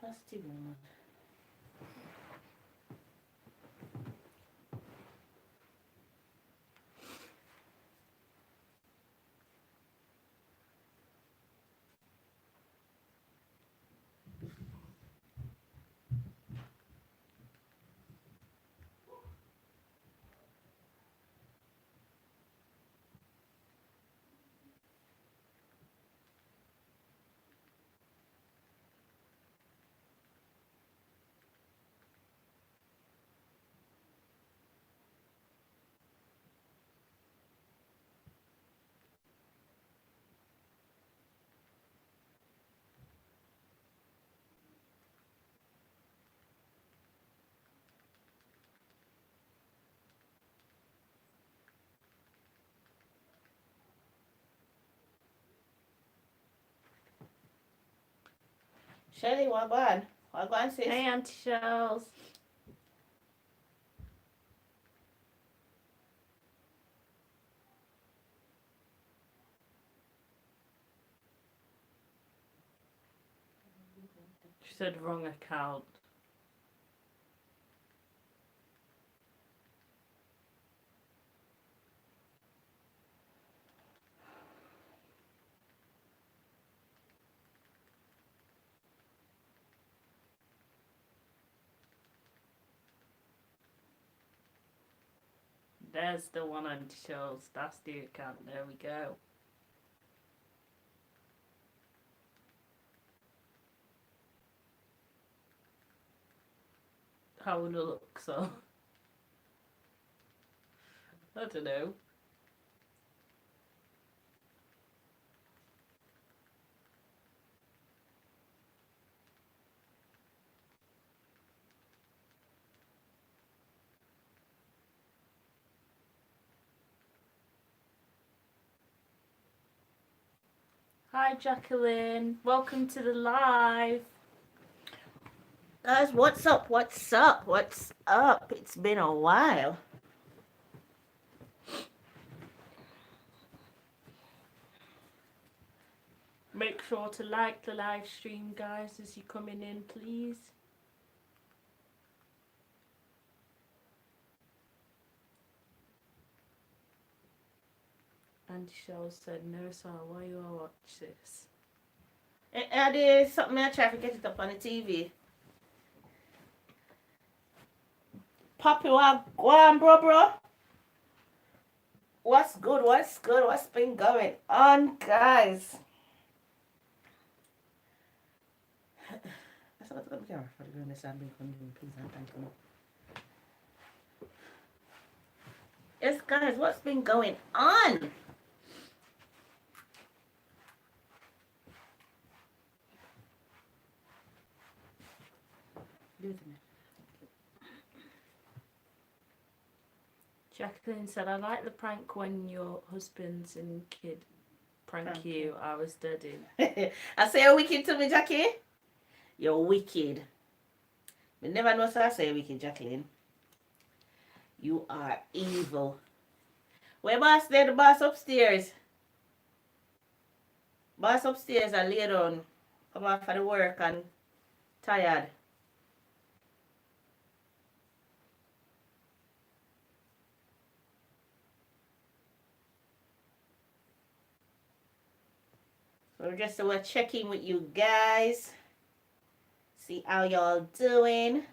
Positive woman. Shelly, what going? What going, sis? Hey, Auntie Shells. She said wrong account. There's the one, Auntie Shells. That's the account. There we go. How would it look, so? I don't know. Hi, Jacqueline. Welcome to the live. Guys, what's up? What's up? What's up? It's been a while. Make sure to like the live stream, guys, as you're coming in, please. Auntie Shells said, no, sir, why you all watch this? There's something I try to get it up on the TV. Poppy, what go on, bro? What's good? What's good? What's been going on, guys? That's not the camera for the goodness and being please and thank you. Yes, guys, what's been going on? Do it to me. Jacqueline said, I like the prank when your husband's and kid prank you. I was dead in. I say you're wicked to me, Jackie. You're wicked. We never know so I say wicked, Jacqueline. You are evil. Where boss there? The boss upstairs. Boss upstairs and lay down. Come off for the work and tired. So we're checking with you guys. See how y'all doing.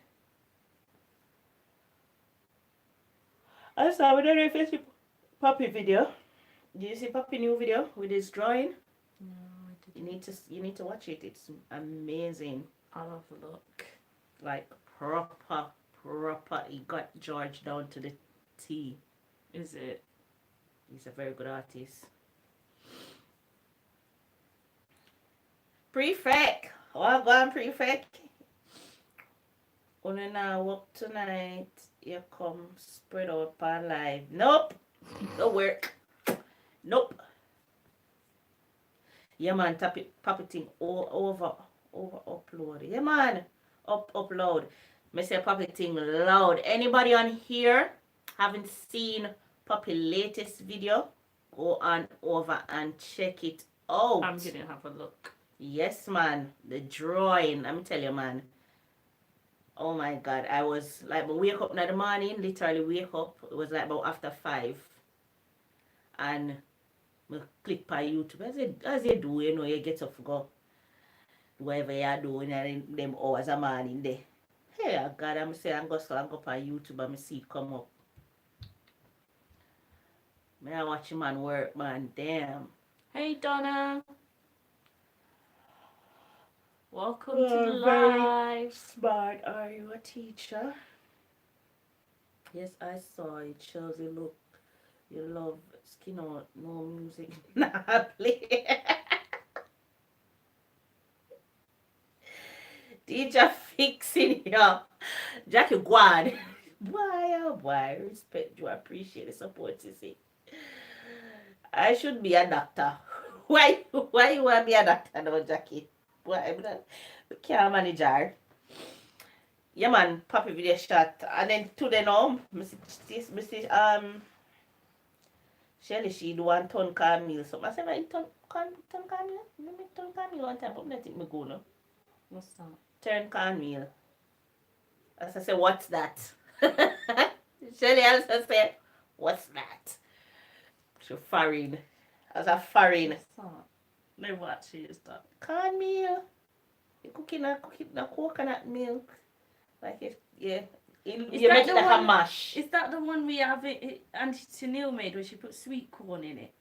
I saw we don't know if you see Poppy video. Did you see Poppy new video with his drawing? No, I didn't. You need to watch it. It's amazing. I'll have a look. Like proper. He got George down to the T. Is it? He's a very good artist. Prefect. Oh, go on, Prefect. Only now work tonight. You come spread out per live. Nope. Don't work. Nope. Yeah, man. Pop it thing over upload. Yeah, man. Upload. Me say pop it thing loud. Anybody on here haven't seen Poppy latest video? Go on over and check it out. I'm gonna have a look. Yes, man. The drawing. I'm telling you, man. Oh my God. I was like, I wake up in the morning, literally wake up. It was like about after 5. And I click on YouTube. As you do, you know, you get up, go whatever you're doing and them hours a morning there. Hey, God, I'm saying, I'm going to go on YouTube and I see it come up. I watch him man work, man. Damn. Hey Donna. Welcome to the Very live. smart. Are you a teacher? Yes, I saw it. Shows you look. You love skin out, no music. Nah, play. Teacher fixing ya. Jackie Guad. Why, oh boy. Respect you. Appreciate the support you see. I should be a doctor. Why you want to be a doctor now, Jackie? Why? I can't manage her. Yeah, man. Poppy video shot. And then today now, Mrs. Shelly, she do one ton cornmeal. So I said, I ton cornmeal? I make ton cornmeal one time, but I think I go now. What's that? Turn cornmeal. As I said, what's that? Shelly also said, what's that? So foreign. As a foreign. What's that? No, what actually is that? Cornmeal. You cooking a coconut milk. Like it, yeah. You make it like a mash. Is that the one we have Auntie Tennille made where she put sweet corn in it?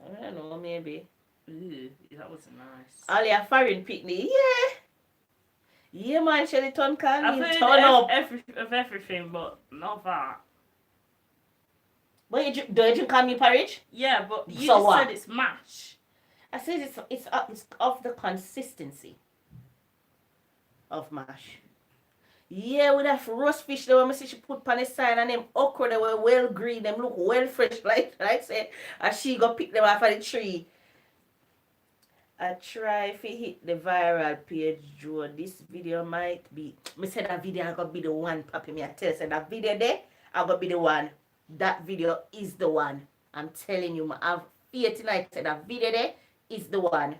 I don't know, maybe. Ooh, that wasn't nice. All your foreign picnic, yeah. Yeah, man, Shelly turn cornmeal, I've turn up. of everything, but not that. But do you drink cornmeal porridge? Yeah, but you so just what? said it's mash. I said it's of the consistency of mash. Yeah, with that roast fish, the one I see she put on the side, and them okra, they were well green, them look well fresh, like say, and she go pick them off of the tree. I try if you hit the viral page, Joe. This video might be. Me said that video I gonna be the one, Papi. Me I tell you, that video there, I gonna be the one. That video is the one. I'm telling you, I have faith tonight. Said that video there is the one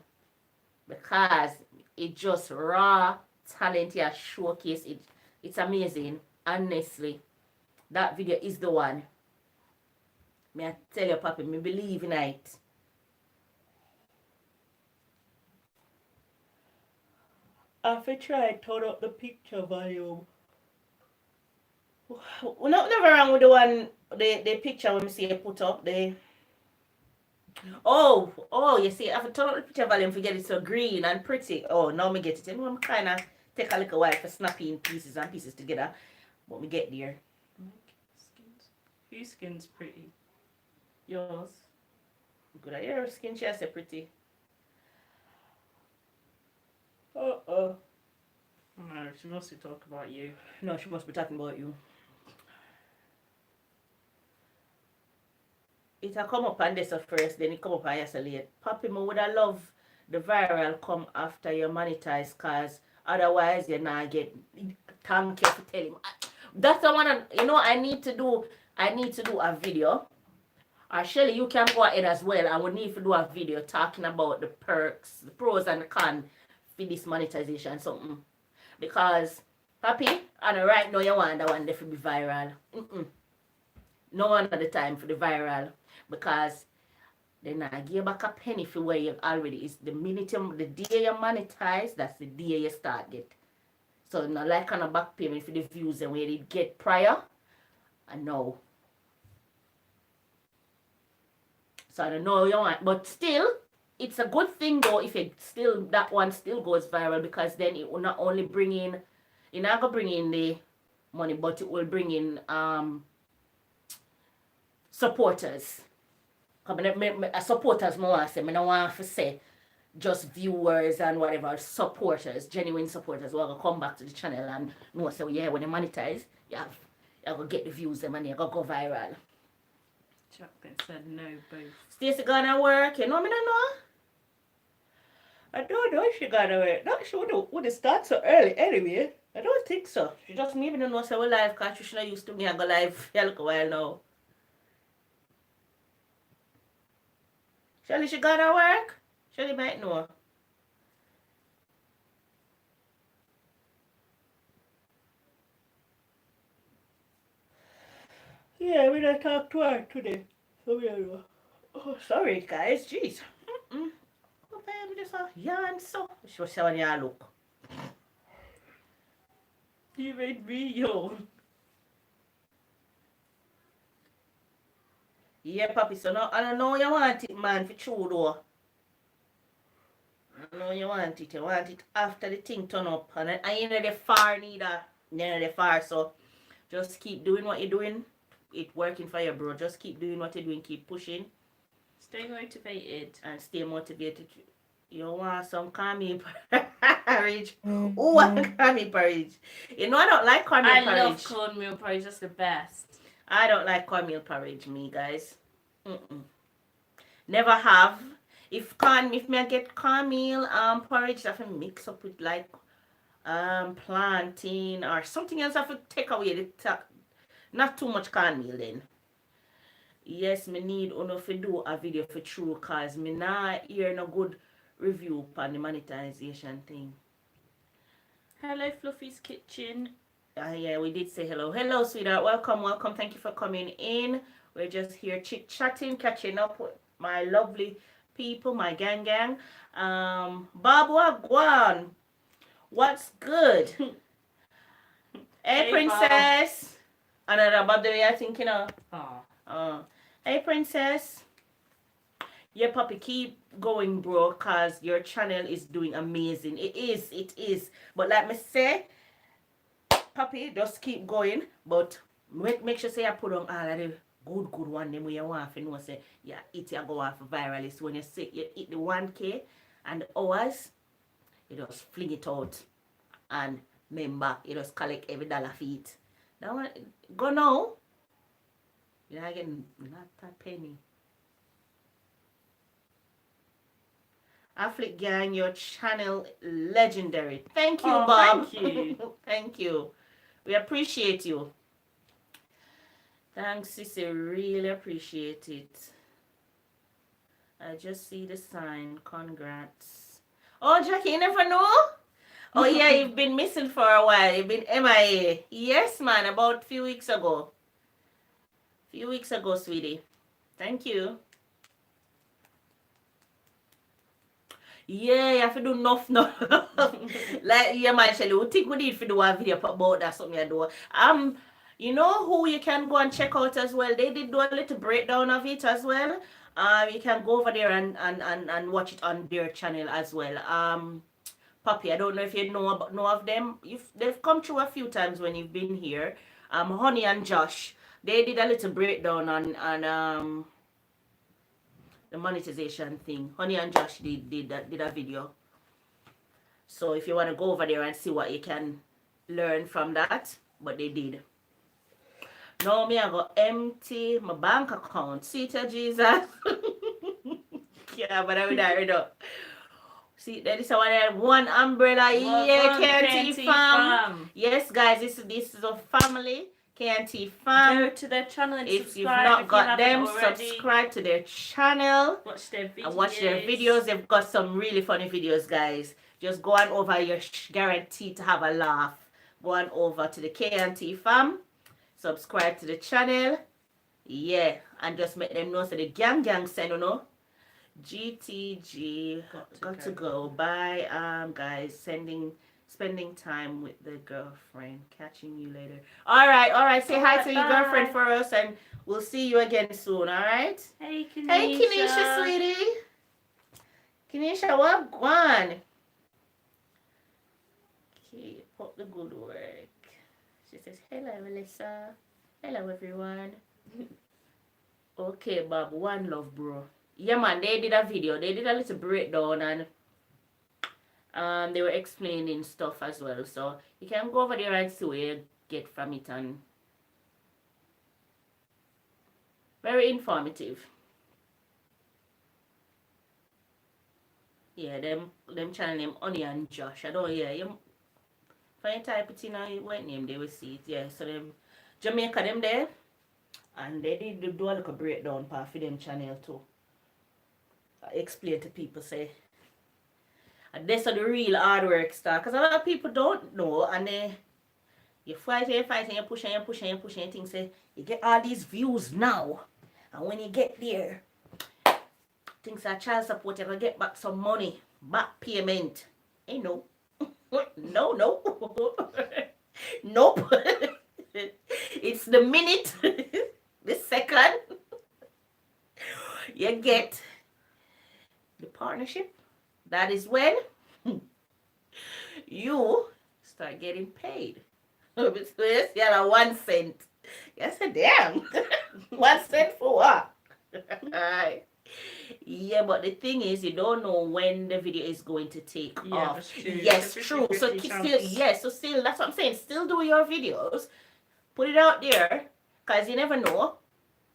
because it just raw talent here showcase it. It's amazing, honestly. That video is the one. Me I tell you, Papi, me believe in it. I have to try and turn up the picture volume. Never wrong with the one, the picture when we see it put up. Oh, you see, I have to turn up the picture volume to get it so green and pretty. Oh, now me get it. You know, I'm kind of take a little while for snapping pieces and pieces together. But we get there. Whose skin's pretty? Yours. Good at your skin, she has a pretty. No, she must be talking about you. No, she must be talking about you. It'll come up on this first, then it come up on you so late. Papi, me would have love the viral come after you monetize, cause otherwise you're not get thank you for telling me. That's the one, you know, I need to do a video. Shelly, you can go ahead as well. I would need to do a video talking about the perks, the pros and the cons for this monetization something. Because, Papi, and right now you want that one to be viral. No one at the time for the viral. Because they not give back a penny for where you already is. The day you monetize, that's the day you start get. So not like on a back payment for the views and where you get prior. And now. So I don't know you want, but still, it's a good thing though if that one still goes viral, because then it will not only bring in, it's not gonna bring in the money, but it will bring in supporters. Supporters, more I say, I don't want to say just viewers and whatever, supporters, genuine supporters who are gonna come back to the channel and know say, yeah, when you monetize, you're gonna get the views and money, you're gonna go viral. Jacqueline said no, both. Stacey gonna work, you know me don't know. I don't know if she gonna work. No, she would start so early anyway. I don't think so. She just maybe don't know say we live because she's not used to me. I go live for a little while now. Shelly, she gonna work? Shelly might know. Yeah, we don't talk to her today. So we are. Oh, sorry, guys. Jeez. Mm-mm. Oh, baby, just a yarn so. She was saying, yeah, look. You made me young. Yeah, papi, so now, I know you want it, man, for true, though. I know you want it. You want it after the thing turn up. And I ain't the far neither. Near the far, so just keep doing what you're doing. It's working for you, bro. Just keep doing what you're doing. Keep pushing. Stay motivated. And stay motivated. You want some cornmeal porridge? Who want cornmeal porridge? You know I don't like cornmeal porridge. I love cornmeal porridge. That's the best. I don't like cornmeal porridge, me guys. Never have. If me I get cornmeal porridge, I have to mix up with like plantain or something else. I have to take away the not too much cornmeal then. Yes, me need uno to do a video for true cause me not hear no good review on the monetization thing. Hello, Fluffy's Kitchen. Yeah, we did say hello. Hello, sweetheart. Welcome, welcome. Thank you for coming in. We're just here chit-chatting, catching up with my lovely people, my gang. Bob Wagwan. What's good? Hey, princess. Bob. Another Bob that you're thinking of? Hey, princess. Yeah, puppy, keep going, bro, because your channel is doing amazing. It is. But like me say, puppy, just keep going. But make sure say I put on all of the good one them where you want to know say, yeah, it you go off virally. So when you say you hit the 1K and the hours, you just fling it out. And remember, you just collect every dollar for it. That one, go now. You're not getting not a penny. Afflick Gang, your channel legendary. Thank you, Bob. Thank you. Thank you. We appreciate you. Thanks, Sissy. Really appreciate it. I just see the sign. Congrats. Oh, Jackie, you never know? Oh, yeah, you've been missing for a while. You've been MIA. Yes, man, about a few weeks ago. Few weeks ago, sweetie. Thank you. Yeah, you have to do enough now. Like, yeah, man, Shelly, we think we need to do a video about that, something I do. You know who you can go and check out as well? They did do a little breakdown of it as well. You can go over there and watch it on their channel as well. Poppy, I don't know if you know of them. They've come through a few times when you've been here. Honey and Josh, they did a little breakdown on the monetization thing. Honey and Josh did a video. So if you want to go over there and see what you can learn from that, but they did. Now me I go empty my bank account. See to Jesus. Yeah, but I would already know. See, that is one umbrella. Yeah, KNT fam. Yes, guys, this is a family. KNT fam. Go to their channel and if subscribe. You've not got them, subscribe to their channel. Watch their videos. And watch their videos. They've got some really funny videos, guys. Just go on over. You're guaranteed to have a laugh. Go on over to the KNT fam. Subscribe to the channel. Yeah. And just make them know so the gang send, you know. GTG got to go. Bye, guys. Spending time with the girlfriend. Catching you later. All right. Say hi to your girlfriend for us, and we'll see you again soon. All right. Hey, Kenisha. Hey, Kenisha, sweetie. Kenisha, what gone? Keep up the good work. She says, hello, Melissa. Hello, everyone. Okay, Bob. One love, bro. Yeah, man, they did a video. They did a little breakdown and they were explaining stuff as well. So you can go over there and see what you get from it. And very informative. Yeah, them channel name Honey and Josh. I don't you find type it in what name they will see it. Yeah, so them Jamaica them there. And they did do a little breakdown part for them channel too. Explain to people say and this is the real hard work start because a lot of people don't know and You fight and you fight and you push and you push and you push and you think say you get all these views now. And when you get there, things are child support, you're gonna get back some money, back payment. Ain't no. No. Nope. It's the minute, the second you get the partnership. That is when you start getting paid. Yes, you're 1 cent. Yes, damn. 1 cent for what? Yeah, but the thing is, you don't know when the video is going to take off. That's true. Yes, true. So still, yes, so still, that's what I'm saying. Still do your videos, put it out there, cause you never know.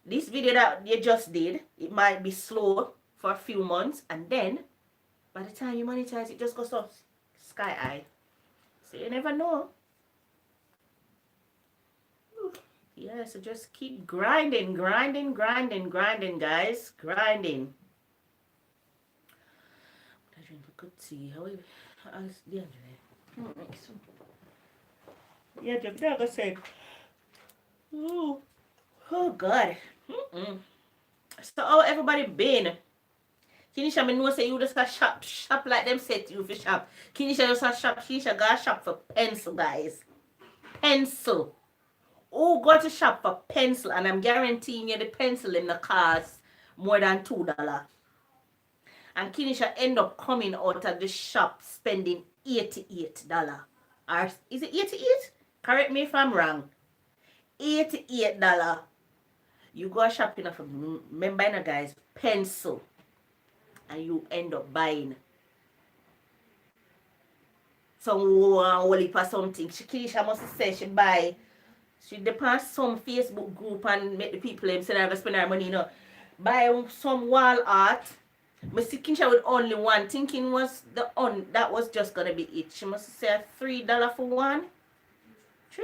This video that you just did, it might be slow for a few months, and then by the time you monetize, it just goes up sky high. So you never know. Yeah, so just keep grinding, guys. Grinding. I drink a good tea. How is the yeah, the dog said, oh God. So how everybody been? Kinisha, me know say you just a shop like them set you for shop. Kinisha just a shop. Kinisha got a shop for pencil, guys. Pencil. Oh, go to shop for pencil, and I'm guaranteeing you the pencil in the cost more than $2. And Kinisha end up coming out of the shop spending $88. Or is it 88? Correct me if I'm wrong. $88. You go shopping for, remember, guys, pencil, and you end up buying some wally or something. Kinisha must say she buy. She depends some Facebook group and make the people say they're gonna spend their money, buy some wall art. Me see Kinsha with only one, thinking was that was just gonna be it. She must say $3 for one. $3?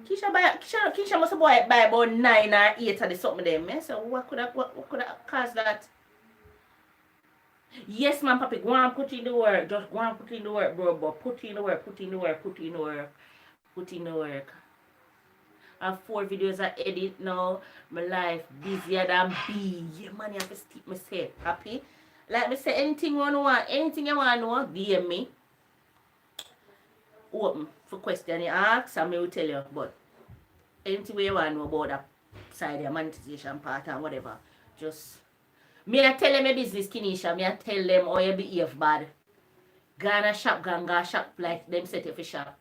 Kinsha must buy about 9 or 8 of the something them. So what could have caused that? Yes, man, papi, go and put in the work. Just go and put in the work, bro. But put in the work. I have 4 videos I edit now. My life busier than bee. Yeah, man, you have to stick myself happy. Like me say, anything you want, anything you want to know, DM me. Open for question you ask, and me will tell you. But anything you want to know about that side, your monetization part and whatever, just me I tell them my business, Kinisha. Me I tell them how you behave bad. Gonna shop like them set you for shop.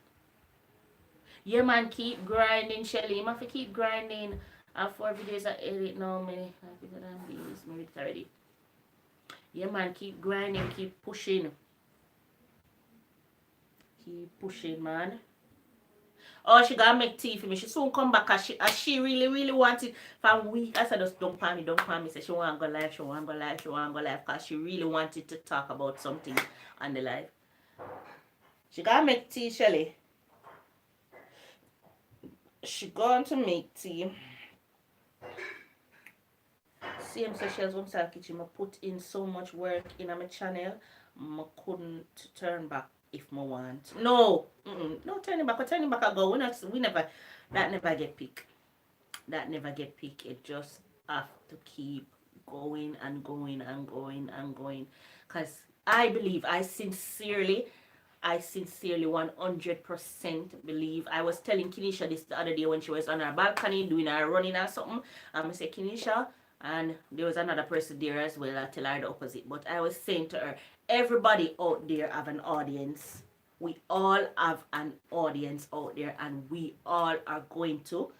Yeah, man, keep grinding, Shelly. You have to keep grinding. I have 4 videos I edit now, man. Maybe 30. Yeah, man, keep grinding, keep pushing. Keep pushing, man. Oh, she gotta make tea for me. She soon come back as she really wanted from week. I said, just don't pan me. Say she want to go live, because she really wanted to talk about something on the live. She gotta make tea, Shelly. She going to make tea. Same socials on Sal Kitchen. I put in so much work in my channel. I couldn't turn back if I want. No, no turning back. I go. That never get picked. It just have to keep going and going. Cause I believe, I sincerely 100% believe. I was telling Kinisha this the other day when she was on her balcony doing her running or something. I say, Kinisha, and there was another person there as well. I tell her the opposite. But I was saying to her, everybody out there have an audience. We all have an audience out there, and we all are going to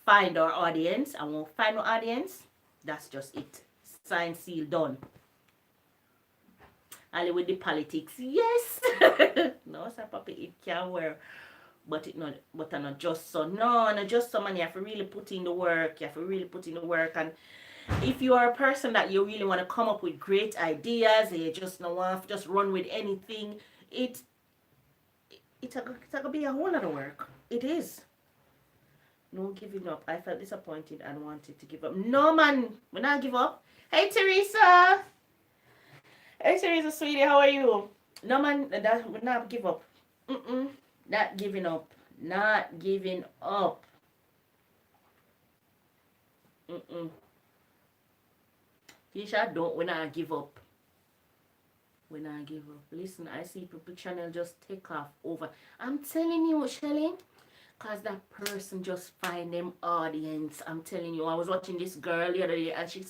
find our audience. And when we find our audience, that's just it. Sign, seal, done. Ali with the politics, yes. No, sir, papi, it can work, but it not. But I not just so. No, not just so. Man, you have to really put in the work. And if you are a person that you really want to come up with great ideas, and you just don't want to just run with anything, it's gonna be a whole lot of work. It is. No giving up. I felt disappointed and wanted to give up. No, man, when I give up. Hey, Teresa. Hey, Teresa, sweetie, how are you? No, man, that would not give up. Not giving up. Not giving up. Keisha, don't we not give up. We not give up. Listen, I see people channel just take off over. I'm telling you, Shelly, cause that person just find them audience. I'm telling you, I was watching this girl the other day, and she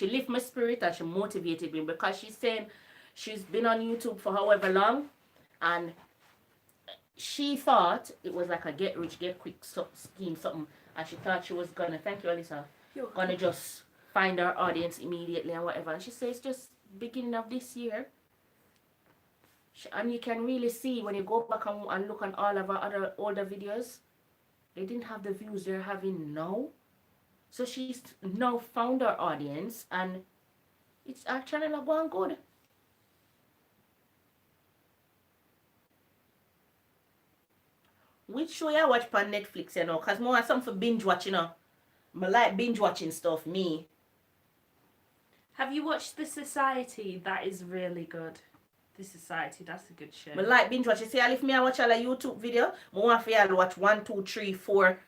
lift my spirit and she motivated me because she's saying she's been on YouTube for however long, and she thought it was like a get rich get quick scheme something, and she thought she was gonna, thank you Alyssa, gonna just find her audience immediately and whatever. And she says just beginning of this year. And you can really see when you go back and look on all of our other older videos, they didn't have the views they're having now. So she's now found her audience, and it's our channel are going good. Which show you watch on Netflix, you know? Because I want something for binge watching, you know? I like binge watching stuff, me. Have you watched The Society? That is really good. The Society, that's a good show. I like binge watching. See, if me I watch all a YouTube video, I want for you to watch 1, 2, 3, 4.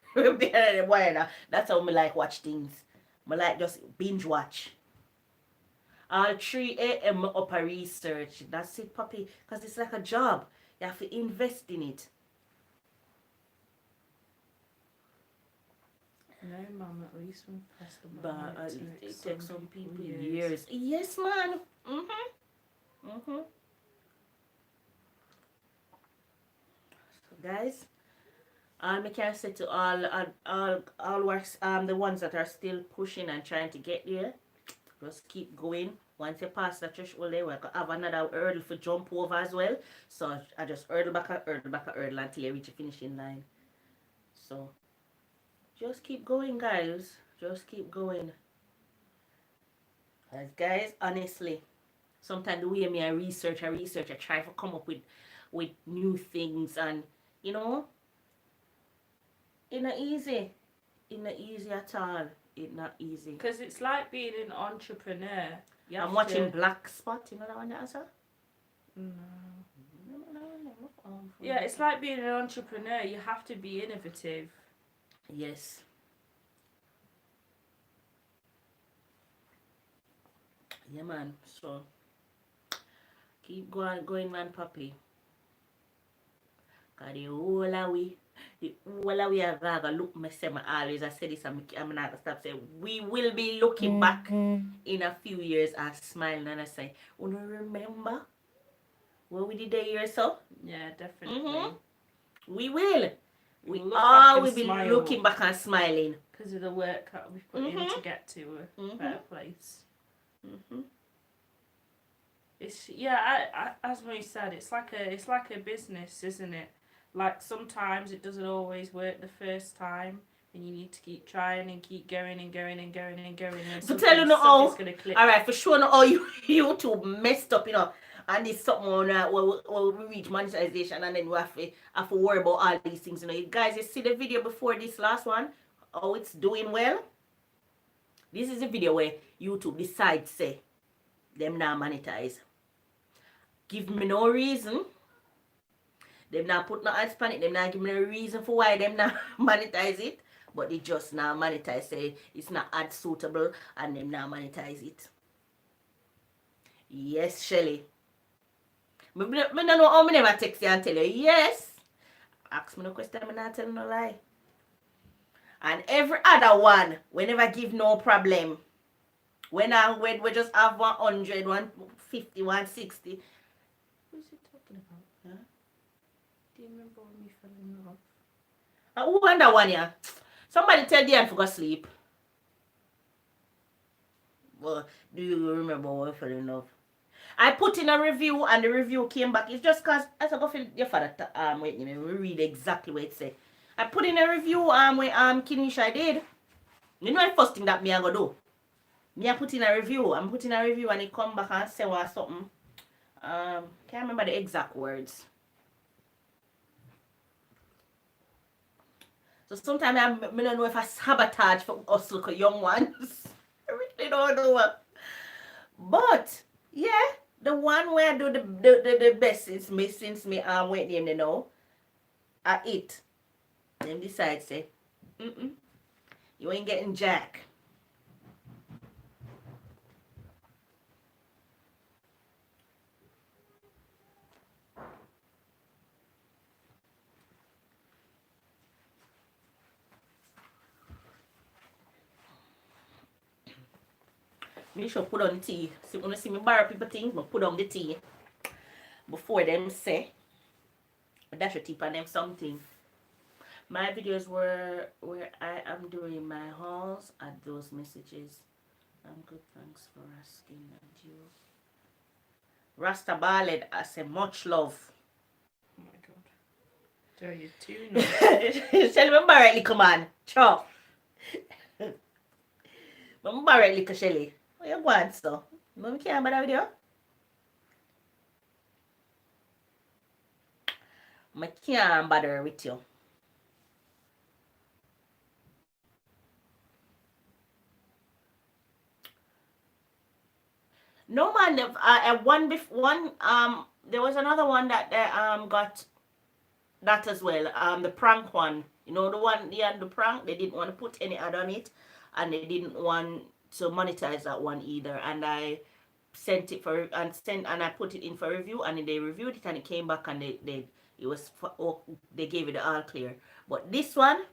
That's how I like watch things. I like just binge watch. All 3 a.m. up a research. That's it, puppy. Because it's like a job. You have to invest in it. No, Mum, at least we press the But button. it takes some people years. Yes, man. So guys, I can say to all works, the ones that are still pushing and trying to get there, just keep going. Once you pass that threshold, we have another hurdle for jump over as well. So I just hurdle back until you reach the finishing line. So just keep going, guys. Just keep going. As guys, honestly, sometimes the way I research, I try to come up with new things, and you know, it's not easy. It's not easy at all. It's not easy. Because it's like being an entrepreneur. I'm watching Black Spot. You know that one, answer? No. Yeah, it's like being an entrepreneur. You have to be innovative. Yes. Yeah, man. So keep going, man, puppy. Cause the whole of we are gonna look. I always I say this. I'm not gonna stop saying. We will be looking back in a few years and smiling, and I say, "Wanna remember what we did a year or so?" Yeah, definitely. We will. We We'll all will be looking back and smiling because of the work that we've put in to get to a better place. It's as we said, it's like a business, isn't it? Like sometimes it doesn't always work the first time, and you need to keep trying and keep going and going and going and going. And so tell you all right, for sure, not all YouTube messed up, you know. And it's something on where we reach monetization, and then we have to worry about all these things. You know, you guys, you see the video before this last one, how it's doing well. This is a video where YouTube decides say them now monetize. Give me no reason. Them not put no ads on it. Them not give me no reason for why them not monetize it. But they just now monetize, say it's not ad suitable, and them now monetize it. Yes, Shelly. I don't know how many never text you and tell you yes. Ask me no question, I'm not telling no lie. And every other one, we never give no problem. When we just have 100, 150, 160. Who's he talking about? Huh? Do you remember when we fell in love? Who wonder one, yeah? Somebody tell Diane for go sleep. Well, do you remember when we fell in love? I put in a review and the review came back. It's just because as I go for your father wait, we read exactly what it said. I put in a review with Kinisha did. You know the first thing that me I go do? Me I put in a review. I'm putting a review and he come back and say what something. Can't remember the exact words. So sometimes I don't know if I sabotage for us look at young ones. I really don't know. But yeah, the one where I do the best since me wait name you know. I eat. Them decide say, you ain't getting jack. Me should put on the tea. See, when you see me borrow people things, I put on the tea before them say. But that should tip on them something. My videos were where I am doing my hauls at those messages. I'm good, thanks for asking. And you, Rasta Ballad, I say much love. Oh my god. Tell you too now. Tell me borrow it, little man. Chop. I'm borrow it, little Shelly. What you want, so? Mommy can't bother with you? I can't bother with you. No man, there was another one that got that as well. The prank one, you know, the prank. They didn't want to put any ad on it, and they didn't want to monetize that one either. And I sent it and I put it in for review, and they reviewed it, and it came back, and they gave it the all clear. But this one,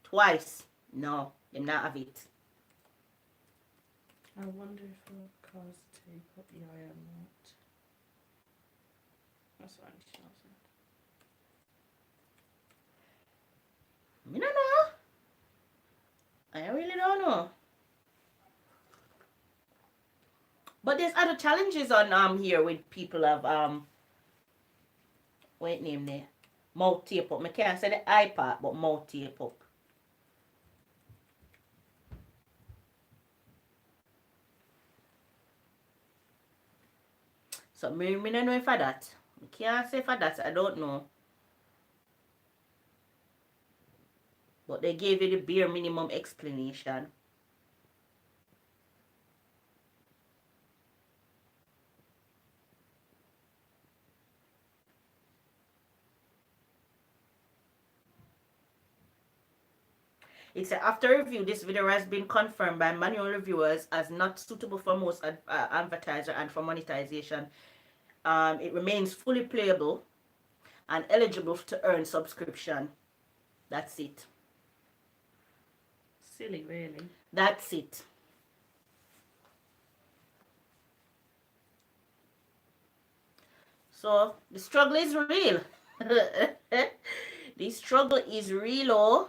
twice, no, they not have it. I wonder if our cars take up the I am not. That's what I'm saying. Me don't know. I really don't know. But there's other challenges on here with people have what name there? Mouth tape up. I can't say the iPad, but mouth tape up. So me don't know for that. I can't say for that. I don't know. But they gave you the bare minimum explanation. It said, after review, this video has been confirmed by manual reviewers as not suitable for most advertiser and for monetization. It remains fully playable and eligible to earn subscription. That's it. Silly, really. That's it. So the struggle is real. The struggle is real, oh.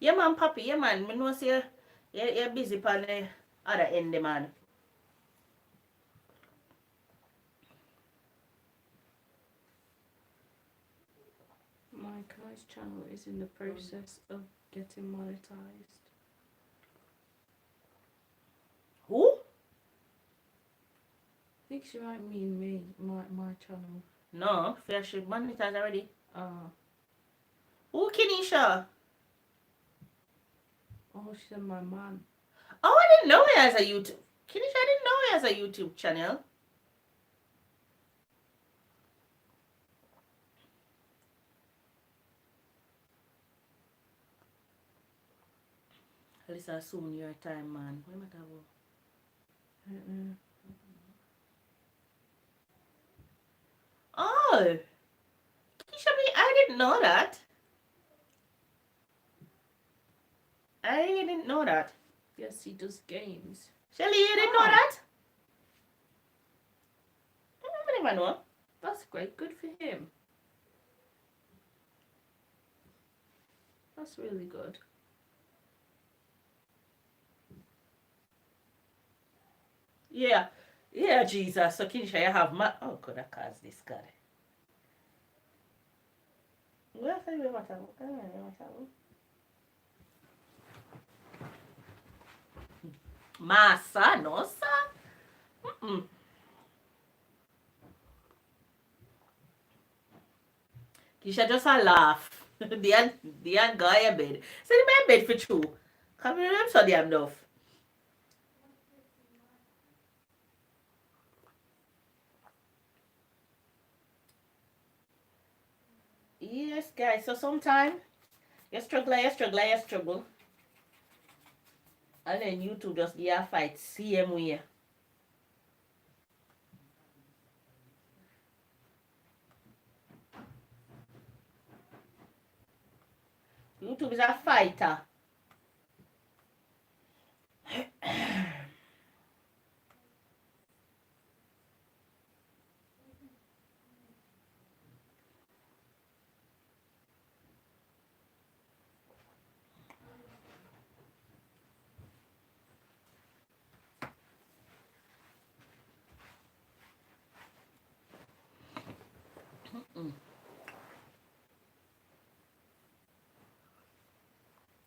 Yeah, man, Papi. Yeah, man. I know say you're busy on the other end, man. My Kai's channel is in the process of getting monetized. Who? I think she might mean me, my channel. No, fair should monetize already. Oh, Who, Kenisha? she said my man. Oh, I didn't know he has a YouTube. Kenisha, I didn't know he has a YouTube channel. Listen, soon your time, man. What am I talking about? Oh, Keisha, I didn't know that. I didn't know that. Yes, he does games. Shelly, you didn't know that? I never know. That's great. Good for him. That's really good. Yeah. Yeah, Jesus. So, Keisha, you have my... Oh, could I cause this guy? Well, I you what Massa, no, sir. Kisha just a laugh. The an go your bed. Say the man bed for true. Come here, I'm so damn enough. Yes, guys. So sometimes you struggle. And then you two just get a fight same way. YouTube is a fighter.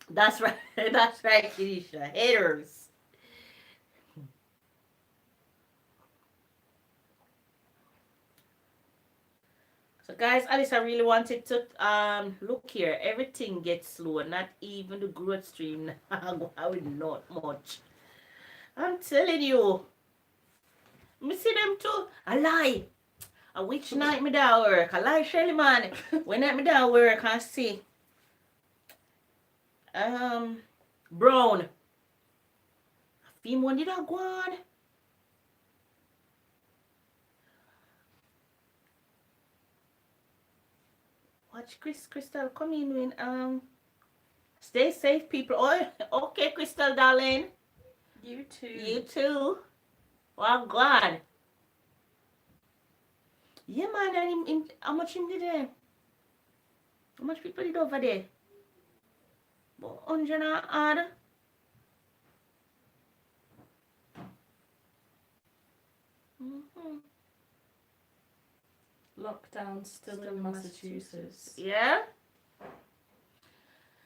That's right. That's right, Keisha. Haters. So guys, Alice, I really wanted to look here. Everything gets slow, not even the growth stream. I would not much. I'm telling you. Me see them too. I lie. A which night me da work. I lie, Shelly man. When night me da work, I see. Brown. Film one did I go on? Watch Crystal come in when stay safe people. Oh, okay, Crystal darling. You too. You too. Well, God. Yeah, man. And how much him did there? How much people did over there? About 100 and odd. Lockdown still in Massachusetts. Yeah?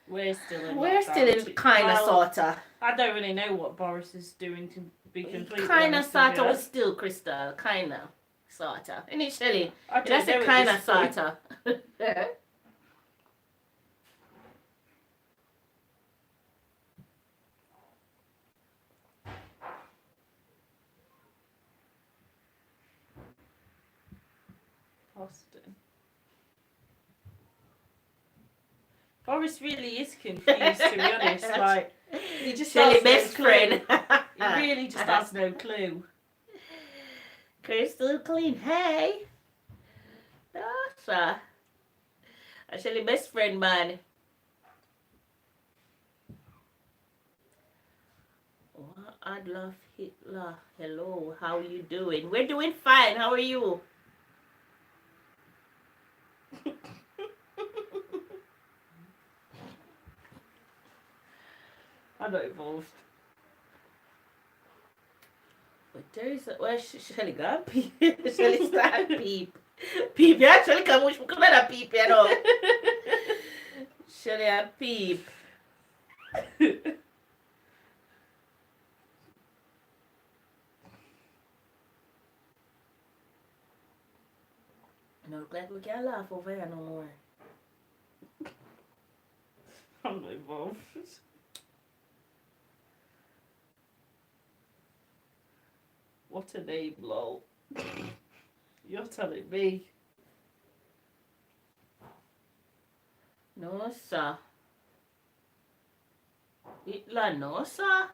We're still in We're still in kind of, sorta. I don't really know what Boris is doing, to be completely Kind of, honest sorta, with was still Crystal. Kind of, sorta. Initially. I That's a kind of, sorta. Austin. Boris really is confused, to be honest. Like, he just Shelly has no best clue. friend. He really just has no clue. Crystal clean. Hey. That's Shelly best friend, man. Adolf Hitler. Hello, how are you doing? We're doing fine. How are you? I'm not involved. But there is Shelly got peep. Shelly start peep. Peep, you actually come with a peep, you know. Shelly a peep. No, look like we can't laugh over here no more. I'm not involved. What a name, lol. You're telling me. No, sir. Hitler, no, sir.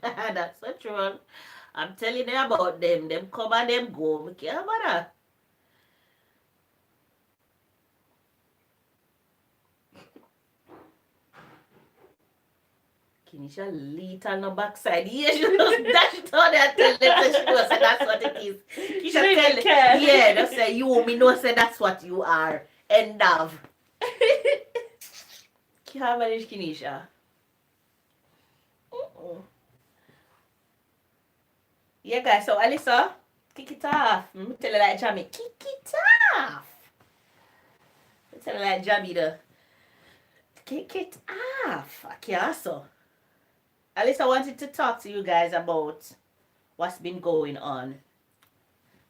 That's the truth. I'm telling you about them. Them come and them go. I care about that. Kenisha little no backside. Yeah, she just dash it on there and tell them she knows say that's what it is. Keisha tell care. yeah, just say you me know say that's what you are. End of. Can't manage Kenisha. Yeah, guys. So Alyssa, kick it off. Tell her like Jamie, kick it off. Tell her like Jamie the kick it off. Okay, so. Alyssa wanted to talk to you guys about what's been going on.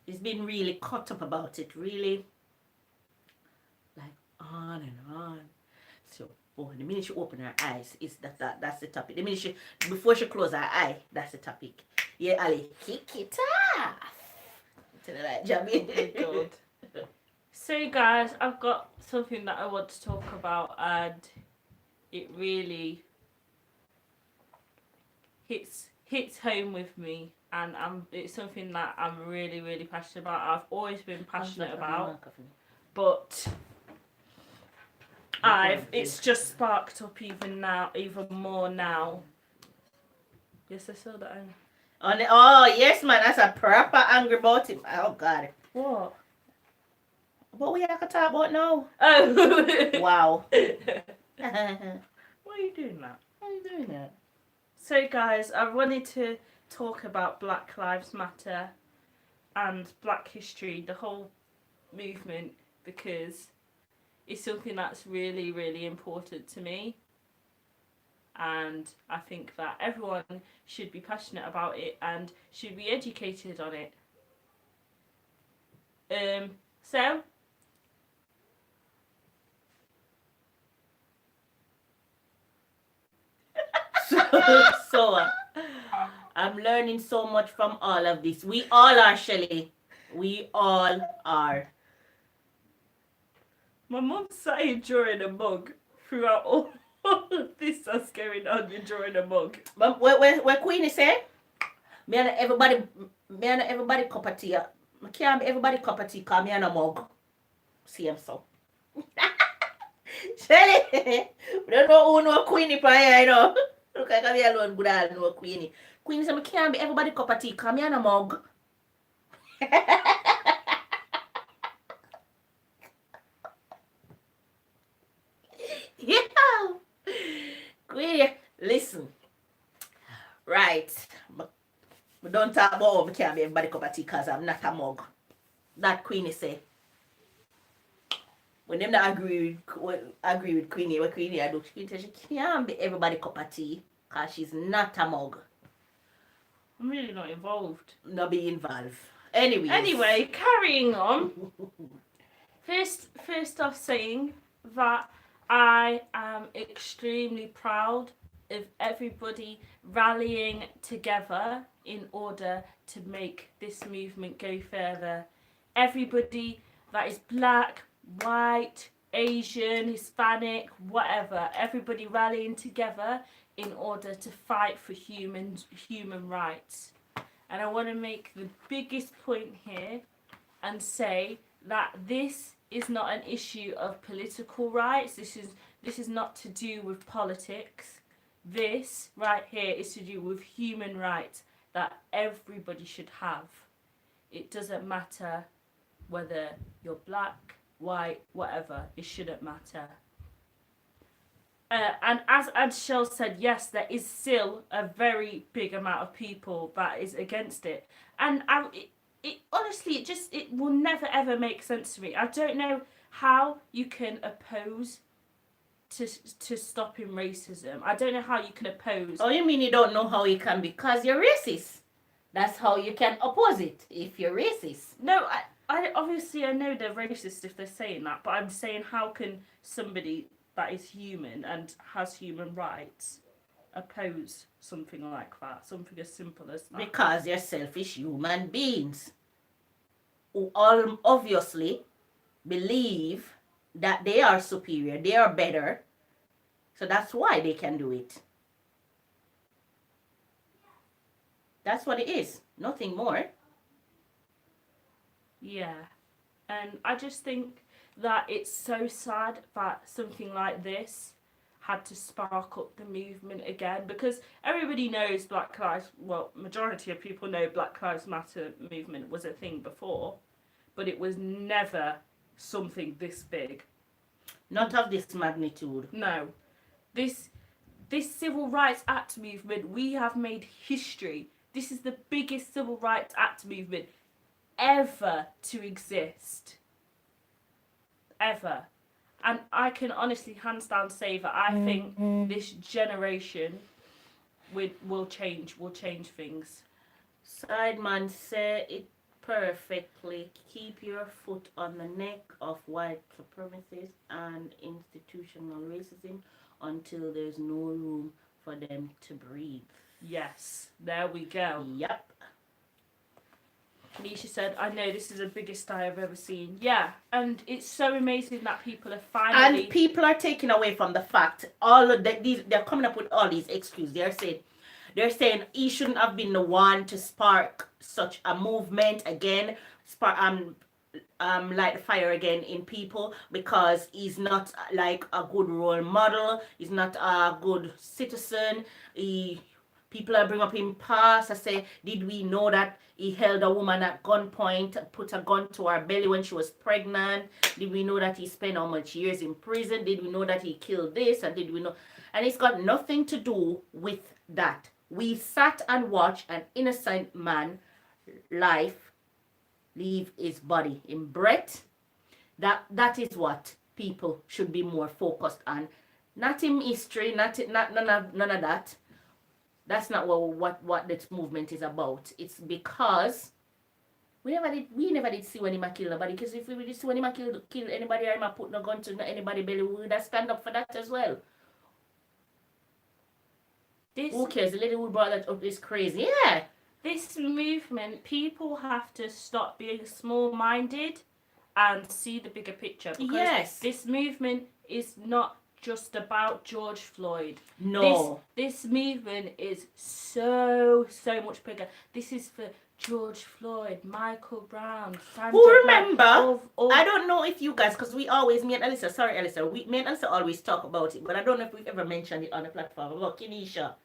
He's been really caught up about it, really like on and on. So, oh, the minute she open her eyes, that's the topic. The minute before she close her eye, that's the topic. Yeah, Ali, kick it off. Tell her that, Jamie. Oh my God. So guys, I've got something that I want to talk about, and it really hits home with me, and it's something that I'm really passionate about. I've always been passionate about, but it's just sparked up even more now. Yes, I saw that. Oh yes, man, that's a proper angry about him. Oh God. What? What we have to talk about now? Oh. Wow. Why are you doing that? Why are you doing that? So guys, I wanted to talk about Black Lives Matter and Black history, the whole movement, because it's something that's really important to me, and I think that everyone should be passionate about it and should be educated on it. So I'm learning so much from all of this. We all are, Shelley. We all are. My mum started drawing a mug throughout all of this that's going on. You're drawing a mug. But where Queenie say? Me and everybody cup of tea. I can't be everybody cup of tea because me and a mug. See him so. Shelley, we don't know who know Queenie for here, you know. Look, I can be alone good I know Queenie. Queenie say, I can't be everybody cup of tea because me and a mug. Yeah. Queenie, listen. Right. We don't talk about me can't be everybody cup of tea because I'm not a mug. That Queenie say. When them not agree with Queenie, what Queenie I do, she says she can't be everybody cup of tea because she's not a mug. I'm really not involved. Not be involved. Anyway, carrying on. First off, saying that I am extremely proud of everybody rallying together in order to make this movement go further. Everybody that is black, white, Asian, Hispanic, whatever, everybody rallying together in order to fight for human rights. And I want to make the biggest point here and say that this is not an issue of political rights. This is not to do with politics. This right here is to do with human rights that everybody should have. It doesn't matter whether you're black, white, whatever. It shouldn't matter. And as Shell said, yes, there is still a very big amount of people that is against it. And it honestly, it will never ever make sense to me. I don't know how you can oppose to stopping racism. I don't know how you can oppose. Oh, you mean you don't know how you can because you're racist? That's how you can oppose it if you're racist. No, I obviously I know they're racist if they're saying that, but I'm saying how can somebody that is human and has human rights oppose something like that, something as simple as that? Because they're selfish human beings who all obviously believe that they are superior, they are better, so that's why they can do it. That's what it is, nothing more. Yeah, and I just think that it's so sad that something like this had to spark up the movement again, because everybody knows majority of people know Black Lives Matter movement was a thing before, but it was never something this big. Not of this magnitude. No. This Civil Rights Act movement, we have made history. This is the biggest Civil Rights Act movement ever to exist. Ever. And I can honestly hands down say that I think this generation will change things. Sideman say it perfectly. Keep your foot on the neck of white supremacists and institutional racism until there's no room for them to breathe. Yes, there we go. Yep. Nisha said, I know this is the biggest I have ever seen. Yeah, and it's so amazing that people are finally... And people are taking away from the fact, all of these, they're coming up with all these excuses. They're saying he shouldn't have been the one to spark such a movement again, light the fire again in people, because he's not like a good role model. He's not a good citizen. People are bringing up him past. I say, did we know that he held a woman at gunpoint, put a gun to her belly when she was pregnant? Did we know that he spent how much years in prison? Did we know that he killed this? And did we know? And it's got nothing to do with that. We sat and watched an innocent man life leave his body in breath. That is what people should be more focused on. Not in history, none of that. That's not what this movement is about. It's because we never did see when he kill nobody. Because if we did see when he kill anybody, or put no gun to anybody belly, we would have stand up for that as well. Who cares? The lady who brought that up is crazy. Yeah. This movement, people have to stop being small-minded and see the bigger picture. Because yes. This movement is not just about George Floyd. No. This movement is so much bigger. This is for George Floyd, Michael Brown, Sandra Who remember? Black, I don't know if you guys, because me and Alyssa, me and Alyssa always talk about it, but I don't know if we've ever mentioned it on the platform about Kenisha.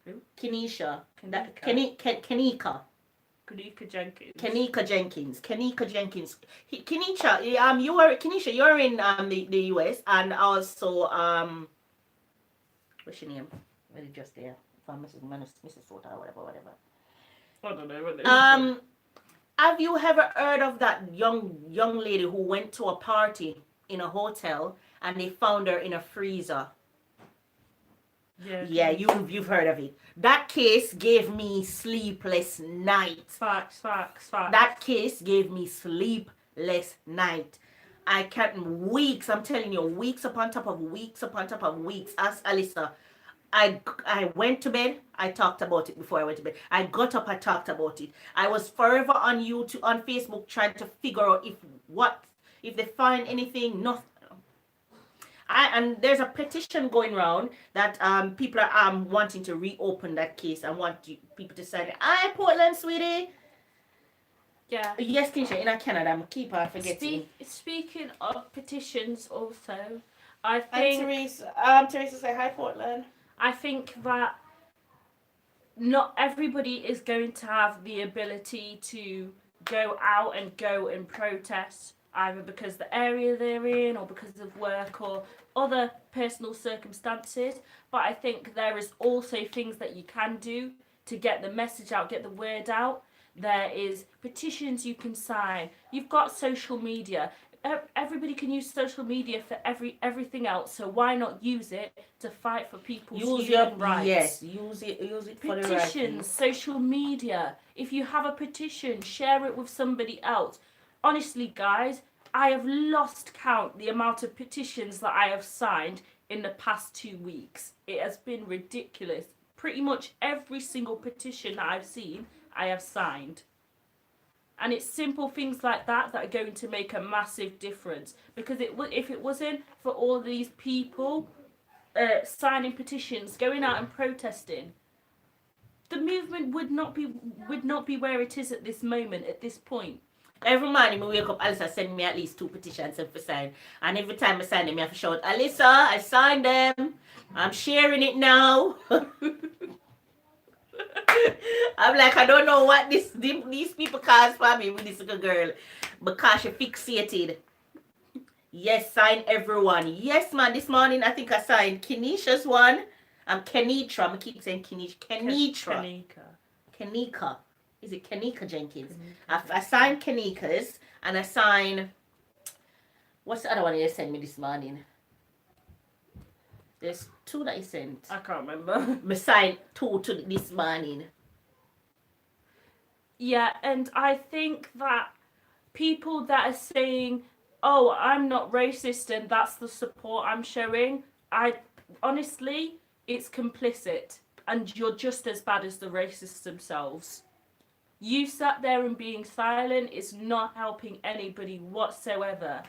Who? Kenisha. Kenika Jenkins. Kenisha, you are in the US, and also what's your name? Really just there. From Mrs. Sota or whatever. I don't know. Have you ever heard of that young lady who went to a party in a hotel and they found her in a freezer? Yeah, you've heard of it. That case gave me sleepless nights. Facts. That case gave me sleepless night. I can't weeks. I'm telling you, weeks upon top of weeks upon top of weeks. Ask Alyssa. I went to bed. I talked about it before I went to bed. I got up. I talked about it. I was forever on YouTube, on Facebook, trying to figure out if they find anything. Nothing. And there's a petition going around that people are wanting to reopen that case and want people to sign it. Hi, Portland, sweetie. Yeah. Yes, Kenisha, in Canada. I'm keep on forgetting. Speaking of petitions, also, I think Teresa, say hi, Portland. I think that not everybody is going to have the ability to go out and protest, either because the area they're in or because of work or other personal circumstances. But I think there is also things that you can do to get the message out, get the word out. There is petitions you can sign. You've got social media. Everybody can use social media for everything else, so why not use it to fight for people's human rights? Yes, use it for the right. Petitions, social media. If you have a petition, share it with somebody else. Honestly, guys, I have lost count the amount of petitions that I have signed in the past 2 weeks. It has been ridiculous. Pretty much every single petition that I've seen, I have signed. And it's simple things like that that are going to make a massive difference. Because if it wasn't for all these people signing petitions, going out and protesting, the movement would not be where it is at this moment, at this point. Every morning I wake up, Alyssa send me at least 2 petitions to sign. And every time I sign them, I have to shout, Alyssa, I signed them. I'm sharing it now. I'm like, I don't know what these people cause for me with this little girl. Because she fixated. Yes, sign everyone. Yes, man, this morning I think I signed Kenisha's one. Kenitra. I keep saying Kenitra. Kenika. Is it Kenika Jenkins? I signed Kenika's and I signed... What's the other one you sent me this morning? There's 2 that you sent. I can't remember. I signed 2 this morning. Yeah, and I think that people that are saying, "Oh, I'm not racist and that's the support I'm showing," I honestly, it's complicit and you're just as bad as the racists themselves. You sat there and being silent is not helping anybody whatsoever.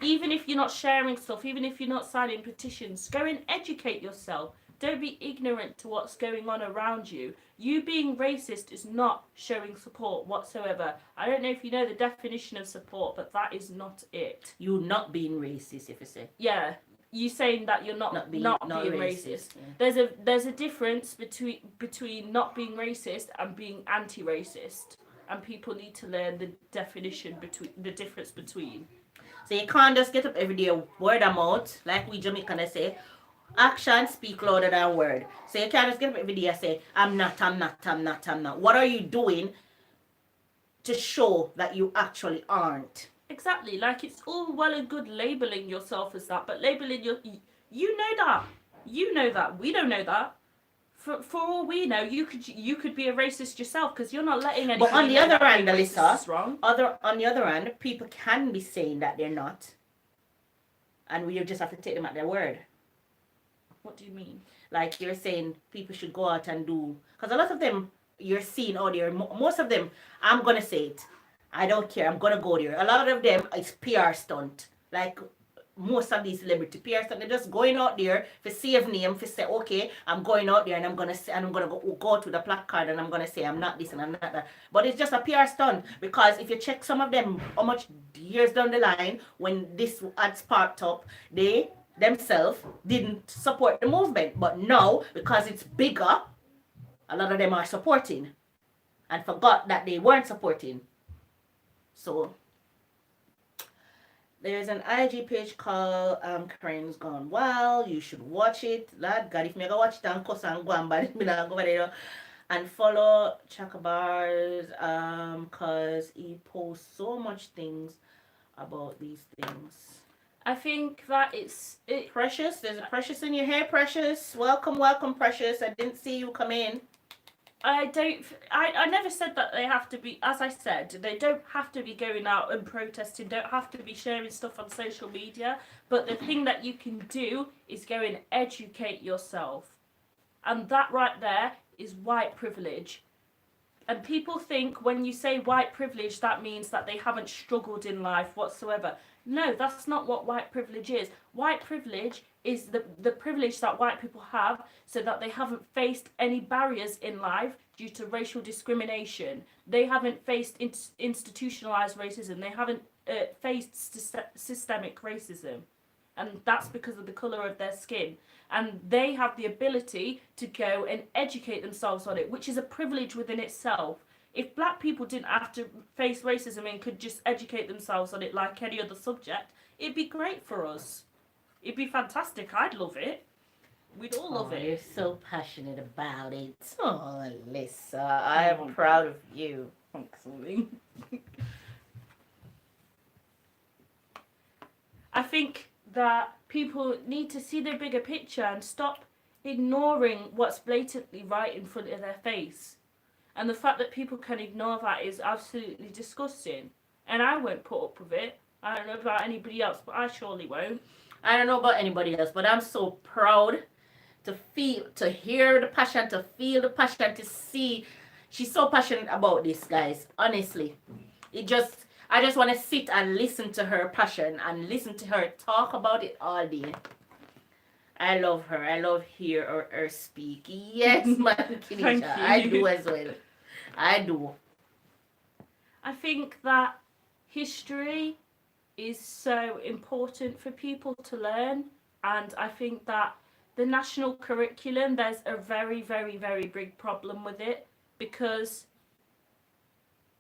Even if you're not sharing stuff, even if you're not signing petitions, go and educate yourself. Don't be ignorant to what's going on around you. You being racist is not showing support whatsoever. I don't know if you know the definition of support, but that is not it. You not being racist, if you say. Yeah, you saying that you're not being racist. Yeah. There's a difference between not being racist and being anti-racist, and people need to learn the definition between the difference between. So you can't just get up every day, word of mouth, like we Jamaicans say. Action speak louder than word. So you can't just get up every day and say, I'm not. What are you doing to show that you actually aren't? Exactly. Like, it's all well and good labeling yourself as that, but labeling you know that. You know that. We don't know that. For all we know, you could be a racist yourself because you're not letting anybody. But on the know other that hand, being Alyssa, racist is wrong. on the other hand, people can be saying that they're not, and we just have to take them at their word. What do you mean? Like you're saying, people should go out and do, because a lot of them you're seeing out there. Most of them, I'm gonna say it. I don't care. I'm gonna go there. A lot of them is PR stunt. Like most of these celebrity PR stunt, they're just going out there for save name, for say, okay, I'm going out there and I'm gonna say, and I'm gonna go to the placard and I'm gonna say I'm not this and I'm not that. But it's just a PR stunt, because if you check some of them, how much years down the line when this had sparked up, they themselves didn't support the movement. But now, because it's bigger, a lot of them are supporting and forgot that they weren't supporting. So there's an IG page called Karen's Gone Wild. You should watch it. Lad, God, if me go watch it and cuss and go and bad, me not go over there. And follow Chaka Bars, cause he posts so much things about these things. I think that it. Precious, there's a Precious in your hair, Precious. Welcome, Precious. I didn't see you come in. I never said that they have to be, as I said, they don't have to be going out and protesting, don't have to be sharing stuff on social media, but the thing that you can do is go and educate yourself. And that right there is white privilege. And people think when you say white privilege, that means that they haven't struggled in life whatsoever. No, that's not what white privilege is. White privilege is the privilege that white people have so that they haven't faced any barriers in life due to racial discrimination. They haven't faced institutionalized racism. They haven't faced systemic racism. And that's because of the colour of their skin. And they have the ability to go and educate themselves on it, which is a privilege within itself. If black people didn't have to face racism and could just educate themselves on it like any other subject, it'd be great for us. It'd be fantastic. I'd love it. We'd all love it. You're so passionate about it. Oh, Alyssa, I'm proud of you. I think that people need to see the bigger picture and stop ignoring what's blatantly right in front of their face. And the fact that people can ignore that is absolutely disgusting. And I won't put up with it. I don't know about anybody else, but I surely won't. I don't know about anybody else, but I'm so proud to hear the passion, to feel the passion, to see. She's so passionate about this, guys. Honestly. I just want to sit and listen to her passion and listen to her talk about it all day. I love her. I love hear her speak. Yes, man, Thank you. I do as well. I do. I think that history is so important for people to learn, and I think that the national curriculum, there's a very, very, very big problem with it, because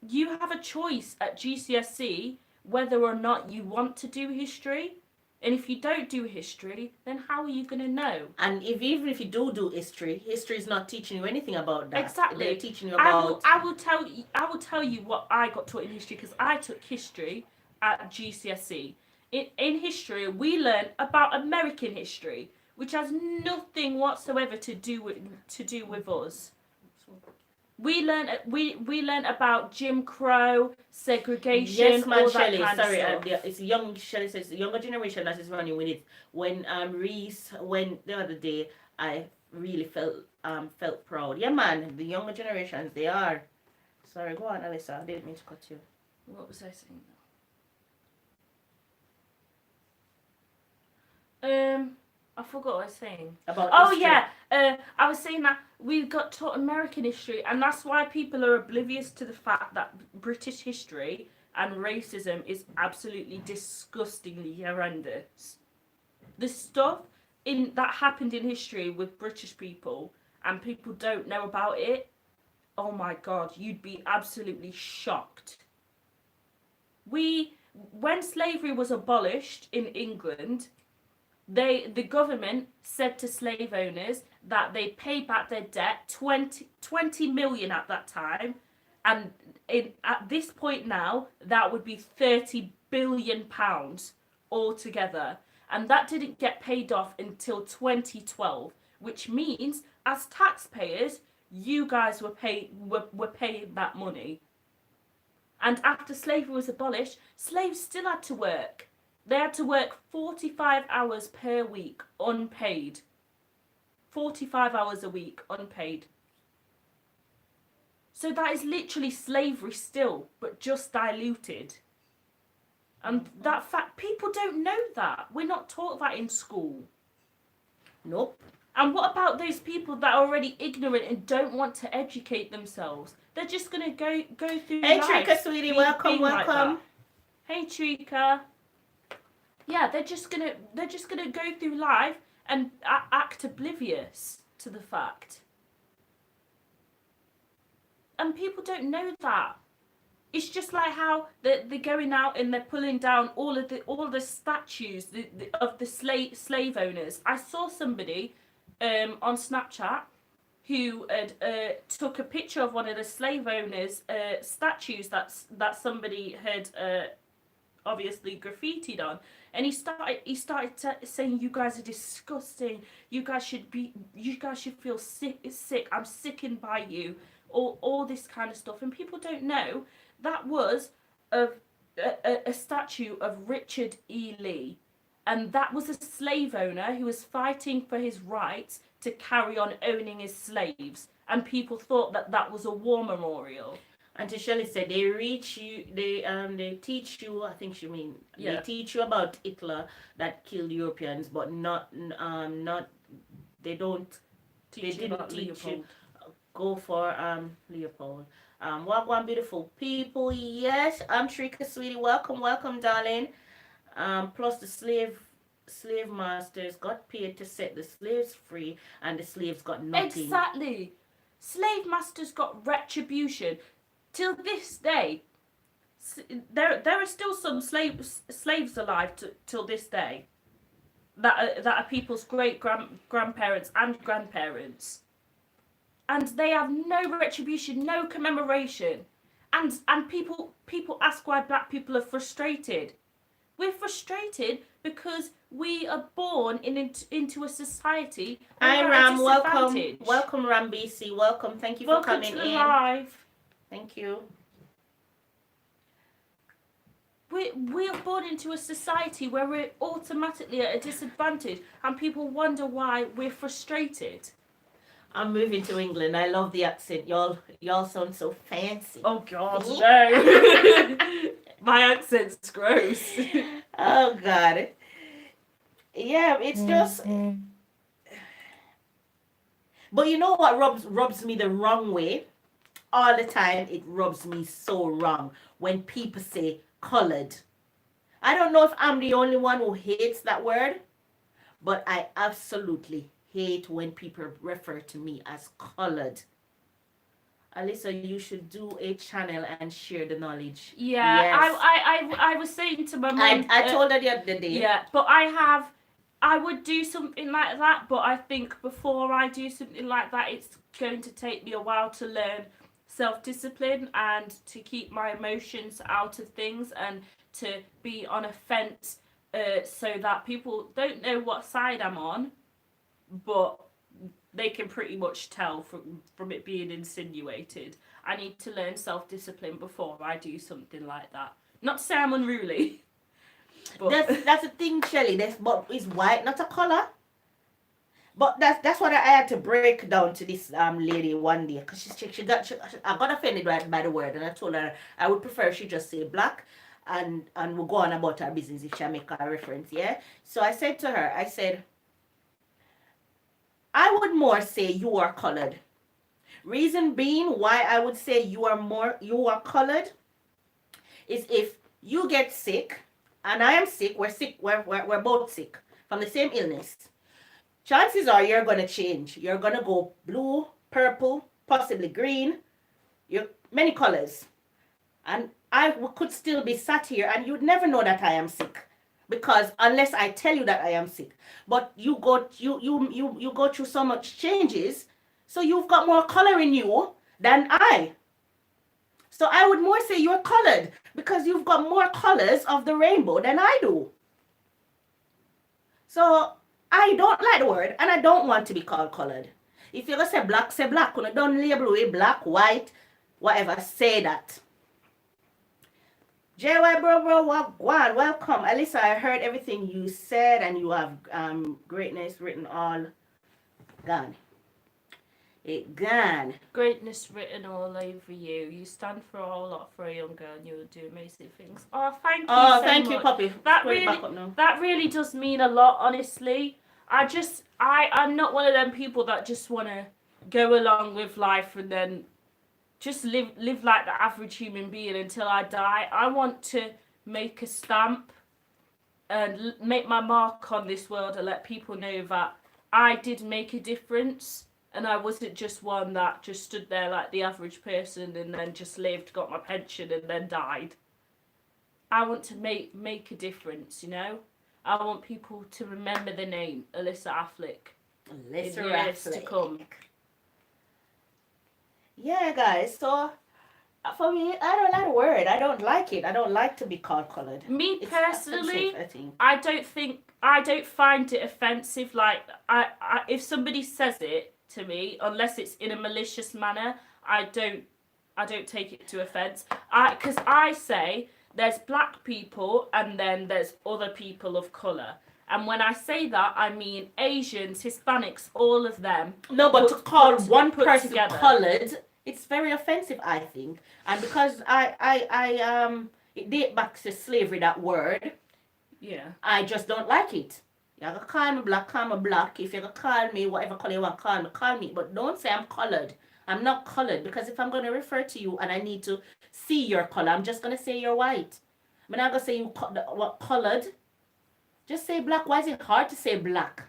you have a choice at GCSE whether or not you want to do history. And if you don't do history, then how are you going to know? And even if you do history is not teaching you anything about that. Exactly. They're teaching you about. I will tell you what I got taught in history, because I took history at GCSE. In history, we learn about American history, which has nothing whatsoever to do with us. We learned about Jim Crow, segregation, Yes, man, all that Shelley. kind Sorry, of stuff. it's young. Shelley says the younger generation that is running with it. When Reese went the other day, I really felt proud. Yeah, man, the younger generations they are. Sorry, go on, Alyssa. I didn't mean to cut you. What was I saying? I forgot what I was saying. About Oh history. yeah, I was saying that we got taught American history, and that's why people are oblivious to the fact that British history and racism is absolutely disgustingly horrendous. The stuff in that happened in history with British people, and people don't know about it. Oh my God, you'd be absolutely shocked. When slavery was abolished in England, the government said to slave owners that they pay back their debt, 20 million at that time, and at this point now that would be 30 billion pounds altogether, and that didn't get paid off until 2012, which means as taxpayers you guys were paying that money. And after slavery was abolished, slaves still had to work. They had to work 45 hours per week, unpaid. 45 hours a week, unpaid. So that is literally slavery still, but just diluted. And that fact, people don't know that. We're not taught that in school. Nope. And what about those people that are already ignorant and don't want to educate themselves? They're just going to go through Hey, life. Trika, sweetie, welcome. Like hey, Trika. Yeah, they're just gonna go through life and act oblivious to the fact. And people don't know that. It's just like how they're going out and they're pulling down all the statues of the slave owners. I saw somebody on Snapchat who had took a picture of one of the slave owners' statues that somebody had obviously graffitied on, and he started saying, "You guys are disgusting. You guys should feel sick. I'm sickened by you." All this kind of stuff, and people don't know that was a statue of Richard E. Lee, and that was a slave owner who was fighting for his rights to carry on owning his slaves, and people thought that was a war memorial. And Shelley said they teach you. I think she mean they teach you about Hitler that killed Europeans, but not they don't. Teach they you didn't about teach Leopold. you. Go for Leopold. One beautiful people. Yes, I'm Trika, sweetie. Welcome, darling. Plus the slave masters got paid to set the slaves free, and the slaves got nothing. Exactly. Slave masters got retribution. Till this day, there are still some slaves alive till this day that are people's great grandparents and grandparents, and they have no retribution, no commemoration, and people ask why black people are frustrated. We're frustrated because we are born into a society. Hi Ram, welcome Ram BC, welcome. Thank you for coming in. Live. Thank you. We are born into a society where we're automatically at a disadvantage, and people wonder why we're frustrated. I'm moving to England. I love the accent. Y'all sound so fancy. Oh God, no. My accent's gross. Oh God. Yeah, it's just. But you know what rubs me the wrong way? All the time, it rubs me so wrong when people say colored. I don't know if I'm the only one who hates that word, but I absolutely hate when people refer to me as colored. Alyssa, you should do a channel and share the knowledge. Yeah, yes. I was saying to my mum. I told her the other day. Yeah, but I would do something like that, but I think before I do something like that, it's going to take me a while to learn self-discipline and to keep my emotions out of things and to be on a fence so that people don't know what side I'm on, but they can pretty much tell from it being insinuated. I need to learn self-discipline before I do something like that. Not to say I'm unruly, but That's the thing, Shelly. But is white not a color? But that's what I had to break down to this lady one day, because I got offended by the word, and I told her I would prefer if she just say black, and we'll go on about her business if she make a reference. Yeah. So I said to her, I said, I would more say you are colored. Reason being why I would say you are colored is if you get sick and I am sick, we're sick, we're both sick from the same illness. Chances are you're gonna change. You're gonna go blue, purple, possibly green, many colors. And I could still be sat here and you'd never know that I am sick. Because unless I tell you that I am sick. But you go through so much changes, so you've got more color in you than I. So I would more say you're colored because you've got more colors of the rainbow than I do. So I don't like the word and I don't want to be called colored. If you're gonna say black, say black. When you don't label it black, white, whatever, say that. JY bro, welcome. Alyssa, I heard everything you said and you have greatness written all gone. It gone. Greatness written all over you. You stand for a whole lot for a young girl and you will do amazing things. Oh, thank you so thank much. you, Poppy. That really does mean a lot, honestly. I'm not one of them people that just want to go along with life and then just live like the average human being until I die. I want to make a stamp and make my mark on this world and let people know that I did make a difference and I wasn't just one that just stood there like the average person and then just lived, got my pension and then died. I want to make a difference, you know? I want people to remember the name Alyssa Affleck in years to come. Yeah, guys. So for me, I don't like the word. I don't like it. I don't like to be called colored. Me personally, I don't find it offensive. Like I if somebody says it to me, unless it's in a malicious manner, I don't take it to offense. Because I say there's black people and then there's other people of color. And when I say that, I mean Asians, Hispanics, all of them. No, but to call one person colored, it's very offensive, I think. And because it dates back to slavery, that word. Yeah. I just don't like it. You're going to call me black, call me black. If you're going to call me whatever color you want to call me. But don't say I'm colored. I'm not colored. Because if I'm going to refer to you and I need to see your color, I'm just going to say you're white. I'm not going to say you colored. Just say black. Why is it hard to say black?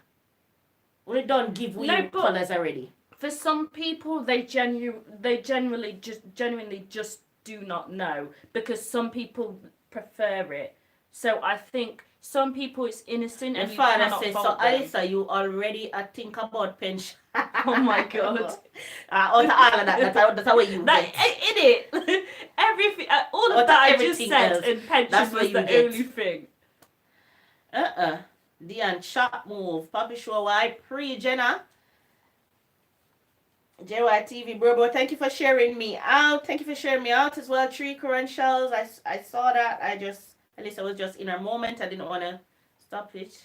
We don't give colors already. For some people, they genuinely just do not know because some people prefer it. So I think some people it's innocent and you cannot fault them. Alyssa, you already think about pension. Oh my god! All of that. That's how you get. In it, everything, all of that I just said, else, and pension was the only thing. Dion, sharp move. Poppy show wide pre-Jenna. JYTV bro, thank you for sharing me out. Thank you for sharing me out as well. Tree current shells. I saw that. At least I was just in a moment. I didn't want to stop it.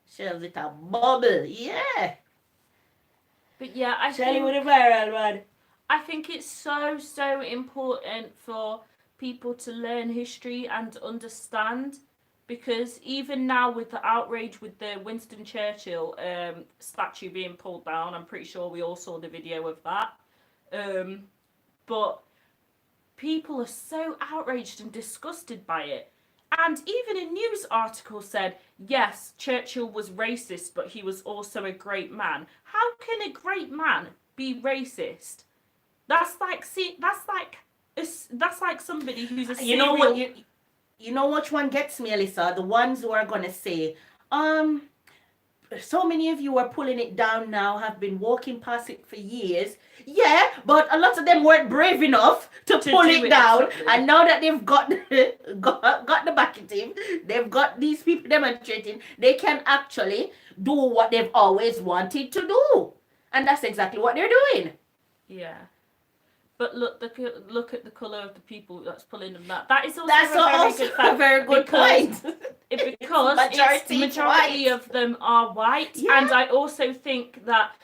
Shells it a bubble. Yeah. But yeah, I think with the viral one. I think it's so important for people to learn history and understand. Because even now with the outrage with the Winston Churchill statue being pulled down, I'm pretty sure we all saw the video of that. But people are so outraged and disgusted by it. And even a news article said, yes, Churchill was racist, but he was also a great man. How can a great man be racist? That's like somebody who's a serial... You know which one gets me, Alyssa? The ones who are going to say, so many of you are pulling it down now, have been walking past it for years. Yeah, but a lot of them weren't brave enough to pull do it it, down. exactly. And now that they've got got the backing, they've got these people demonstrating, they can actually do what they've always wanted to do. And that's exactly what they're doing. Yeah. But look at the colour of the people that's pulling them that. That is also That's a very also good fact. a very good because point. Because majority white. of them are white. Yeah. And I also think that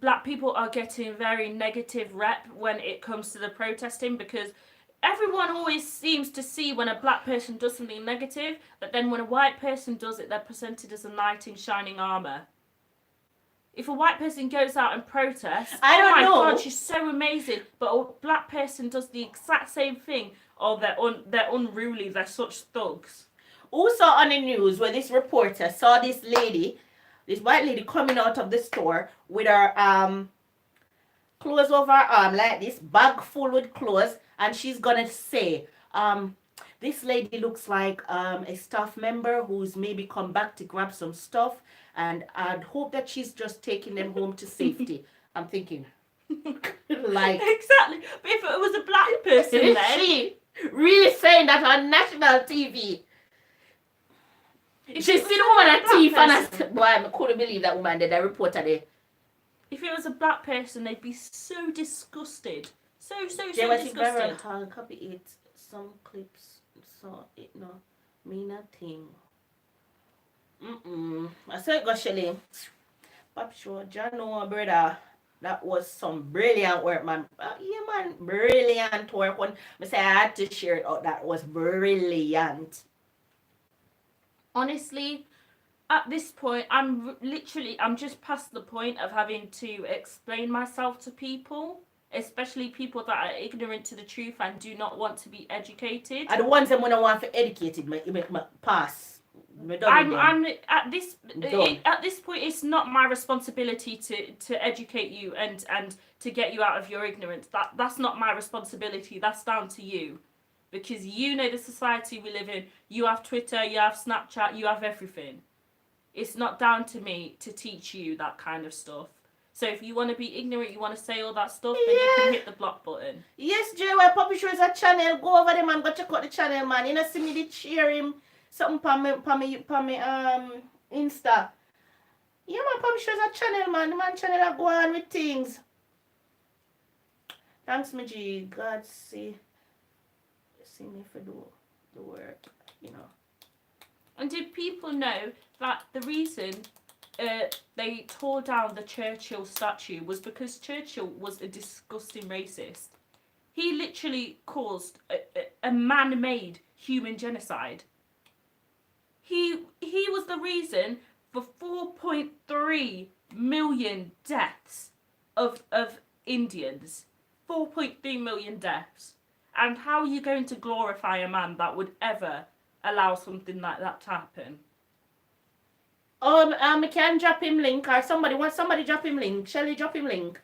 black people are getting very negative rep when it comes to the protesting, because everyone always seems to see when a black person does something negative, but then when a white person does it, they're presented as a knight in shining armour. If a white person goes out and protests, I don't know. Oh my God, she's so amazing. But a black person does the exact same thing. Oh, they're unruly. They're such thugs. Also on the news, where this reporter saw this white lady coming out of the store with her clothes over her arm, like this bag full with clothes, and she's gonna say, this lady looks like a staff member who's maybe come back to grab some stuff, and I'd hope that she's just taking them home to safety. I'm thinking, like, exactly. But if it was a black person, is then she really saying that on national TV? She's seen a woman at teeth, and I said, boy, I couldn't believe that woman did. I reported it. If it was a black person, they'd be so disgusted. So disgusted. disgusted. Copy it. Some clips. So it no mean nothing. I said it, Shelly. Pop sure, John, no, brother. That was some brilliant work, man. Yeah, man, brilliant work. When I say I had to share it out, that was brilliant. Honestly, at this point, I'm just past the point of having to explain myself to people, especially people that are ignorant to the truth and do not want to be educated. And the ones that want to be educated, my pass. I'm at this point, it's not my responsibility to educate you and to get you out of your ignorance. That's not my responsibility. That's down to you, because you know the society we live in. You have Twitter, you have Snapchat, you have everything. It's not down to me to teach you that kind of stuff. So if you want to be ignorant, you want to say all that stuff, then you can hit the block button. Yes, JY Publisher is a channel. Go over there, man. Go check out the channel, man. You know, see me did share him something for me Insta. Yeah, man, Publisher is a channel, man. The man channel are go on with things. Thanks, my G. God see me for do the work, you know. And did people know that the reason they tore down the Churchill statue was because Churchill was a disgusting racist? He literally caused a man-made human genocide. He was the reason for 4.3 million deaths of Indians. 4.3 million deaths. And how are you going to glorify a man that would ever allow something like that to happen? I can drop him link, or somebody drop him link. Shelly, drop him link.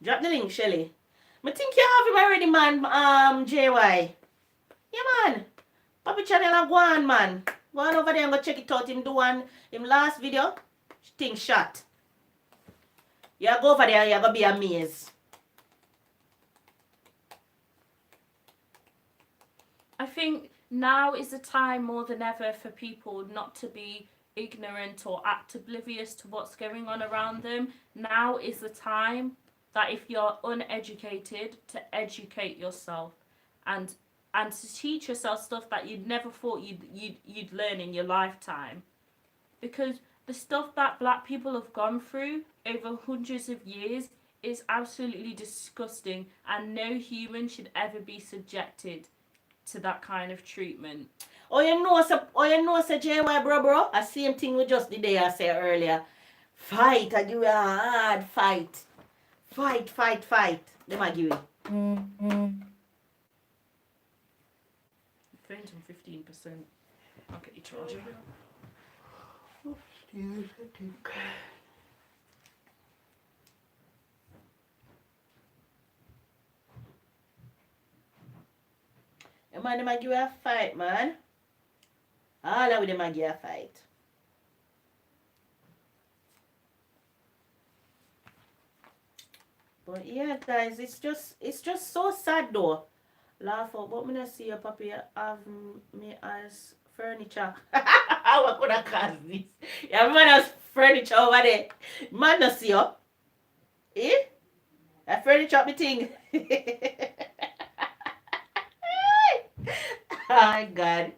Drop the link, Shelly. I think you have him already, man. JY. Yeah, man. Papi channel go on, man. Go on over there and go check it out. Him do one him last video. Thing shot. You go over there, you're gonna be amazed. I think now is the time more than ever for people not to be ignorant or act oblivious to what's going on around them. Now is the time that if you're uneducated, to educate yourself and to teach yourself stuff that you'd never thought you'd learn in your lifetime. Because the stuff that black people have gone through over hundreds of years is absolutely disgusting, and no human should ever be subjected to that kind of treatment. You know, JY bro. The same thing we just did there, I said earlier. Fight, I do a hard fight. Fight. They might give it. Phone's on 15%. I'll get you charging. Upstairs, I think. Man, they might give you a fight, man. All of them might give you a fight. But yeah, guys, it's just so sad though. Laugh out, but me not see your puppy have me as furniture. What could I cause this? Yeah, man has furniture over there. Man not see you. Eh? That furniture me thing. Oh God.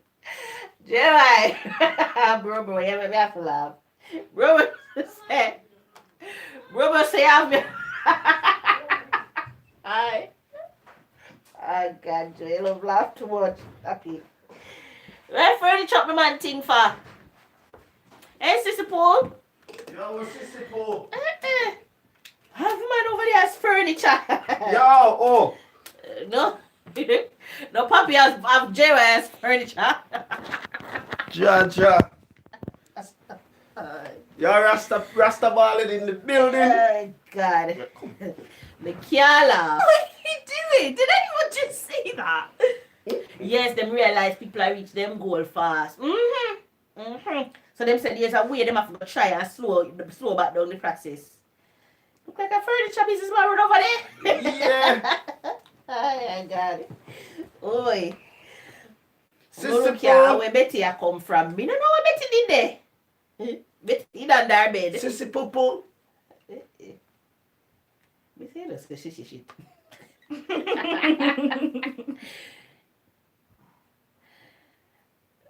Jerry. Bro, you make me have to laugh. Bro say, say have me. Hi. Oh God, Joe, you love laugh too much. Okay. Where furniture me man thing for? Hey, Sister Paul. Yo, what's Sister Paul? Have man over there as furniture. Yo, oh. No. No puppy have Jerry as furniture. Ja. Yo, Rasta balling in the building. Oh God. The can't laugh. What are you doing? Did anyone just say that? Yes, them realize people are reach them goal fast. So them said there's a way them have to try and slow back down the process. Look like a furniture business man over there. Yeah. Oh God. Oi. Sister Look here, Paul. where Betty a come from. Me don't know where Betty did there. Betty in under bed. Sister Popo. Me say let's go shit.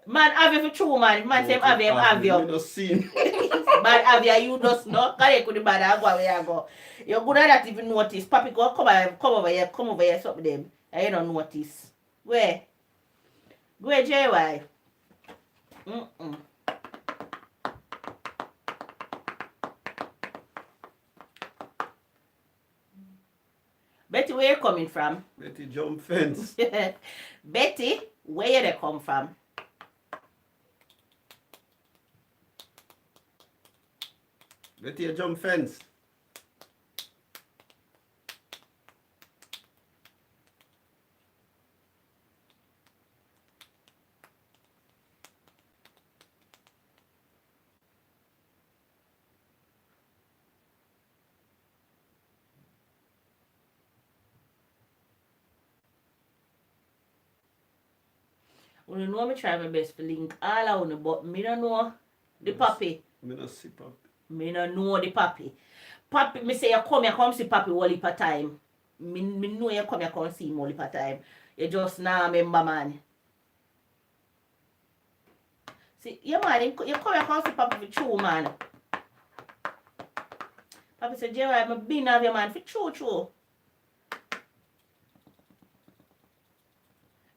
Man, have you for true, man. Man, say have you. Me not seen. Man, have you just not correct with the man and go where you go. You're good at that even notice. Papi, go come over here, stop them. And you don't notice. Where? Where, JY? Betty, where you coming from? Betty jump fence. Betty, where you come from? Betty a jump fence. You know me try my best to link all I want, but me don't know the puppy. Me not see puppy. Me don't know the puppy. Puppy, me say you come see puppy all heap of time. Me know you come see him all heap of time. You just now remember, man. See, yeah, man, you come see puppy for true, man. Puppy said, Gerard, I've been have your man for true.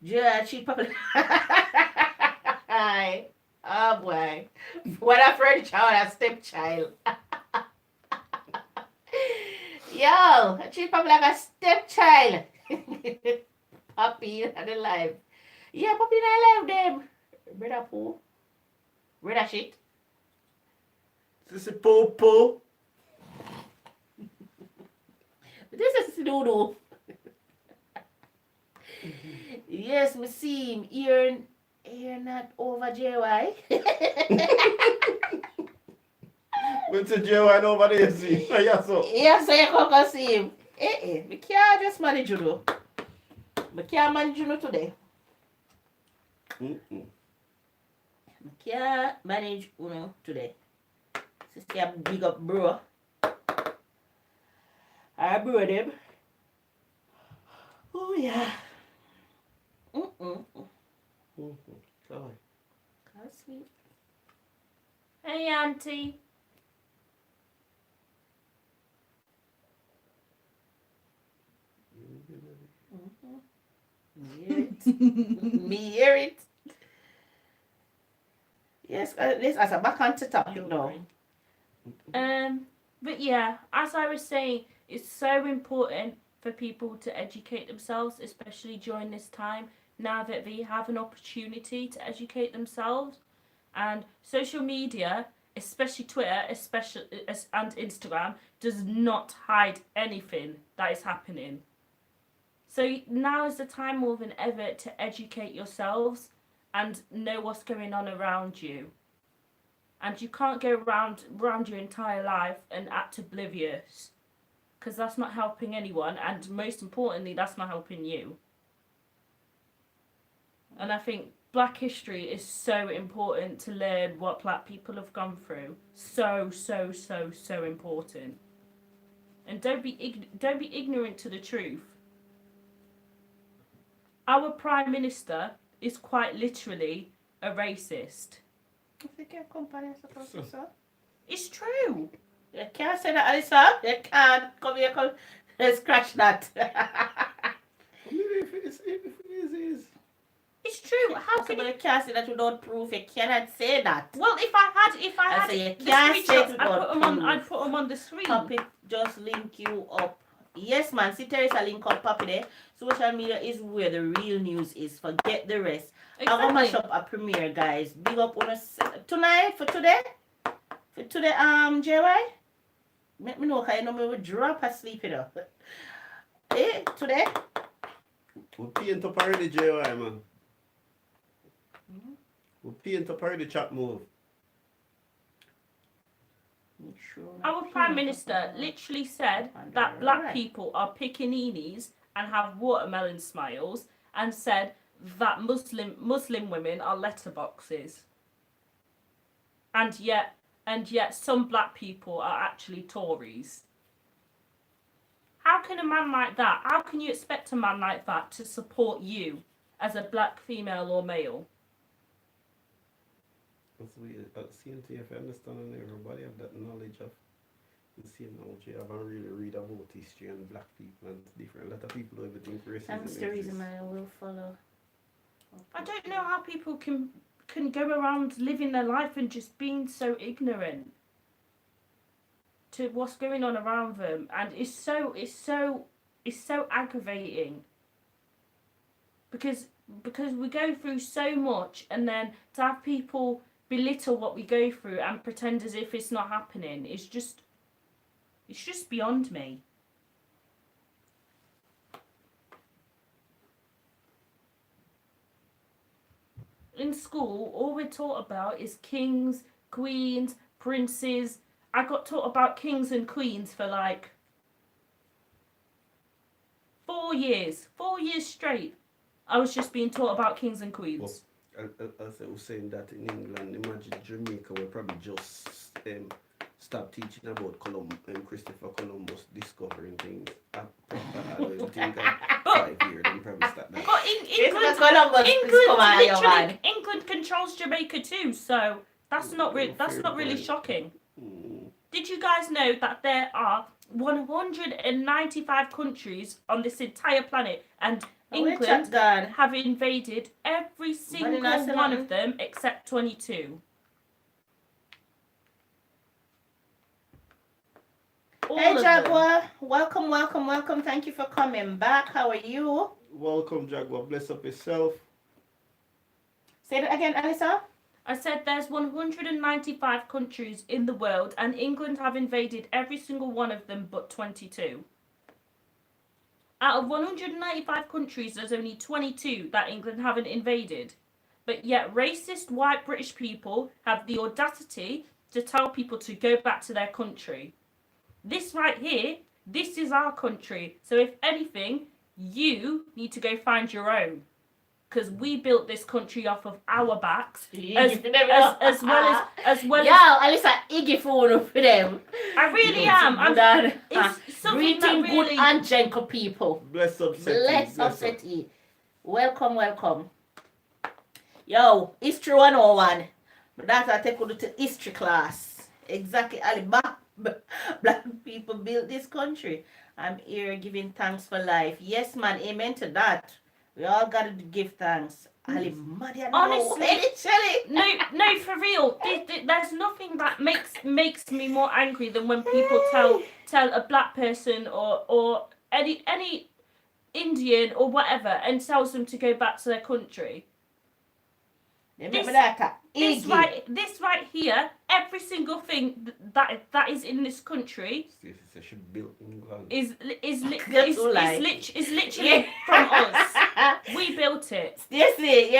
Gerard, cheat puppy. Oh boy. What a furniture and a stepchild. Yo, I treat puppy like a stepchild. Puppy in the life. Yeah, puppy in the life, them. Brother poo. Brother shit. Sister Popo. This is Doodoo. Yes, me see him. You're not over JY. Went to jail and over there, see. Yeah, so. Yeah, so you come see him. Me can't just manage you though. Me can't manage you today. Me can't manage you today. Sister, big up bro. I bro them. Oh yeah. Sorry. Can't sleep. Hey, Auntie. Me hear it. Yes, this as a back on to topic now. But yeah, as I was saying, it's so important for people to educate themselves, especially during this time, now that they have an opportunity to educate themselves. And social media, especially Twitter, and Instagram, does not hide anything that is happening. So now is the time more than ever to educate yourselves and know what's going on around you. And you can't go around your entire life and act oblivious. because that's not helping anyone, and most importantly, that's not helping you. And I think Black history is so important to learn what Black people have gone through. So important. And don't be ignorant to the truth. Our Prime Minister is quite literally a racist. It's true. You can't say that, Alisa. You can't. Come here, come. Let's scratch that. If it is. It's true. How can you can't say that without proof? You cannot say that. Well, if I had So you the can't say it screenshots, without I'd put them on the screen. Puppet just link you up. Yes, man. See, there is a link up, Puppet there. Social media is where the real news is. Forget the rest. I'm gonna mash up a premiere, guys. Big up on us tonight for today. For today, JY. Let me know, cause you know me will drop asleep, you know. Today. We'll paint up already, JY, man. We'll paint up already, chat move. Our Prime Minister literally said that Black people are pickaninnies and have watermelon smiles, and said that Muslim women are letterboxes. And yet some Black people are actually Tories. How can a man like that, how can you expect a man like that to support you as a Black female or male? That's weird. CNT, if I understand, and everybody have that knowledge of the same knowledge. You haven't really read about history and Black people and different. A lot of people don't even think racism That's the reason I will follow. I don't know how people can go around living their life and just being so ignorant to what's going on around them, and it's so aggravating because we go through so much, and then to have people belittle what we go through and pretend as if it's not happening is just beyond me. In school, all we're taught about is kings, queens, princes. I got taught about kings and queens for like 4 years. 4 years straight. I was just being taught about kings and queens. Well, as I was saying that in England, imagine Jamaica will probably just stop teaching about Christopher Columbus discovering things. I think 5 years, then probably start that. But England controls Jamaica too, so that's not really shocking. Did you guys know that there are 195 countries on this entire planet, and England have invaded every single one of them except 22? Hey Jaguar, welcome. Thank you for coming back. How are you? Welcome, Jaguar. Bless up yourself. Say that again, Alisa. I said there's 195 countries in the world, and England have invaded every single one of them but 22. Out of 195 countries, there's only 22 that England haven't invaded. But yet racist white British people have the audacity to tell people to go back to their country. This right here, this is our country. So if anything, you need to go find your own. Because we built this country off of our backs, as well as Alisa, Iggy phone for them. I really am. It's something that really... good and gentle people. Bless up, City. Welcome. Yo, history 101. But that's I take you to history class. Exactly, Black people built this country. I'm here giving thanks for life. Yes, man, amen to that. We all gotta give thanks. Honestly, no, for real. There's nothing that makes me more angry than when people tell a Black person or any Indian or whatever and tells them to go back to their country. This right here, every single thing that is in this country is literally from us. We built it. Stacey,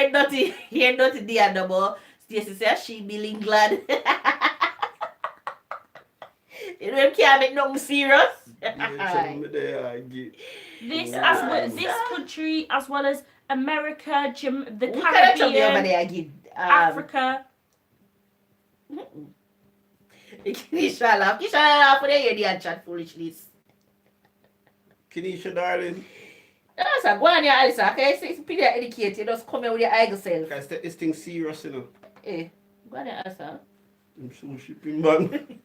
you're not the animal. Stacey says she be England. Them can't make nothing serious. This Yeah. this country as well as America, the We can't trouble you over Caribbean, there again. Africa. Keisha laugh when they hear the chat foolishness. Kenisha, darling, That's a go on your Alisa. Okay, so it's pretty educated. Just come here with your eye self. guys, take this thing serious, you know. Eh, go on your Alisa. I'm so shipping, man.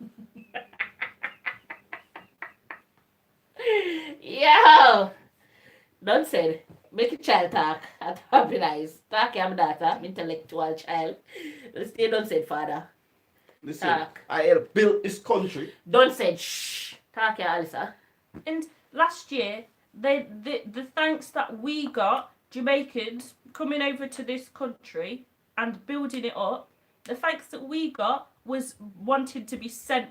Yo! Don't say. Make a child talk. At happy nice. Talk your data. Intellectual child. Stay don't say father. Listen, Talk. I helped build this country. Don't say shh. Talk your Alisa. And last year, the thanks that we got, Jamaicans coming over to this country and building it up, the thanks that we got was wanted to be sent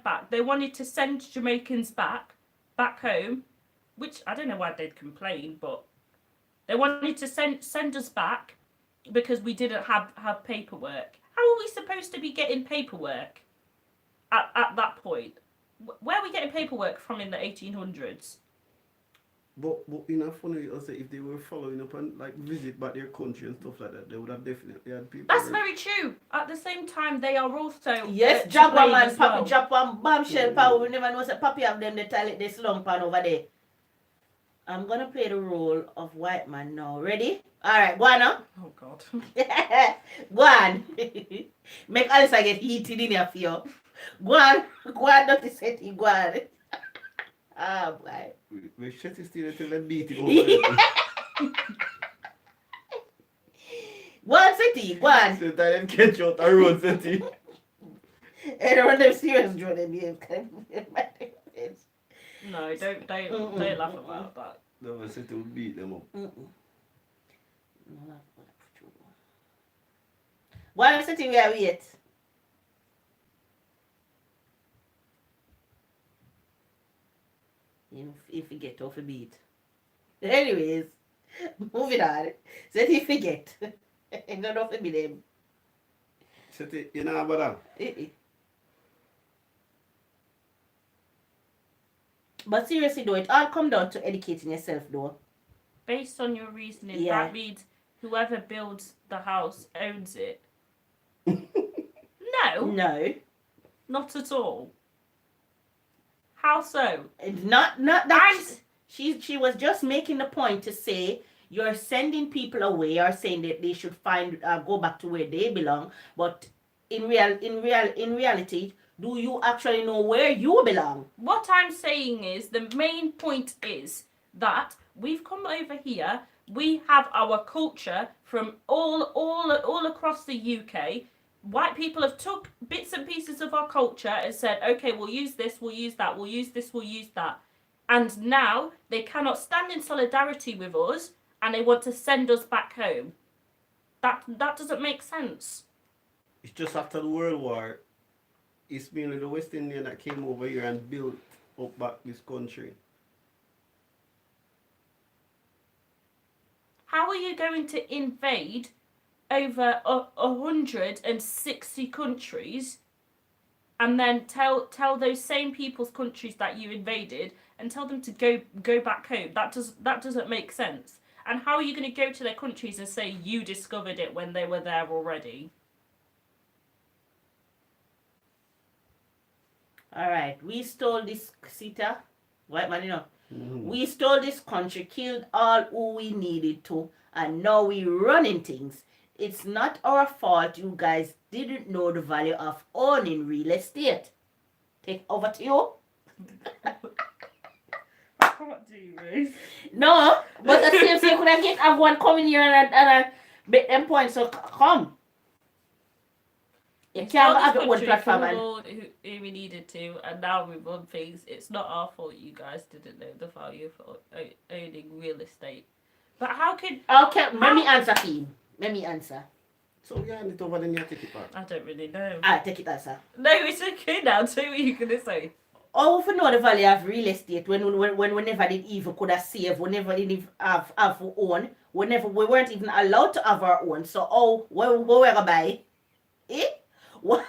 back. They wanted to send Jamaicans back home, which I don't know why they'd complain, but they wanted to send us back because we didn't have paperwork. How are we supposed to be getting paperwork at that point? Where are we getting paperwork from in the 1800s? But you know, funny, also, if they were following up and like visit back their country and stuff like that, they would have definitely had people. That's very true. At the same time, they are also Yes, to drop one blame man, as Papi, well. drop one bombshell power. We never know say Papi have them the toilet they slump on over there. I'm gonna play the role of white man now. Ready? Alright, go on now. Oh God. Go on. Make Alisa get heated in your fear. Go on, don't you say it, go on. Ah boy. We shut it still until they beat it over. Go on, Seti, go on. So that them catch out the road, City. Everyone them serious Joe them behave. No, don't Mm-mm. laugh about that. No, City will beat them up. Go on, Seti, we are wait. If you get off a beat. Anyways, moving on. Seti if you get. Not off a beat them. City, you know about that? But seriously though, it all come down to educating yourself though. Based on your reasoning, Yeah. that means whoever builds the house owns it. No, No. not at all. How so? It's not that she was just making the point to say you're sending people away or saying that they should go back to where they belong, but in reality, do you actually know where you belong? What I'm saying is the main point is that we've come over here. We have our culture from all across the UK. White people have took bits and pieces of our culture and said, okay, we'll use this, we'll use that, we'll use this, we'll use that. And now they cannot stand in solidarity with us and they want to send us back home. That doesn't make sense. It's just after the World War, it's mainly the West Indian that came over here and built up back this country. How are you going to invade over 160 countries and then tell those same people's countries that you invaded and tell them to go back home? That doesn't make sense. And how are you going to go to their countries and say you discovered it when they were there already? Alright, we stole this Sita. White man, you know. Mm-hmm. We stole this country, killed all who we needed to, and now we running things. It's not our fault you guys didn't know the value of owning real estate. Take over to you. I can't do this. No, but the same thing could I get everyone coming here and make them points, so come. You can't have your own platform. Who we needed to, and now we've won things. It's not our fault you guys didn't know the value of owning real estate. But how could... Okay, let me answer, Keem. Let me answer. So you hand it over, then you take it back. I don't really know. Take it answer. No, it's okay now. So what are you going to say? Oh, if we know the value of real estate when we never did even could have saved, we never did have our own, we weren't even allowed to have our own. So where we were buy? What?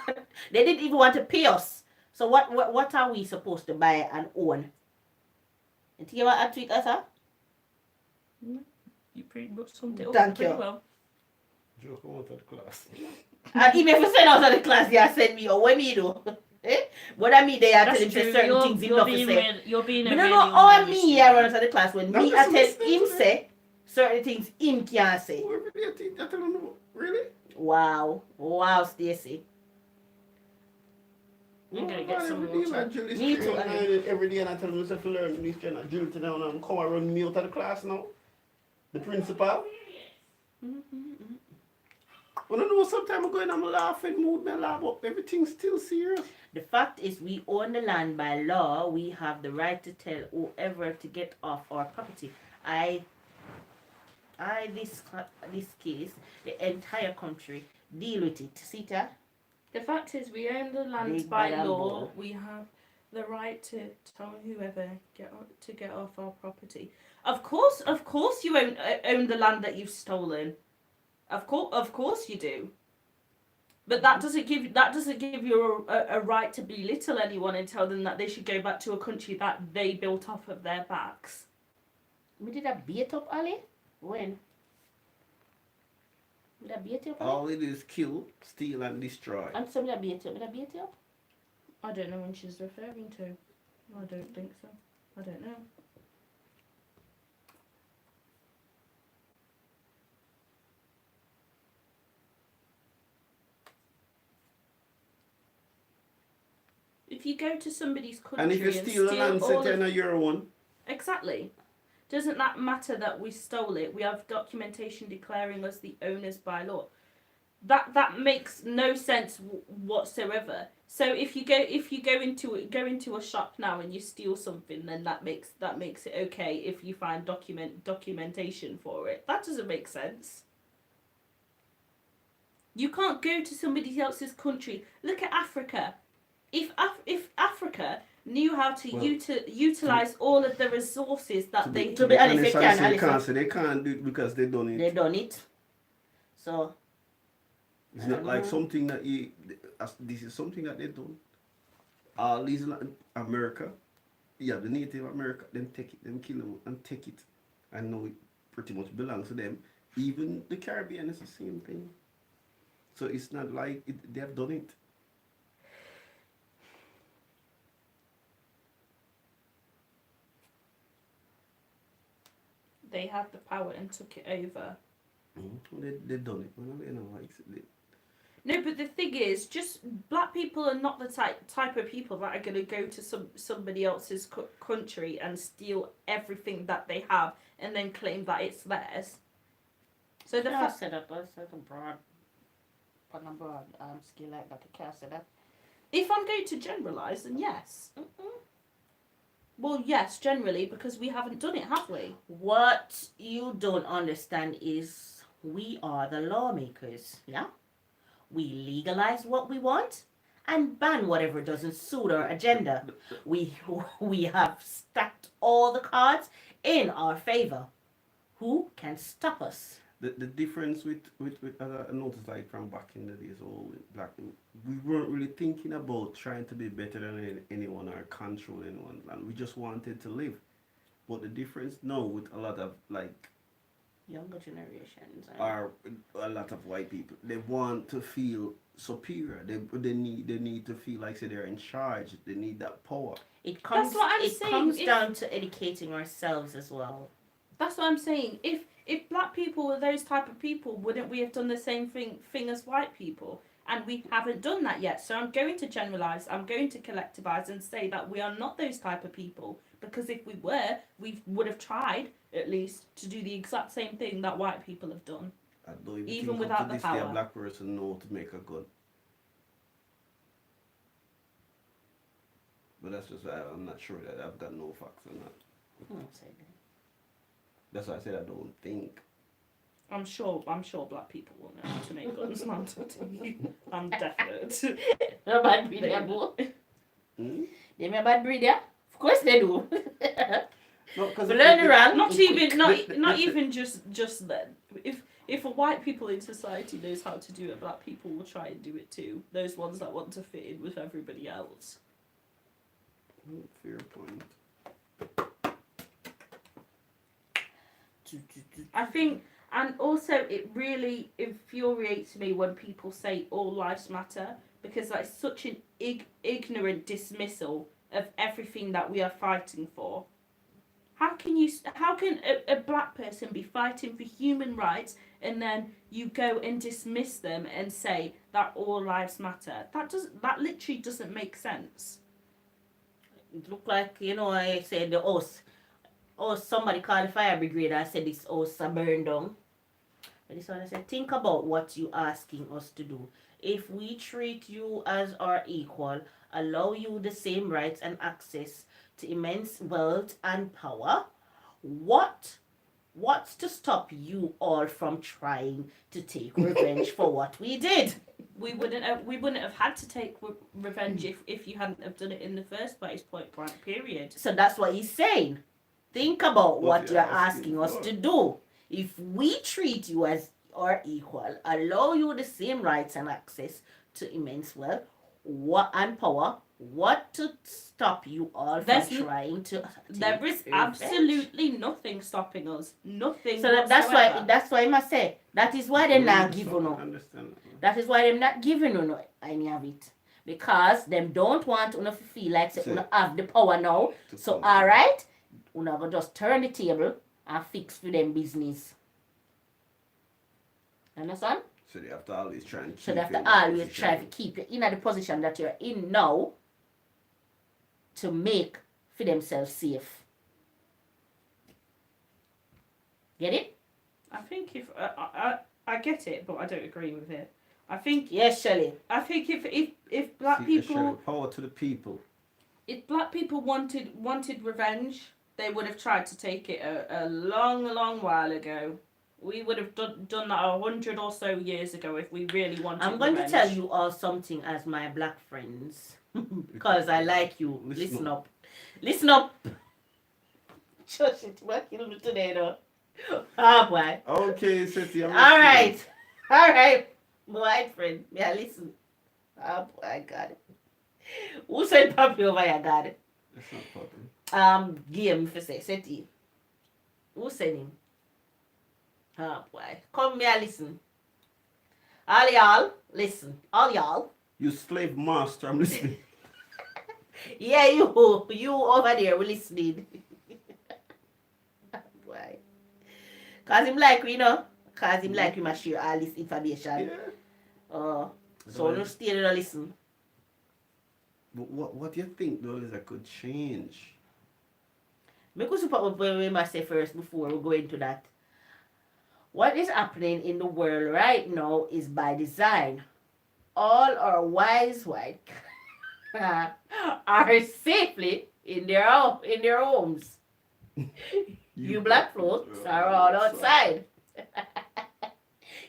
They didn't even want to pay us So what are we supposed to buy and own? You think about that tweet, Asa? You pretty much summed it up Thank pretty you. well. Joke out of the class. And even if you send out of the class, they send me, or what me do? Eh? What I mean, they are telling That's me true. certain things You're enough to being say. you're being a Me no really know all unruly me I run student. out of the class when Now me I listen, tell listen him to say certain things him can't say. Whoever they think that I don't know. Really? Wow, Stacey. I'm gonna get some every day, water. man, drill this Me straight too, on Annie. nine every day, and I tell myself to learn this kind of drill to now, and I'm come and run me out of the class now. The principal. When I know sometimes I'm going, I'm laughing mood, me laugh up. Everything's still serious. The fact is, we own the land by law. We have the right to tell whoever to get off our property. This case, the entire country deal with it. See that? The fact is, we own the land Big by bad law. ball. We have the right to tell whoever to get off our property. Of course, you own the land that you've stolen. Of course you do. But that doesn't give you a right to belittle anyone and tell them that they should go back to a country that they built off of their backs. We did a beat up, Ali? When? Did I beat you up? Ali? All it is kill, steal, and destroy. And some did I beat you up? Did I beat you up? I don't know when she's referring to. I don't think so. I don't know. If you go to somebody's country And if you steal a land, all set of- in your own. Exactly. Doesn't that matter that we stole it? We have documentation declaring us the owners by law. That makes no sense whatsoever. So if you go into a shop now and you steal something, then that makes it okay if you find documentation for it. That doesn't make sense. You can't go to somebody else's country. Look at Africa. If Africa knew how to Well, utilize all of the resources that they To be honest, they can, they Alison. can't say they can't do it because they done it. They done it. So It's not like something that this is something that they done. All these America, the Native America, them take it, them kill them and take it. I know it pretty much belongs to them. Even the Caribbean is the same thing. So it's not like they have done it. They had the power and took it over. They done it. Well, you know, like, No, but the thing is, just black people are not the type of people that are going to go to somebody else's country and steal everything that they have and then claim that it's theirs. So the can't fact say that. That's a broad, on a broad scale like that. You can't say that. if I'm going to generalise, then yes. Well, yes, generally, because we haven't done it, have we? What you don't understand is we are the lawmakers. Yeah, we legalize what we want and ban whatever doesn't suit our agenda. We have stacked all the cards in our favor. Who can stop us? the difference with I noticed like from back in the days, with black people, we weren't really thinking about trying to be better than anyone or control anyone, and we just wanted to live. But the difference now with a lot of like Younger generations. are a lot of white people, they want to feel superior. They need to feel like say they're in charge. They need that power. It comes. That's what I'm it saying. comes down to educating ourselves as well. That's what I'm saying. If black people were those type of people, wouldn't we have done the same thing as white people? And we haven't done that yet. So I'm going to generalise, I'm going to collectivise and say that we are not those type of people. Because if we were, we would have tried, at least, to do the exact same thing that white people have done. I don't Even think without up to the this day a power. black person know to make a gun. But that's just I'm not sure that I've got no facts on that. Say that. That's why I said I don't think. I'm sure black people will know how to make guns. I'm definite. They're a bad breed, yeah, boo. Hmm? They're a bad breed, yeah? Of course they do. No, because We learn around. Not even just then. If a white people in society knows how to do it, black people will try and do it too. Those ones that want to fit in with everybody else. Fair point. I think, and also it really infuriates me when people say all lives matter, because that's such an ignorant dismissal of everything that we are fighting for. How can a black person be fighting for human rights and then you go and dismiss them and say that all lives matter? That literally doesn't make sense. It looked like, I said the house. Oh, somebody called the fire brigade and said this house are burned down. And this one I said, think about what you asking us to do. If we treat you as our equal, allow you the same rights and access to immense wealth and power, what's to stop you all from trying to take revenge for what we did? We wouldn't have had to take revenge if you hadn't have done it in the first place. Point blank. Period. So that's what he's saying. Think about what you're you're asking us to do. If we treat you as our equal, allow you the same rights and access to immense wealth and power, what to stop you all from trying to? There is absolutely nothing stopping us. Nothing. So that's why I must say that is why they're not giving you. That is why they're not giving you any of it, because them don't want to feel like they have the power now. So all right, we go just turn the table and fix for them business. Understand? So they have to always try and keep So they have to always try to keep you in the position that you're in now to make for themselves safe. Get it? I think if I get it, but I don't agree with it. I think yes, Shirley. I think if black people, power to the people. If black people wanted revenge, they would have tried to take it a long while ago. We would have done that 100 or so years ago if we really wanted I'm going revenge. to tell you all something as my black friends. Because I like you. Listen up. Listen up. Shush it. What kill me today though? Oh boy. Okay, Seti. Alright. Alright. My friend. Yeah, listen. Oh boy, I got it. Who sent Papi over here, got it? That's not Papi. Game for say, Seti. Who sent him? Oh boy. Come here, listen. All y'all, listen. All y'all. You slave master, I'm listening. Yeah, you over there, we listening. Boy. Cause him like we Cause him like we must share all this information. Yeah. So don't stay there and listen. But what do you think though is that could change? Because we must say first before we go into that. What is happening in the world right now is by design. All our wise white are safely in their homes. You black folks are all outside.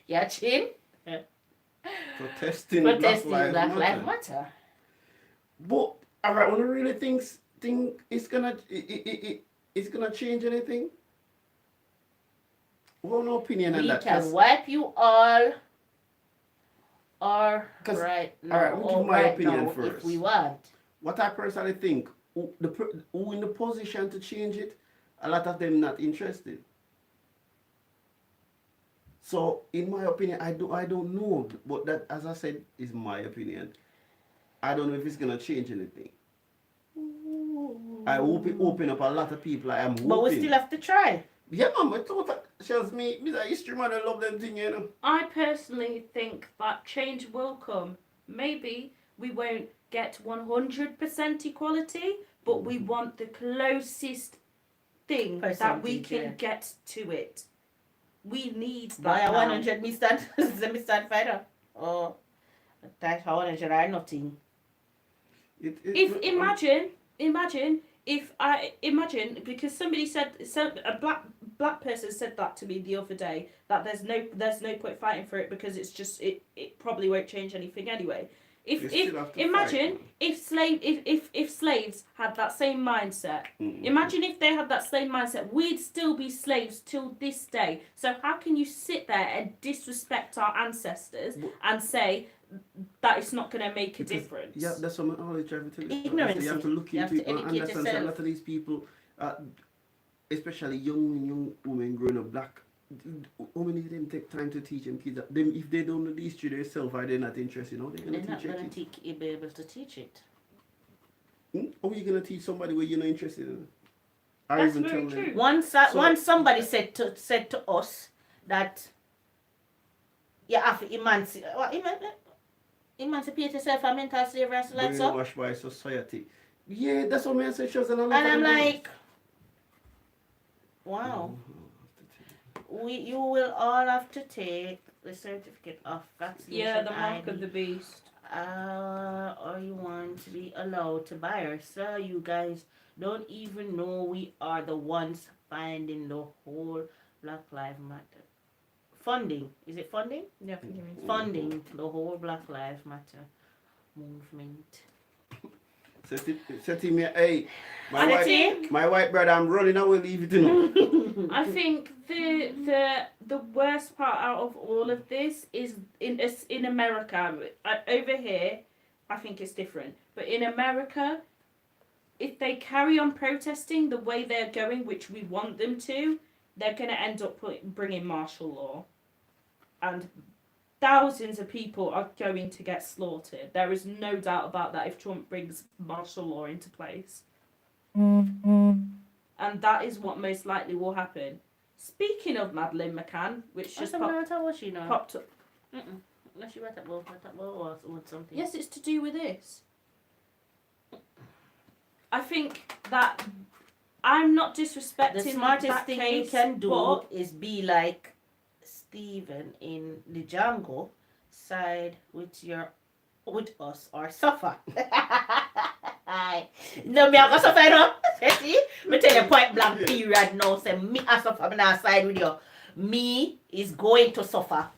Catching? Protesting Black Lives Lives Matter. But alright, when you really think it's gonna change anything? What no opinion on that? We can wipe you all or right now. Alright, we'll give my opinion now, first. if we want. What I personally think, who in the position to change it, a lot of them not interested. So, in my opinion, I don't know, but that, as I said, is my opinion. I don't know if it's gonna change anything. I hope it open up a lot of people. I am hoping. But we still have to try. Yeah, man, I thought that shows me a history man. I love them thing, you know. I personally think that change will come. Maybe we won't get 100% equality, but we want the closest thing that we can get to it. We need that. By now. 100 me stand fighter. Oh, that's 100 are nothing. Imagine because somebody said a black person said that to me the other day, that there's no point fighting for it because it's just it probably won't change anything anyway. Imagine if slaves had that same mindset. Mm-hmm. Imagine if they had that same mindset, we'd still be slaves till this day. So how can you sit there and disrespect our ancestors and say that it's not going to make a Because- difference. Yeah, that's what I always try to tell you. Ignorance. You have to look You have into to it and educate understand that a yourself. lot of these people, especially young women growing up black, how many of them take time to teach them kids? Them, if they don't know the history themselves, are they not interested? They're They're going to not teach their going kids. to be able to teach it. How are you going to teach somebody where you're not interested in? Or That's even very tell them. true. Once somebody said to us that you have to emancipate yourself from mental slavery and like so. Brainwashed by society. Yeah, that's what my shows and a lot And of I'm them do. like, wow. You will all have to take the certificate of vaccination. Yeah, the mark ID, of the beast. or you want to be allowed to buy or sell. You guys don't even know we are the ones finding the whole Black Lives Matter funding. Is it funding? Yeah, I think you mean. Funding the whole Black Lives Matter movement. Say to me, hey, I think my white brother, I'm running away, leave it in. I think the worst part out of all of this is in America. Over here, I think it's different. But in America, if they carry on protesting the way they're going, which we want them to, they're going to end up bringing martial law, and thousands of people are going to get slaughtered. There is no doubt about that if Trump brings martial law into place. And that is what most likely will happen. Speaking of Madeleine McCann, which just popped up. Unless you write about something. Yes, it's to do with this. I think that I'm not disrespecting The smartest that thing case, you can do but is be like Stephen in the Django, side with us or suffer. No, me I go suffer no. See? Me tell you point blank period now. Say me I suffer. Me not side with you. Me is going to suffer.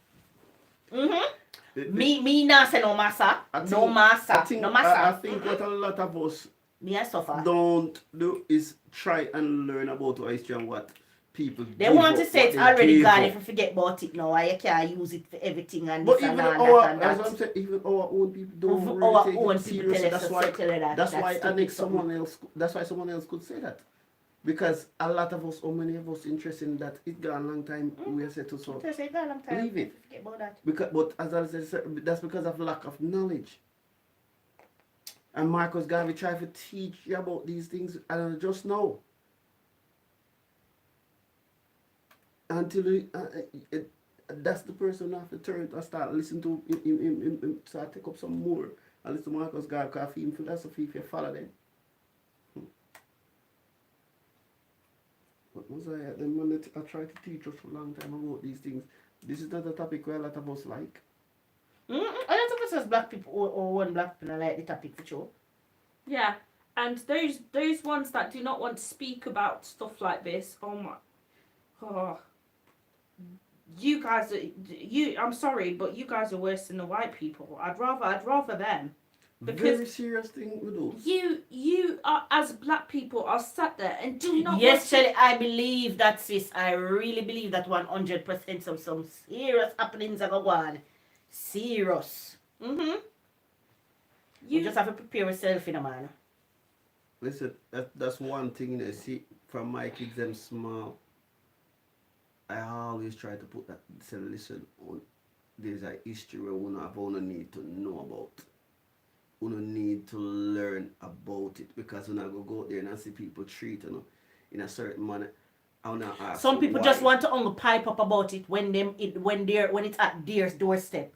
Me not say no massa. No massa. I think what a lot of us Me I suffer. don't do is try and learn about our history and what people They give want to up, say what it's they already gave gone up. if you forget about it now. You can't use it for everything and But this and even that our, and as that. I'm saying, even our own people don't Our really take own it people seriously. tell us that. That's why I stupid think something. someone else could say that. Because a lot of us, how many of us interested in that, it gone a long time, we are said to so Just say that a long time. leave it. Forget about that. But as I said, that's because of lack of knowledge. And Marcus Garvey tried to teach you about these things, and just know. Until that's the person who have to turn and start listening to him start take up some more and listen to Marcus Garvey, because him philosophy, if you follow them. What was I at them when I tried to teach us for a long time about these things? This is not a topic where a lot of us like. A lot of us as black people or one black people like the topic for sure. yeah, and those ones that do not want to speak about stuff like this, you guys are I'm sorry, but you guys are worse than the white people. I'd rather them. Because very serious thing with those. You are, as black people, are sat there and do not. Yes, Shelly, I believe that, sis. I really believe that 100% some serious happenings are going on. Serious. You just have to prepare yourself in a man. Listen, that's one thing I see from my kids them small. I always try to put that, say, listen, there's a history where we need to know about. We need to learn about it, because when I go out there and I see people treat in a certain manner, I wanna ask Some people why. just want to only pipe up about it when it's at their doorstep.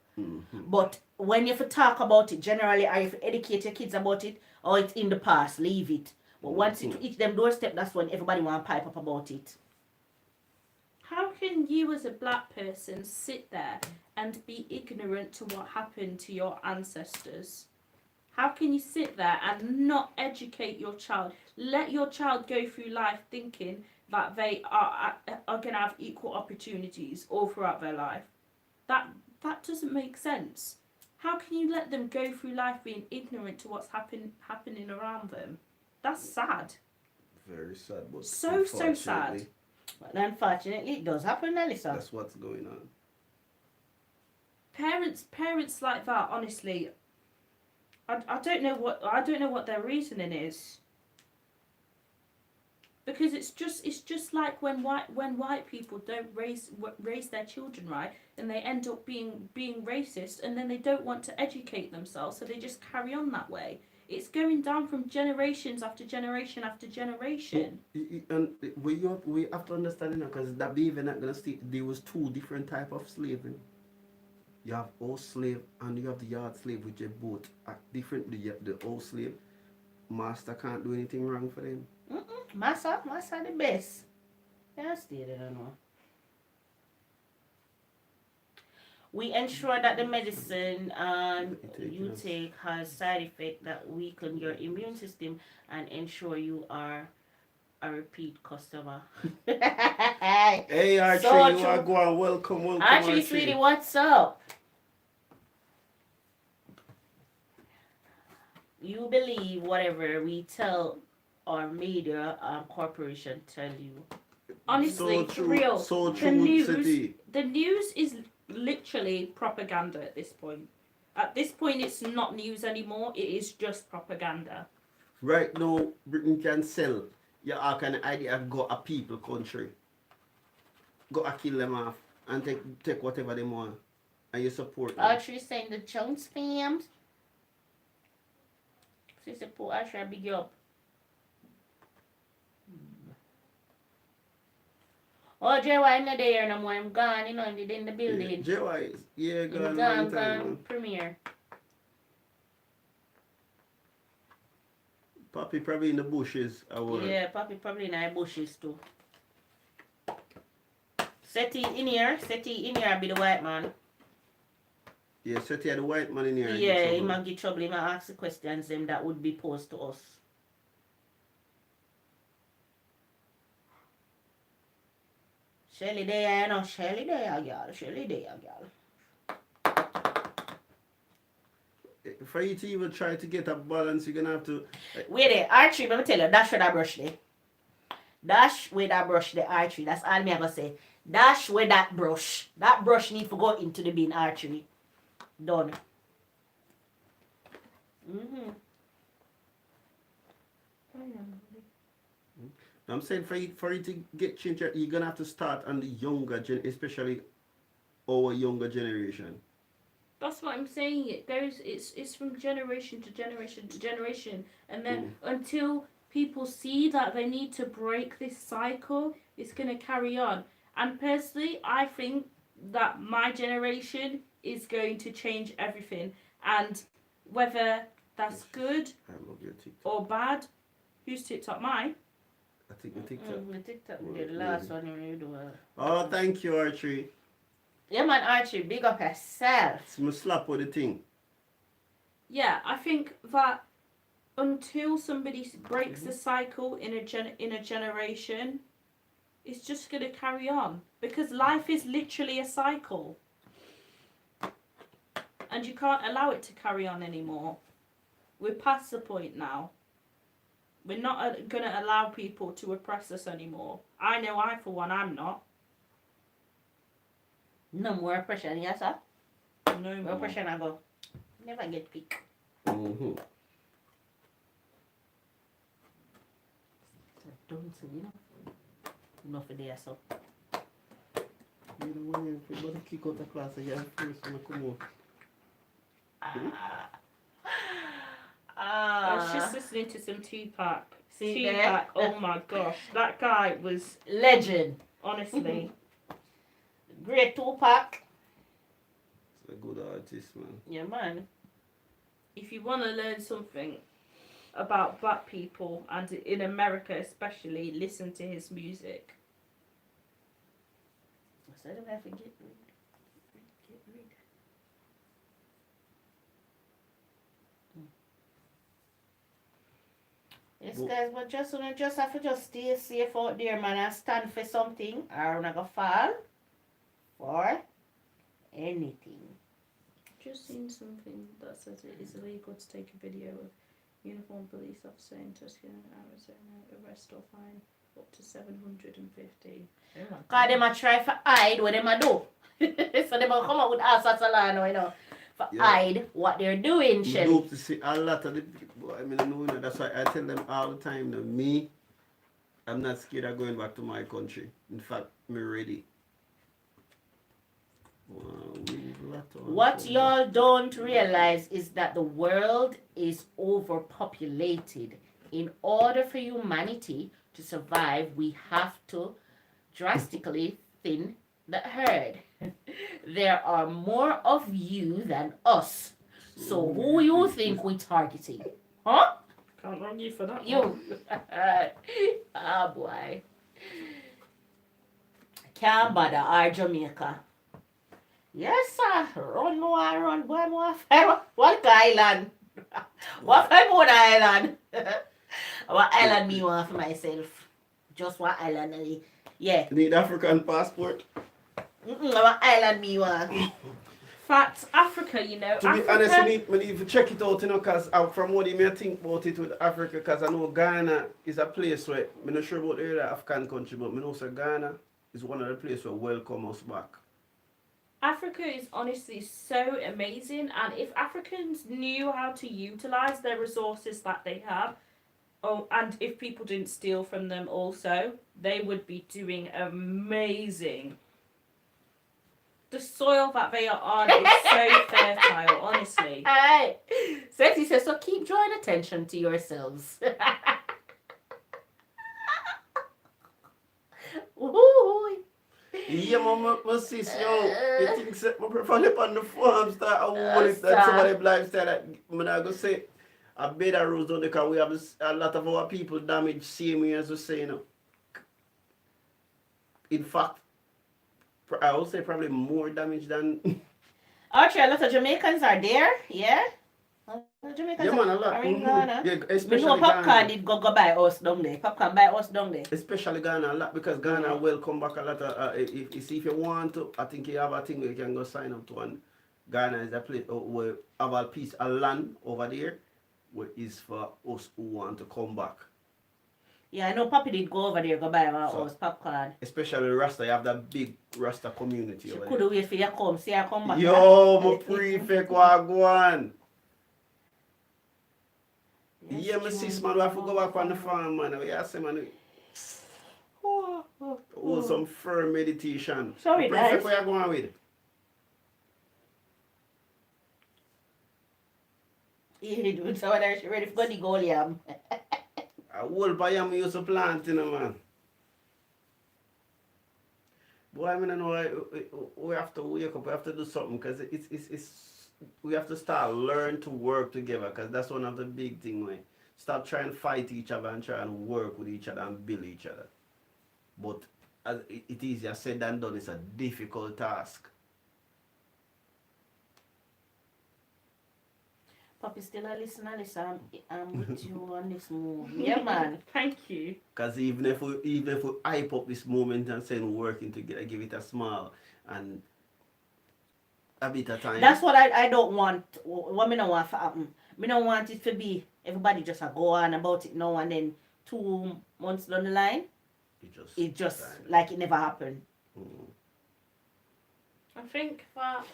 But when you talk about it generally, or if you educate your kids about it, or it's in the past, leave it. But once it hits them doorstep, that's when everybody want to pipe up about it. How can you as a black person sit there and be ignorant to what happened to your ancestors? How can you sit there and not educate your child? Let your child go through life thinking that they are going to have equal opportunities all throughout their life. That doesn't make sense. How can you let them go through life being ignorant to what's happening around them? That's sad. Very sad, but So sad. But unfortunately, it does happen, Alyssa. That's what's going on. parents like that, honestly, I don't know what their reasoning is. Because it's just like when white people don't raise their children right, and they end up being racist, and then they don't want to educate themselves, so they just carry on that way. It's going down from generations after generation after generation. And we have to understand, because that behavior not gonna stay. There was two different type of slavery. You have old slave and you have the yard slave, which are both different. The old slave, master can't do anything wrong for them. Master the best. Yeah, stay there, I don't know. We ensure that the medicine you take has side effect that weaken your immune system and ensure you are a repeat customer. Hey Archie, So you true. are going. Welcome. Archie, sweetie, what's up? You believe whatever we tell our media corporation tell you. Honestly, So for true. real. So The true, City. the news is literally propaganda at this point. At this point, it's not news anymore. It is just propaganda. Right now, Britain can sell your ark and idea and go a people country. Go a kill them off and take whatever they want. And you support them. Archie saying the chunk spams. She support Archie, I big you up. Oh, JY, I'm not there no more. I'm gone, you know, I'm in the building. JY is, yeah, I'm gone. gone, premiere. Papi probably in the bushes. Yeah, Papi probably in the bushes too. Seti in here, be the white man. Yeah, Seti had the white man in here. Yeah, he might get trouble, he might ask the questions them that would be posed to us. Shelly there, you know, Shelly there, girl. For you to even try to get a balance, you're gonna have to. Wait there, Archie, let me tell you, dash with that brush there. Dash with that brush there, Archie. That's all me ever say. Dash with that brush. That brush need to go into the bin, Archie. Done. I'm saying for you to get change, you're gonna have to start on the younger especially our younger generation. That's what I'm saying. It's from generation to generation to generation, and then until people see that they need to break this cycle, it's gonna carry on. And personally, I think that my generation is going to change everything, and whether that's good I love your TikTok. or bad, whose TikTok? Mine. I think the TikTok. The TikTok video, the last one you do. Oh, thank you, Archie. Yeah, man, Archie, big up yourself. It's my slap with the thing. Yeah, I think that until somebody breaks the cycle in a generation, it's just going to carry on, because life is literally a cycle, and you can't allow it to carry on anymore. We're past the point now. We're not going to allow people to oppress us anymore. I know I, for one, I'm not. No more oppression, yes, sir? No More more. oppression, I go. Never get picked. Mm-hmm. Don't say, you know. Enough for there, so. You know when you're about to kick out the class, you have first when I come out. I was just listening to some Tupac. See Tupac, there? oh my gosh. That guy was, Legend. honestly... Great Tupac. It's a good artist, man. Yeah, man. If you want to learn something about black people, and in America especially, listen to his music. So I don't have to get rid. Yes, guys, but just have to just stay safe out there, man, and stand for something, or we're not gonna fall for anything. Just seen something that says it is illegal to take a video of uniformed police officer in Tucson, Arizona, arrest or fine up to 750. Cause them a try for hide what them a do. So them a come up with all sorts of law now, for Yeah. hide what they're doing, I Shelly. hope to see a lot of the people. I mean, I know, that's why I tell them all the time that me, I'm not scared of going back to my country. In fact, me ready. What y'all don't realize is that the world is overpopulated. In order for humanity to survive, we have to drastically thin the herd. There are more of you than us. So who you think we targeting? Huh? Can't wrong you for that. You. Oh boy. Can't bother our Jamaica. Yes, sir. Run more, run. Boy, more. What island? What island? What island me want for myself? Just what island? Yeah. Need African passport? What island me want? Fact, Africa, you know. To be Africa, honest, I need to check it out, because from what you may think about it with Africa, because I know Ghana is a place where, I'm not sure about the other African country, but I know so Ghana is one of the places where welcome us back. Africa is honestly so amazing, and if Africans knew how to utilize their resources that they have, and if people didn't steal from them also, they would be doing amazing. The soil that they are on is so fertile, honestly. Hey, Sexy says, so keep drawing attention to yourselves. Ooh. Yeah, my sis, yo, you think that my prefer live on the farm start a whole it that some of the lifestyle that I'm not gonna say a better rules on because we have a lot of our people damaged same way as we say, In fact, I would say probably more damage than Actually, a lot of Jamaicans are there, yeah? A lot of Jamaicans yeah, man, a lot. are in Ghana. Yeah, Me know especially Popcorn Ghana. did go buy us down there. Popcorn buy us down there. Especially Ghana a lot because Ghana will come back a lot of, if you want to, I think you have a thing where you can go sign up to, and Ghana is a place where have a piece of land over there where is for us who want to come back. Yeah, I know Poppy did go over there go buy our So- house popcorn. Especially Rasta, you have that big Rasta community She over could there. wait for you to come. See her come back. Yo, my prefect wagwan. Yeah, my sis, man, we have to go back on the farm, man. We have to, man. Oh, some firm meditation. Sorry, Prefect, guys. where you going with? Yeah, dude. So whether she ready for the goal, yeah. A whole payam used to plant, man. Boy, I mean, I know we have to wake up, we have to do something because we have to start learn to work together because that's one of the big things. Stop trying to fight each other and try and work with each other and build each other. But as it easier said than done, it's a difficult task. Poppy still a listener, listen. I'm with you on this move. Yeah, man. Thank you. Because even if we hype up this moment and say we're working together, give it a smile and a bit of time. That's what I don't want. What me don't want to happen. Me don't want it to be everybody just a go on about it now and then 2 months down the line, it just like it never happened. I think that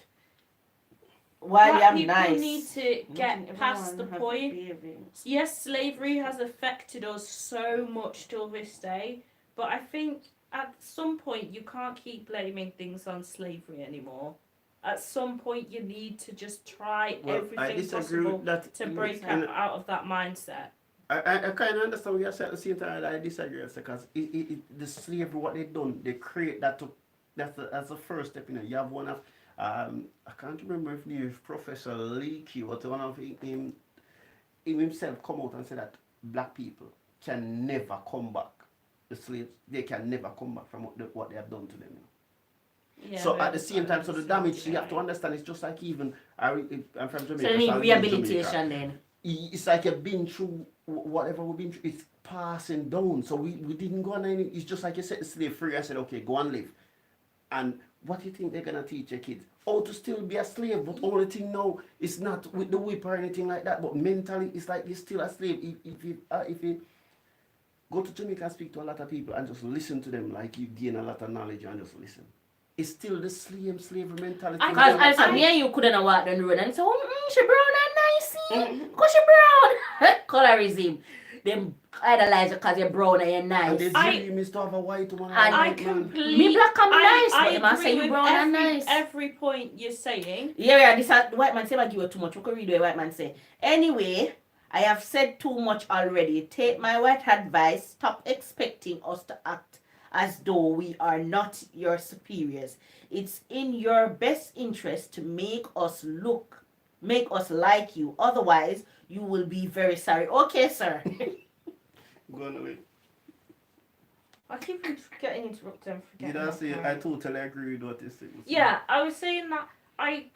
While Black I'm people nice. need to get past the point. Yes, slavery has affected us so much till this day, but I think at some point you can't keep blaming things on slavery anymore. At some point you need to just try everything possible to break out of that mindset. I kind of understand what you're saying at the same time. I disagree because the slavery, what they done, they create that to that's the first step. You have one of I can't remember if it was Professor Leakey or one of him himself come out and say that black people can never come back. The slaves, they can never come back from what they have done to them. Yeah, so at the same time, so the damage you have to understand, it's just like even I'm from Jamaica. So you need rehabilitation then. It's like you've been through whatever we've been through. It's passing down. So we didn't go on any. It's just like you set the slave free. I said, okay, go and live. And what do you think they're gonna teach your kids? How to still be a slave, but only thing now it's not with the whip or anything like that. But mentally, it's like you're still a slave. Go to Jamaica and speak to a lot of people and just listen to them like you gain a lot of knowledge and just listen. It's still the slavery mentality. Because also, me and you couldn't have walked down the road and say, she brown and nice, because she brown. Colorism. Them idolize you because you're brown and you're And nice. there's dream is to have a white woman and a And I white man. completely. Me black and nice, but I they must say agree you with brown and nice. every point you're saying. Yeah, this the white man say I give you too much. We can read what the white man say. Anyway, I have said too much already. Take my white advice. Stop expecting us to act as though we are not your superiors. It's in your best interest to make us like you. Otherwise, you will be very sorry. Okay, sir. Go on away. I keep getting interrupted and You forgetting. don't my say point. I totally agree with what you say. Yeah, I was saying that I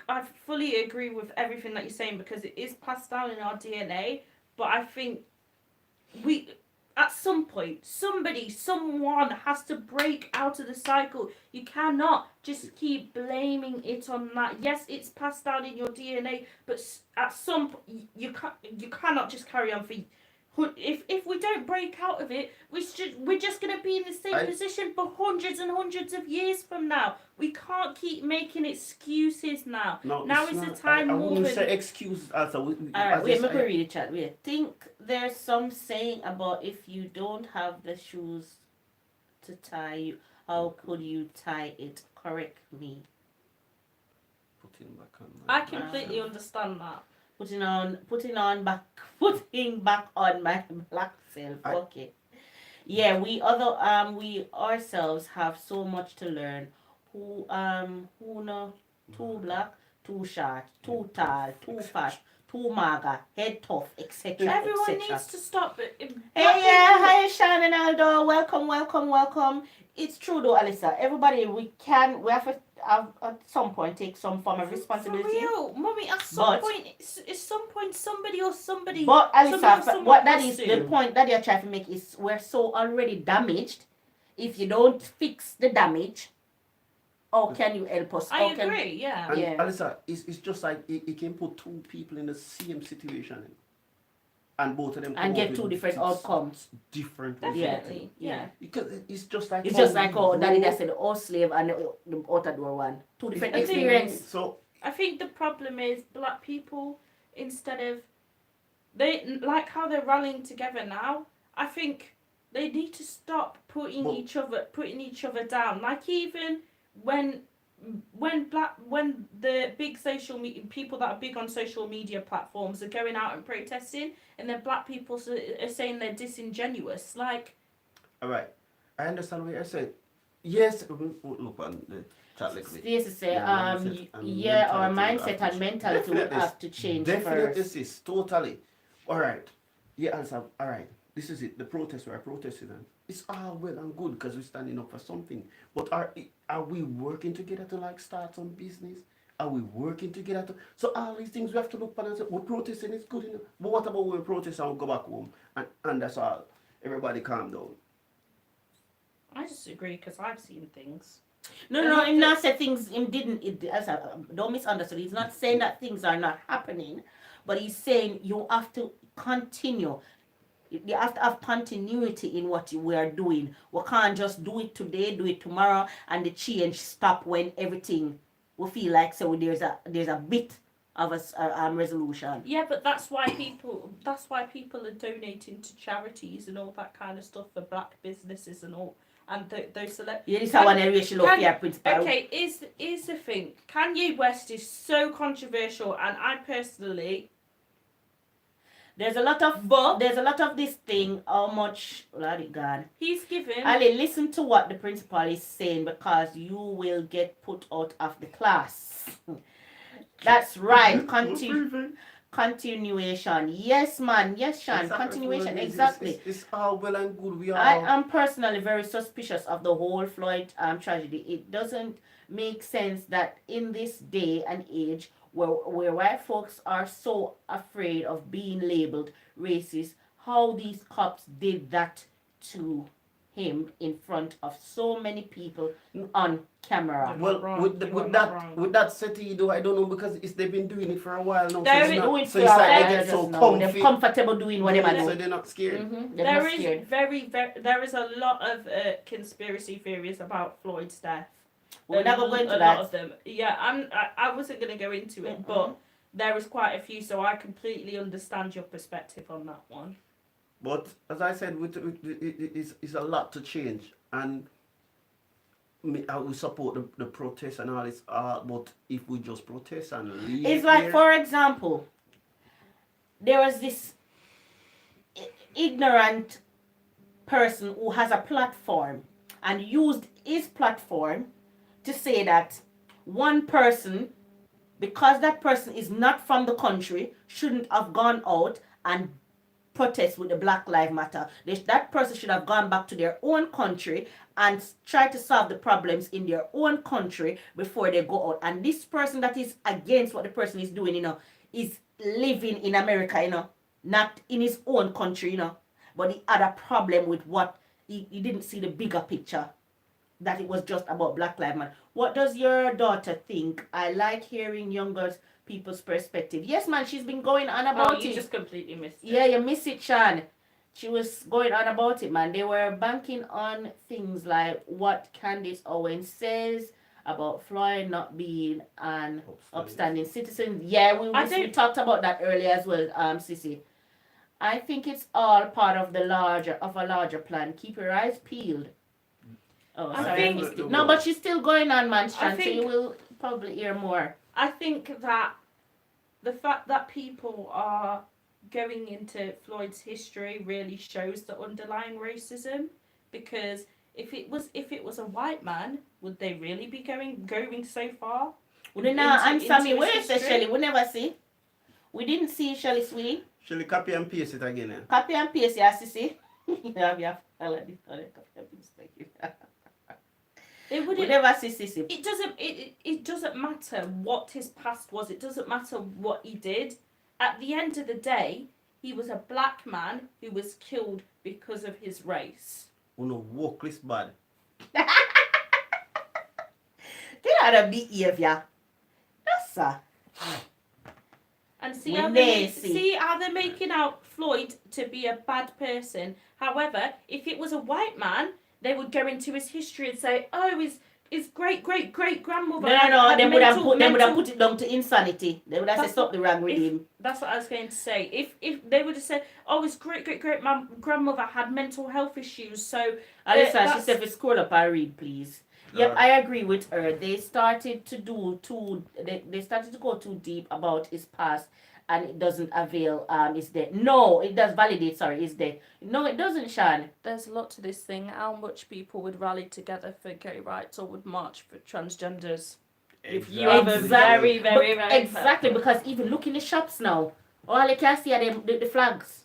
fully agree with everything that you're saying because it is passed down in our DNA. But I think we, at some point, someone has to break out of the cycle. You cannot just keep blaming it on that. Yes, it's passed down in your DNA, but at some point you cannot just carry on for. If we don't break out of it, we're just going to be in the same position for hundreds and hundreds of years from now. We can't keep making excuses now. No, now it's is the not- time I more wouldn't than... say excuses also. Alright, wait, let me read the chat. Wait. Think there's some saying about if you don't have the shoes to tie, how could you tie it? Correct me. Putting back on I completely understand that. Putting back on my black self. Okay. Yeah, we ourselves have so much to learn. Who no too black, too short, too tall, too fat, too mager, head tough, etc. Everyone needs to stop it. Hey, yeah, hi, Sean and Aldo. Welcome. It's true though, Alyssa. Everybody, we have to at some point take some form of responsibility. For real, Mummy, at some point, somebody or somebody. But Alyssa, someone what that has is, to. the point that you're trying to make is we're so already damaged. If you don't fix the damage, how can you help us? I agree, yeah. And Yeah. Alyssa, it's just like it can put two people in the same situation, and both of them And come get out two with different outcomes. different Definitely, yeah. Because it's just like It's just like Daddy that that said, all slave and the outer door one. Two different I think- experience. So I think the problem is black people, instead of they like how they're rallying together now. I think they need to stop putting Well- each other down. Like even when the big social media people that are big on social media platforms are going out and protesting, and then black people are saying they're disingenuous. Like, all right, I understand what you said. Yes, look on the chat like this. Yes, to say, Yeah, our mentality mindset and mentality will Definitely. have to change Definitely, first. sis, totally. All right. Yeah, answer. All right. This is it. The protest we're protesting, and it's all well and good because we're standing up for something. But are we working together to like start some business? Are we working together to? So all these things we have to look at and say, we're protesting. It's good enough. But what about when we protest and we go back home and that's all? Everybody calm down. I disagree because I've seen things. No, him not say things. Him didn't. Don't misunderstand. He's not saying that things are not happening, but he's saying you have to continue. You have to have continuity in what we are doing. We can't just do it today, do it tomorrow, and the change stop when everything we feel like so there's a bit of a resolution. Yeah, but that's why people are donating to charities and all that kind of stuff for black businesses and all, and those select. Yeah, this is how one racial of fear principle. Okay, is the thing. Kanye West is so controversial, and I personally. There's a lot of this thing. How much? Let it gone. He's given. Ali, listen to what the principal is saying because you will get put out of the class. That's right. Continuation. Yes, man. Yes, Sean. Exactly. Continuation. Exactly. It's all well and good. We are. I am personally very suspicious of the whole Floyd tragedy. It doesn't make sense that in this day and age where white folks are so afraid of being labeled racist, how these cops did that to him in front of so many people on camera. You're Well, not wrong. with, You are with not that wrong. with that setting, though, I don't know because they've been doing it for a while now. There so is- it's Do not, it so for it's a like while, they get just so now. They're comfy, comfortable doing what they so do. they're not scared. They're There not is scared. very there is a lot of conspiracy theories about Floyd's death. We're not going to go into a that. lot of them. Yeah, I wasn't going to go into it, but there is quite a few, so I completely understand your perspective on that one. But as I said, it's a lot to change, and I will support the protest and all this. But if we just protest and leave, It's like, there, for example, there was this ignorant person who has a platform and used his platform to say that one person, because that person is not from the country, shouldn't have gone out and protest with the Black Lives Matter. That person should have gone back to their own country and try to solve the problems in their own country before they go out. And this person that is against what the person is doing, is living in America, not in his own country, But he had a problem with what he didn't see the bigger picture, that it was just about Black Lives Matter. What does your daughter think? I like hearing younger people's perspective. Yes, man, she's been going on about you it. just completely missed it. Yeah, you miss it, Sean. She was going on about it, man. They were banking on things like what Candace Owens says about Floyd not being an upstanding citizen. Yeah, we talked about that earlier as well, Sissy. I think it's all part of a larger plan. Keep your eyes peeled. Oh, I sorry, I think- missed it. No, but she's still going on, man, Sean, so think- you will probably hear more. I think that the fact that people are going into Floyd's history really shows the underlying racism, because if it was a white man, would they really be going so far? We didn't answer me. his Where is the history? Shelly? We never see. We didn't see Shelly Sweet. shall we copy and paste it again? Eh? Copy and paste, yeah, Sissy. yeah, I like this. Copy and paste. Thank you. It We wouldn't. never see Sissy. It doesn't matter what his past was. It doesn't matter what he did. At the end of the day, he was a black man who was killed because of his race. Walk this bad. Get out of behavior. Yes, sir. And see We how may see. see how they're making out Floyd to be a bad person. However, if it was a white man, they would go into his history and say, "Oh, his great grandmother." No. They would have mental- put it down to insanity. They would have said That's something wrong with him. That's what I was going to say. If they would have said, "Oh, his great grandmother had mental health issues," so Alyssa, she that's- said, if scroll up and read, please. Yep, I agree with her. They started to they started to go too deep about his past, and it doesn't avail his death. No, it does validate, sorry, his death. No, it doesn't, Sean. there's a lot to this thing. How much people would rally together for gay rights or would march for transgenders? If you have a Exactly. very Exactly, because even look in the shops now, all you can see are the flags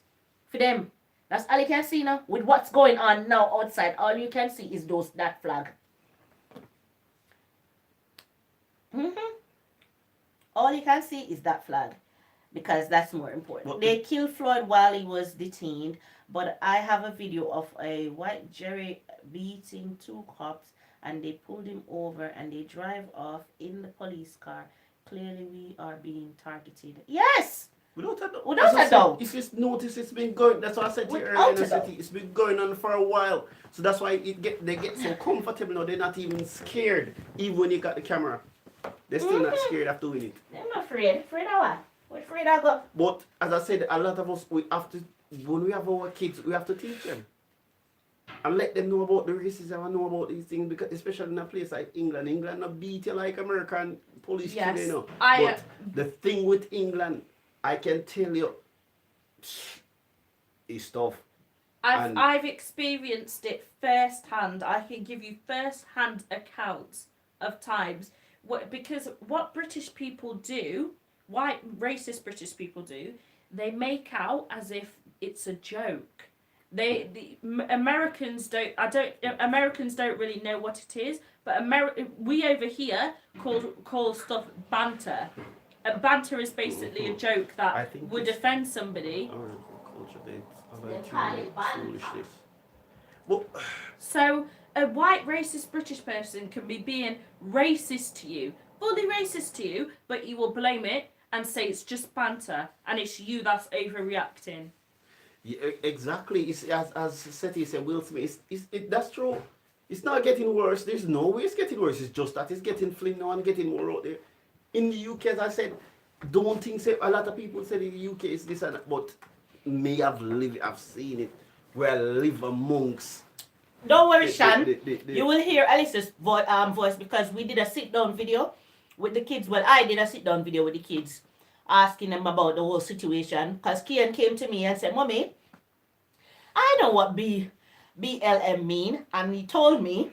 for them. That's all you can see now. With what's going on now outside, all you can see is that flag. All you can see is that flag, because that's more important. But- They killed Floyd while he was detained, but I have a video of a white Jerry beating two cops, and they pulled him over and they drive off in the police car. Clearly, we are being targeted. Yes. Without a doubt. Without As I a said, doubt. If you notice, it's been going. That's what I said to you Without earlier in the a doubt. city. It's been going on for a while. So that's why they get so comfortable now. They're not even scared, even when you got the camera. They're still not scared of doing it. I'm not afraid. Afraid of what? What afraid of go? But as I said, a lot of us, we have to, when we have our kids, we have to teach them and let them know about the racism and know about these things, because especially in a place like England. England not beat you like American police Yes, kill, you know. I- But the thing with England, I can tell you, it's tough. And- I've experienced it firsthand. I can give you first-hand accounts of times because what British people do, white racist British people do, they make out as if it's a joke. Americans don't. Americans don't really know what it is, but we over here call stuff banter. And banter is basically a joke I that think would it's- offend somebody. Our culture, They call it banter. foolishness. But So a white racist British person can be being racist to you, fully racist to you, but you will blame it and say it's just banter and it's you that's overreacting. yeah, exactly. It's as Seti said, Will Smith. That's true. It's not getting worse. There's no way it's getting worse. It's just that it's getting fling now and getting more out there. In the UK, as I said, don't think so. A lot of people say in the UK is this and that, but me, I've seen it. Where I live amongst. Don't worry, the- Shan. the- You will hear Alice's voice because we did a sit-down video with the kids. Well, I did a sit-down video with the kids asking them about the whole situation. Because Kian came to me and said, Mommy, I know what BLM mean. And he told me,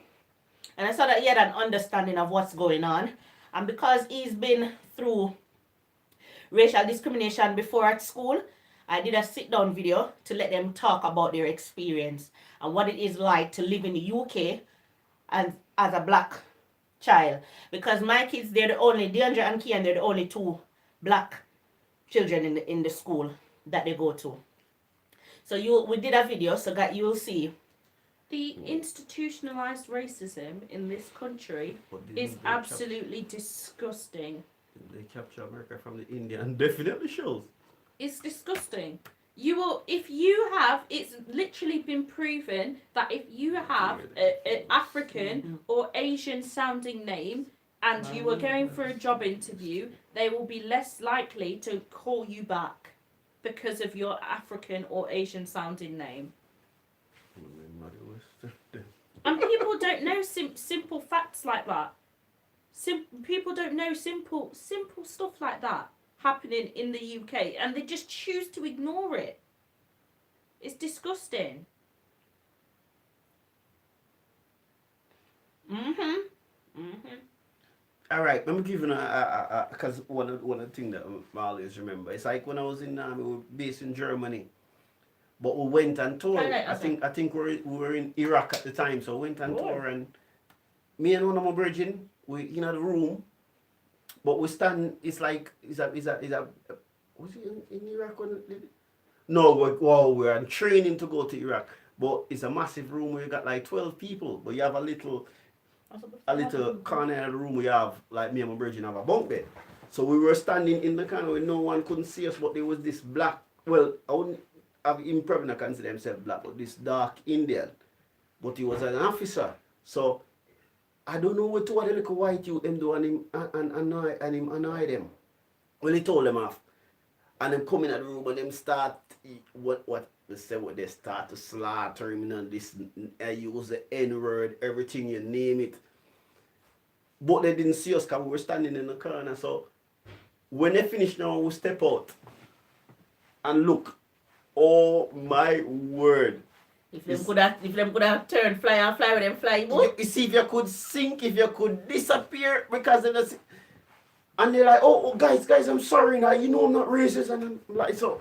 and I saw that he had an understanding of what's going on. And because he's been through racial discrimination before at school, I did a sit-down video to let them talk about their experience and what it is like to live in the UK and as a black child. Because my kids, DeAndre and Kian, they're the only two black children in the school that they go to. So we did a video so that you'll see. The institutionalized racism in this country But didn't is they absolutely disgusting. They capture America from the Indian. Definitely shows. It's disgusting. It's literally been proven that if you have an African or Asian sounding name and you are going for a job interview, they will be less likely to call you back because of your African or Asian sounding name. And people don't know simple facts like that. People don't know simple stuff like that happening in the UK, and they just choose to ignore it. It's disgusting. All right, let me give you because one of the things that I always remember, it's like when I was in the army, we were based in Germany, but we went and toured. I think we were in Iraq at the time, so we went and toured, and me and one of my brethren, we in the room, but we stand. It's like was it in Iraq when? No, we were training to go to Iraq, but it's a massive room where you got like 12 people, but you have a little corner of the room. We have like me and my brethren have a bunk bed, so we were standing in the corner where no one couldn't see us, but there was this black. Well, I wouldn't have him probably not consider himself black, but this dark Indian, but he was an officer. So I don't know what the little white youth them do and him annoy them. Well, he told them off, and them come in at the room and them start they start to slaughter him and this. I use the N-word, everything you name it. But they didn't see us because we were standing in the corner. So when they finish now, we step out and look. Oh my word! If them could have turned fly with them fly. You see, if you could sink, if you could disappear because of the. And they're like, oh guys, I'm sorry now. You know I'm not racist, and I'm like, so.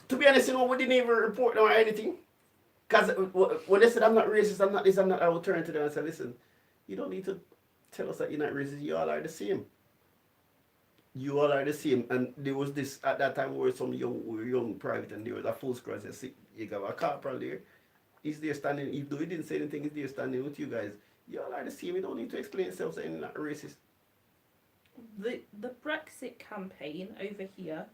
To be honest, we didn't even report or anything. Because when they said I'm not racist, I'm not this, I'm not, I would turn to them and say, listen, you don't need to tell us that you're not racist. You all are the same. You all are the same. And there was this, at that time, we were young private, and there was a full squad that said, you got a corporal there. He's there standing, even though he didn't say anything, he's there standing with you guys. You all are the same. You don't need to explain yourself saying you're not racist. The Brexit campaign over here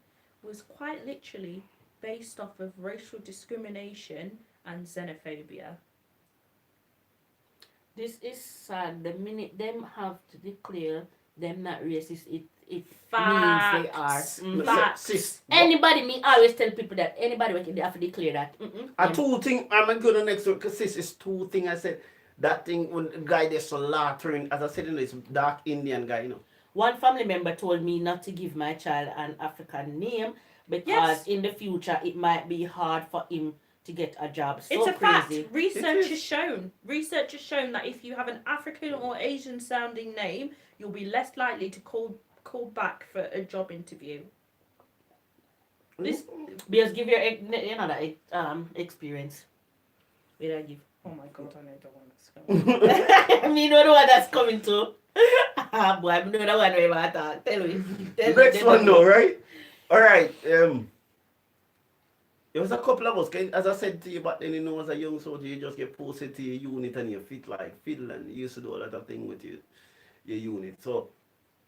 was quite literally based off of racial discrimination and xenophobia. This is sad. The minute them have to declare them not racist, it means they are. Facts. Anybody, me always tell people that anybody they have to declare that. Two things, I'm going to go to the next one because this is two things I said. That thing when the guy they're slaughtering, as I said, this dark Indian guy, One family member told me not to give my child an African name because in the future it might be hard for him to get a job. So it's a crazy. fact. Research has shown that if you have an African or Asian sounding name, you'll be less likely to call back for a job interview. This because give your experience. Wait, I give. Oh my god, I know the one that's coming. I mean, know the one that's coming too. Boy, I know the one where I talk. Tell me. Next one, though, right? All right. It was a couple of us. As I said to you back then, as a young soldier, you just get posted to your unit and you fit like fiddle, and you used to do a lot of things with your unit. So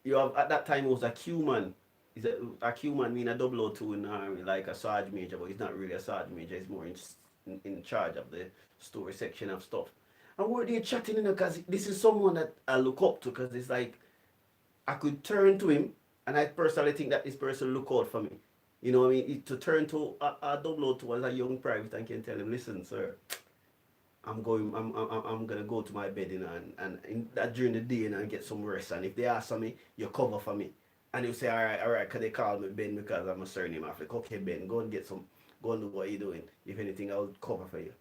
you have at that time it was a Q man. Is a Q man mean a 002 in the army, like a sergeant major, but he's not really a sergeant major. He's more in charge of the story section of stuff. And we're there chatting, because this is someone that I look up to, because it's like I could turn to him, and I personally think that this person look out for me. You know what I mean? To turn to a 002 as a young private and can tell him, listen, sir, I'm gonna go to my bed, and that during the day, and get some rest. And if they ask for me, you cover for me. And you say, all right, cause they call me Ben because I'm a surname. I'm like, okay, Ben, go and do what you're doing. If anything, I'll cover for you.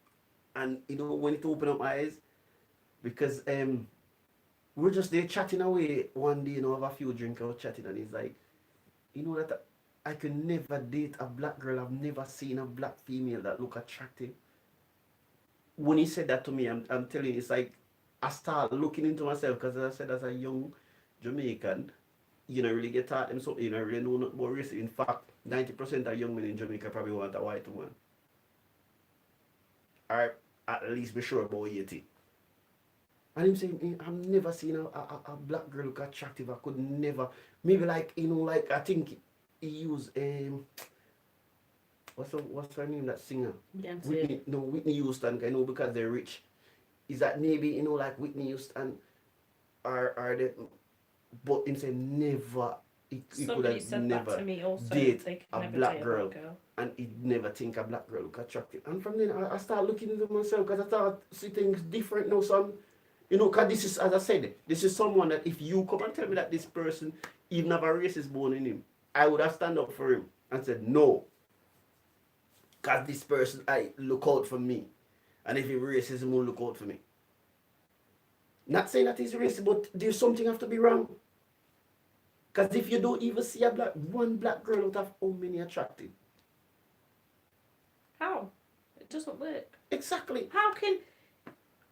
And when it opened up my eyes, because we're just there chatting away one day, have a few drinks, I was chatting, and he's like, that I could never date a black girl. I've never seen a black female that look attractive. When he said that to me, I'm telling you, it's like I start looking into myself, because as I said, as a young Jamaican, you don't really get taught them something, you don't really know nothing about race. In fact, 90% of young men in Jamaica probably want a white woman. Or at least be sure about 80. And him saying, I've never seen a black girl look attractive. I could never. Maybe like I think he used what's her name, that singer? Whitney Houston, because they're rich. Is that maybe like Whitney Houston are they? But him saying never. He Somebody said that to me also. Date they a never black date girl, and he'd never think a black girl look attractive. And from then I start looking into myself, because I start see things different now. Some, because this is, as I said, this is someone that if you come and tell me that this person even have a racist bone in him, I would have stand up for him and said no. Because this person, I look out for me. And if he's racist, he won't look out for me. Not saying that he's racist, but there's something have to be wrong. Because if you don't even see one black girl out of how many attractive. How? It doesn't work. Exactly. How can...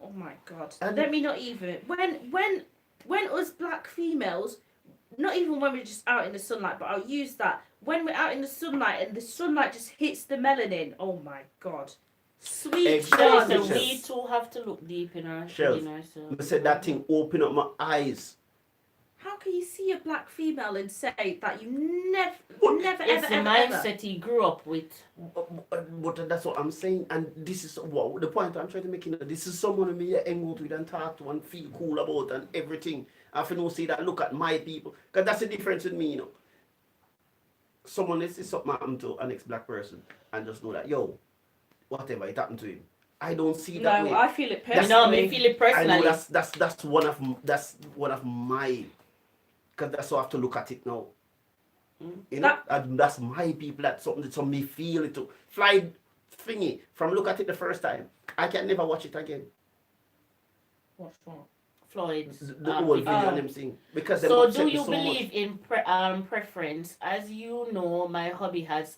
Oh my God. And let me not even... When us black females, not even when we're just out in the sunlight, but I'll use that. When we're out in the sunlight and the sunlight just hits the melanin, oh my God. Sweet Exactly. So Jesus. we too have to look deep in Shells. ourselves. I said that thing open up my eyes. How can you see a black female and say that you never, It's the ever, mindset he grew up with. But that's what I'm saying. And this is what the point I'm trying to make. This is someone who me hang out with and talk to and feel cool about and everything. I feel no see that look at my people. Because that's the difference with me, Someone let's see something happen to an ex-black person and just know that, whatever, it happened to him. I don't see that way. No, I feel it You personally. know, me feel it I know personally. that's one of my, because that's how I have to look at it now. And that's my people. That's something that me feel it to fly thingy from look at it the first time. I can never watch it again. What's wrong? Floyd's The whole video and them thing, because they So upset do me you so believe much. in preference? As you know, my hubby has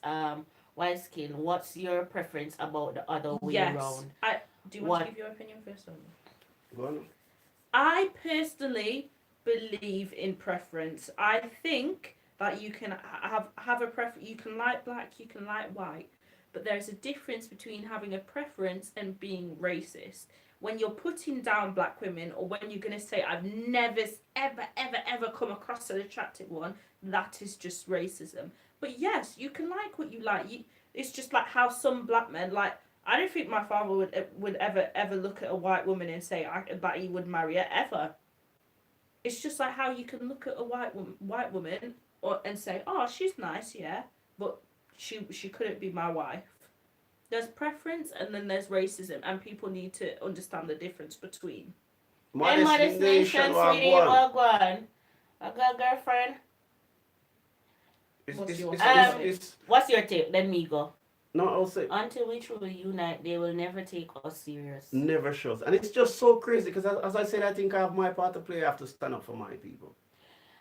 white skin. What's your preference about the other way Yes. around? Do you want to give your opinion first? Or no? Go on. I personally believe in preference. I think that you can have a preference. You can like black, you can like white, but there's a difference between having a preference and being racist. When you're putting down black women, or when you're going to say, I've never, ever come across an attractive one, that is just racism. But yes, you can like what you like. It's just like how some black men, like, I don't think my father would ever look at a white woman and say that he would marry her, ever. It's just like how you can look at a white woman and say, oh, she's nice, yeah, but she couldn't be my wife. There's preference and then there's racism, and people need to understand the difference between. Hey, Modest Nation, sweetie, wagwan. I got a girlfriend. What's your take? Let me go. No, I'll say. Until we truly unite, they will never take us serious. Never shows. And it's just so crazy, because as I said, I think I have my part to play. I have to stand up for my people.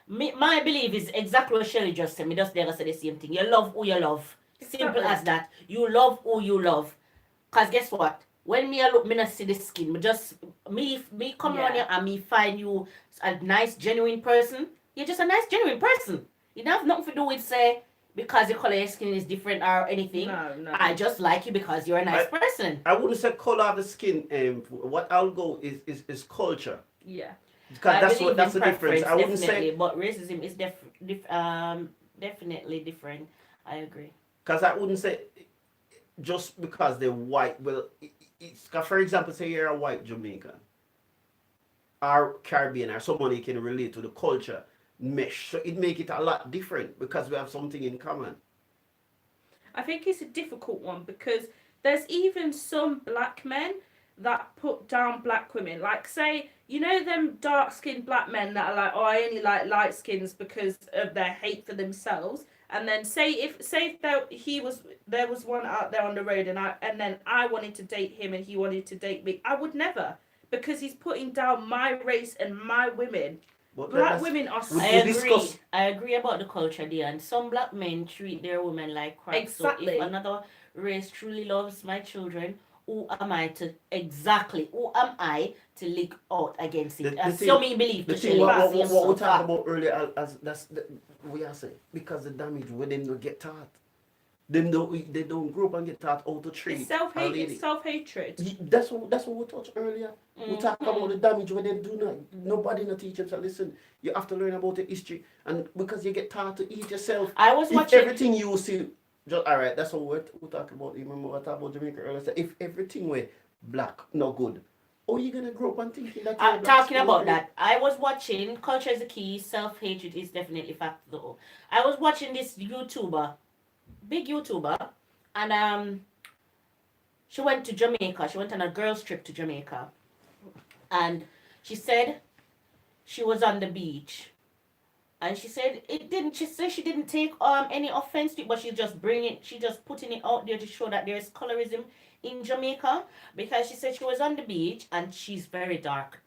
My belief is exactly what Shelly just said. Me just never say the same thing. You love who you love. Simple as that. You love who you love. Cause guess what? When me look, me not see the skin. Me come around here and me find you a nice, genuine person. You're just a nice, genuine person. You don't have nothing to do with say because the color of your skin is different or anything. No. I just like you because you're a nice person. I wouldn't say color of the skin. What I'll go is culture. Yeah. Because I that's believe that's in the difference. preference, I wouldn't definitely, say but racism is definitely different. I agree. because I wouldn't say just because they're white. Well, it's 'cause for example, say you're a white Jamaican or Caribbean or someone you can relate to the culture mesh, so it make it a lot different because we have something in common. I think it's a difficult one because there's even some black men that put down black women. Like, say, you know them dark skinned black men that are like, oh, I only like light skins because of their hate for themselves. And then say if there was one out there on the road and then I wanted to date him and he wanted to date me, I would never, because he's putting down my race and my women. But Black women are we- I we agree. discuss- I agree about the culture, Dion. Some black men treat their women like crap. Exactly. So if another race truly loves my children, who am I to leak out against it? The As thing- some me believe The to thing shell what back we and talked stuff. about earlier as we are saying because the damage when them don't get taught. They don't grow up and get taught how to treat It's a lady. it's self-hatred. That's what we touched earlier. We talk about the damage when they do not. Nobody not teach them. So listen, you have to learn about the history, and because you get taught to eat yourself. I was If watching. everything you see, just all right. That's what we talk about. You remember what I talked about Jamaica earlier? So if everything were black, no good. Or you gonna grow up and thinking that. you're black Talking skin about good? that, I was watching. Culture is the key. Self-hatred is definitely fact though. I was watching this YouTuber, big YouTuber, and she went to Jamaica. She went on a girls' trip to Jamaica, and she said she was on the beach, and she said it didn't. She said she didn't take any offense to it, but she just putting it out there to show that there is colorism in Jamaica, because she said she was on the beach and she's very dark,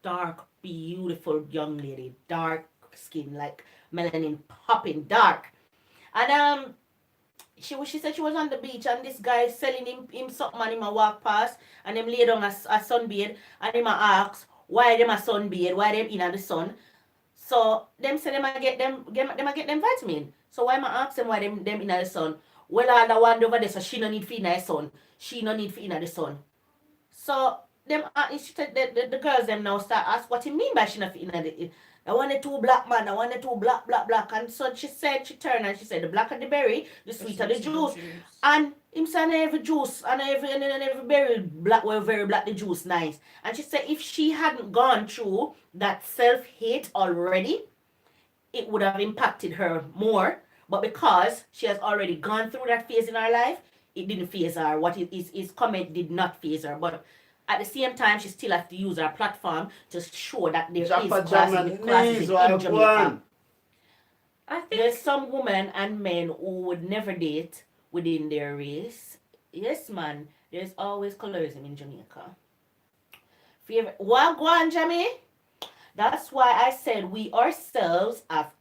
beautiful young lady, dark skin, like melanin popping dark, and she said she was on the beach and this guy selling him something and him a walk past and him lay down a sunbathe and him a ask why them a sunbathe, why them in the sun. So them say them a get them vitamin. So why am I ask them why them in the sun? Well, all the one over there, so she no need for in the sun. She no need for in the sun. So them the girls them now start ask what he mean by she not fit in the. I want the two black man, I want the two black. And so she turned and she said the blacker the berry, the sweeter the juice. And him said every juice and every berry black were very black, the juice nice. And she said if she hadn't gone through that self-hate already, it would have impacted her more. But because she has already gone through that phase in her life, it didn't phase her. What his comment did not phase her. But at the same time, she still has to use her platform to show that there is classism in Jamaica. I think There's some women and men who would never date within their race. Yes, man. There's always colorism in Jamaica. Wagwan, Jamie. That's why I said we ourselves have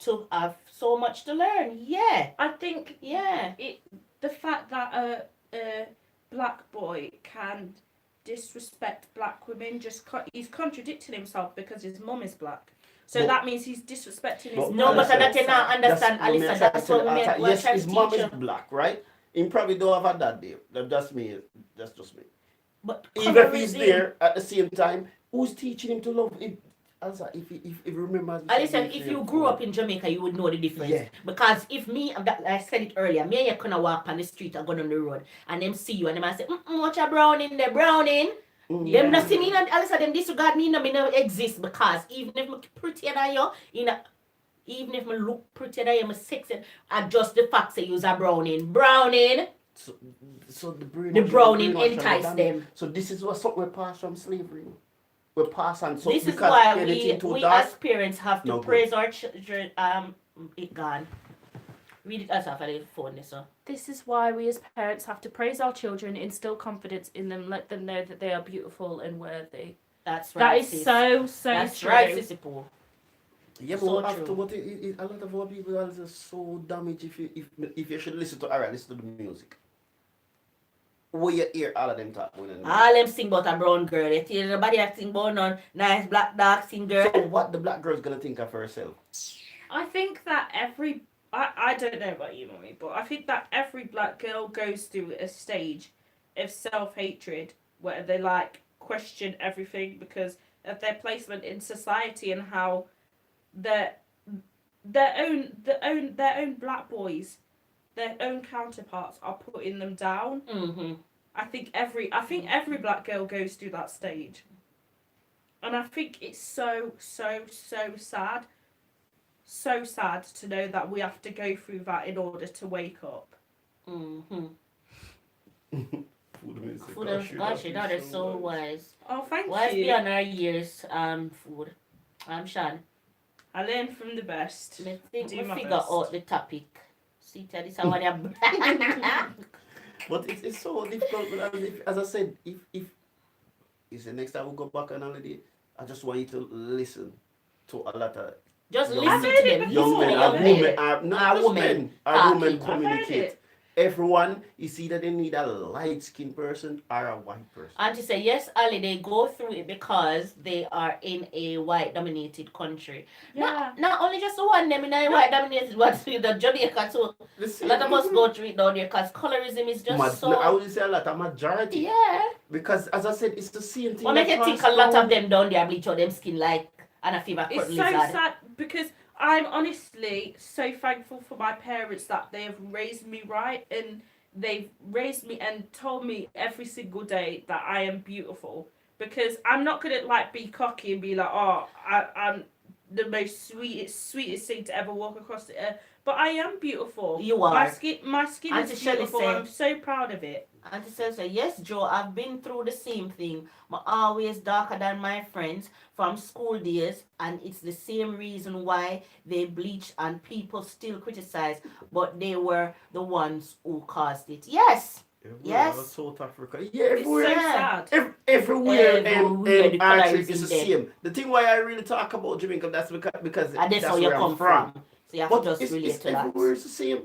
so much to learn. Yeah. I think Yeah. the fact that a black boy can disrespect black women, he's contradicting himself because his mum is black. So But- that means he's disrespecting his but- No, mum. but that you not understand, That's- Alyssa. That's what we meant. Yes, his mom is black, right? He probably don't have a dad there. That's me. That's just me. But Even if he's colorism- there at the same time, who's teaching him to love him? Also, if he remembers. Listen, if you grew up in Jamaica, you would know the difference. Yeah. Because if I said it earlier, me and you couldn't walk on the street or go down the road and them see you and them I say, what you browning there, browning? Them not see me, and Alyssa, them disregard me, me no exist, because even if I'm prettier than you, even if I look prettier than you, I'm sexy, and just the fact that you're a browning. Browning, So the browning entice them. So this is what something we pass from slavery. We pass on so This is because why anything too we dark. as parents have to No good. praise our children. It gone. Read it as off of the phone, so. This is why we as parents have to praise our children, instill confidence in them, let them know that they are beautiful and worthy. That's That right. is sis. so That's true. right, Sissy Pooh. Yeah, So but after true. what a lot of our people are just so damaged if you should listen to the music. Where you hear all of them talk when All them sing about a brown girl. You tell nobody that sing about no nice black dark sing girl. So what the black girl's gonna think of herself? I think that I don't know about you, Mummy, but I think that every black girl goes through a stage of self-hatred where they like question everything because of their placement in society and how their own black boys, their own counterparts are putting them down. Mm-hmm. I think every black girl goes through that stage. And I think it's so sad. So sad to know that we have to go through that in order to wake up. Mm-hmm. Food Food of gosh, that is so wise. Oh, thank Wise you. beyond our years, food. I'm Sean. I learned from the best. Me think Do we my figure best. out the topic. See, tell this how they But it's so difficult. But as I said, if it's the next time we go back on holiday, I just want you to listen to a lot of just young listen heard to it them. young before. men, Young our men. women, not Our just women men, our talking. women I've heard communicate. it. Everyone, you see that they need a light-skinned person or a white person. And to say, yes, Ali, they go through it because they are in a white-dominated country. Yeah. Not only just the one, them in a white-dominated, but the Jamaica too. A lot of us go through it down there because colorism is just so... I would say a lot, a majority. Yeah. Because, as I said, it's the same thing. What make that you think a passed lot down. of them down there bleach out them skin like and a fever It's cut so lizard? sad because I'm honestly so thankful for my parents that they have raised me right and they've raised me and told me every single day that I am beautiful. Because I'm not gonna like be cocky and be like, oh, I'm the most sweetest thing to ever walk across the earth. But I am beautiful. You My are. skin Auntie is Shelley beautiful. said- I'm so proud of it. Auntie says, yes, Joe, I've been through the same thing. I'm always darker than my friends from school days, and it's the same reason why they bleach and people still criticize, but they were the ones who caused it. Yes. Everywhere, Yes. South Africa. Yeah, It's so everywhere. sad. Everywhere, Everywhere the our colour trip is is the in same. The thing why I really talk about Jamaica, that's because And that's how you where I'm come from. So you have But to just it's relate to that. everywhere, it's the same.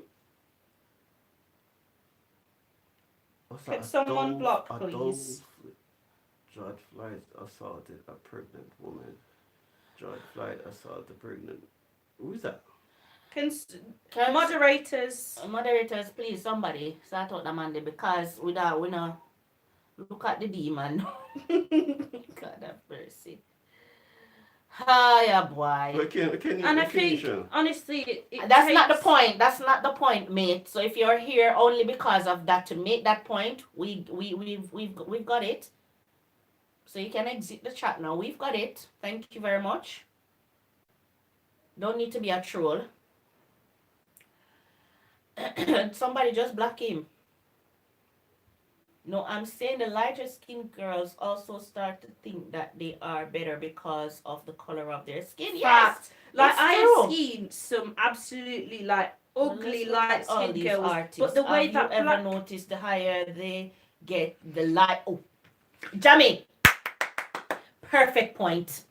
What's Could that? someone block, a please? George Floyd assaulted a pregnant woman. George Floyd assaulted a pregnant. Who is that? Can Moderators, moderators? please, somebody sort out the man there because we know look at the demon. God have mercy. Hiya, boy. Well, can you, And I can you think show? honestly, That's not the point. That's not the point, mate. So if you're here only because of that to make that point, we've got it. So you can exit the chat now. We've got it. Thank you very much. Don't need to be a troll. Somebody just block him. No, I'm saying the lighter skinned girls also start to think that they are better because of the color of their skin. Yes. Fact. Like it's I true. have seen some absolutely like Well, ugly let's look at light all skinned these girls, artists. but the way Have that you ever black noticed the higher they get, the light? Oh, Jamie, perfect point.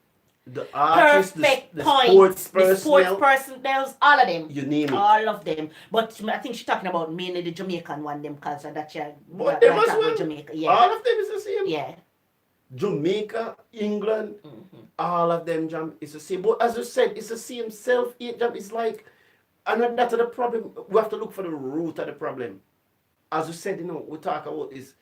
The artist, Perfect the point. sports The sports personnel, personnel, all of them. you name it. All of them. But I think she's talking about mainly the Jamaican one, them culture that you But them as well. Jamaica. Yeah. All of them is the same. Yeah. Jamaica, England, Mhm. all of them, jam, it's the same. But as you said, it's the same self-hate jam. It's like, and that's the problem. We have to look for the root of the problem. As you said, we talk about is,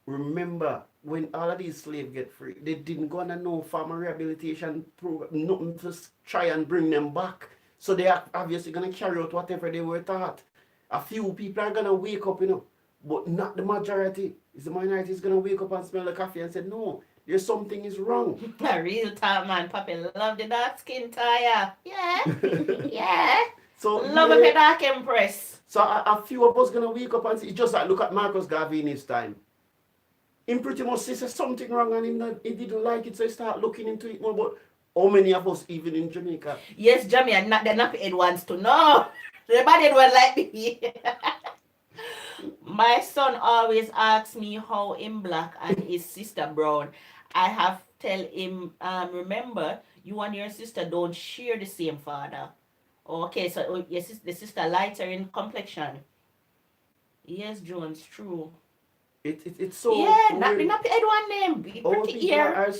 remember, when all of these slaves get free, they didn't go on no farmer rehabilitation program, nothing to try and bring them back. So they are obviously going to carry out whatever they were taught. A few people are going to wake up, but not the majority. Is the minority is going to wake up and smell the coffee and say, no, there's something is wrong. A real talk, man. Papi love the dark skin tire. Yeah. Yeah. So Love yeah. a dark empress. So a few of us gonna wake up and see. It's just like look at Marcus Garvey in his time. Him pretty much says there's something wrong and he didn't like it, so he start looking into it more. But how many of us, even in Jamaica? Yes, Jamie, and not the nappy head ones to know. The bad head one like me. My son always asks me how him black and his sister brown. I have tell him, remember, you and your sister don't share the same father. Okay, so yes, the sister lighter in complexion. Yes, Jones, true. It's so Yeah, not the weird. nappy head one name. Our Pretty people ear.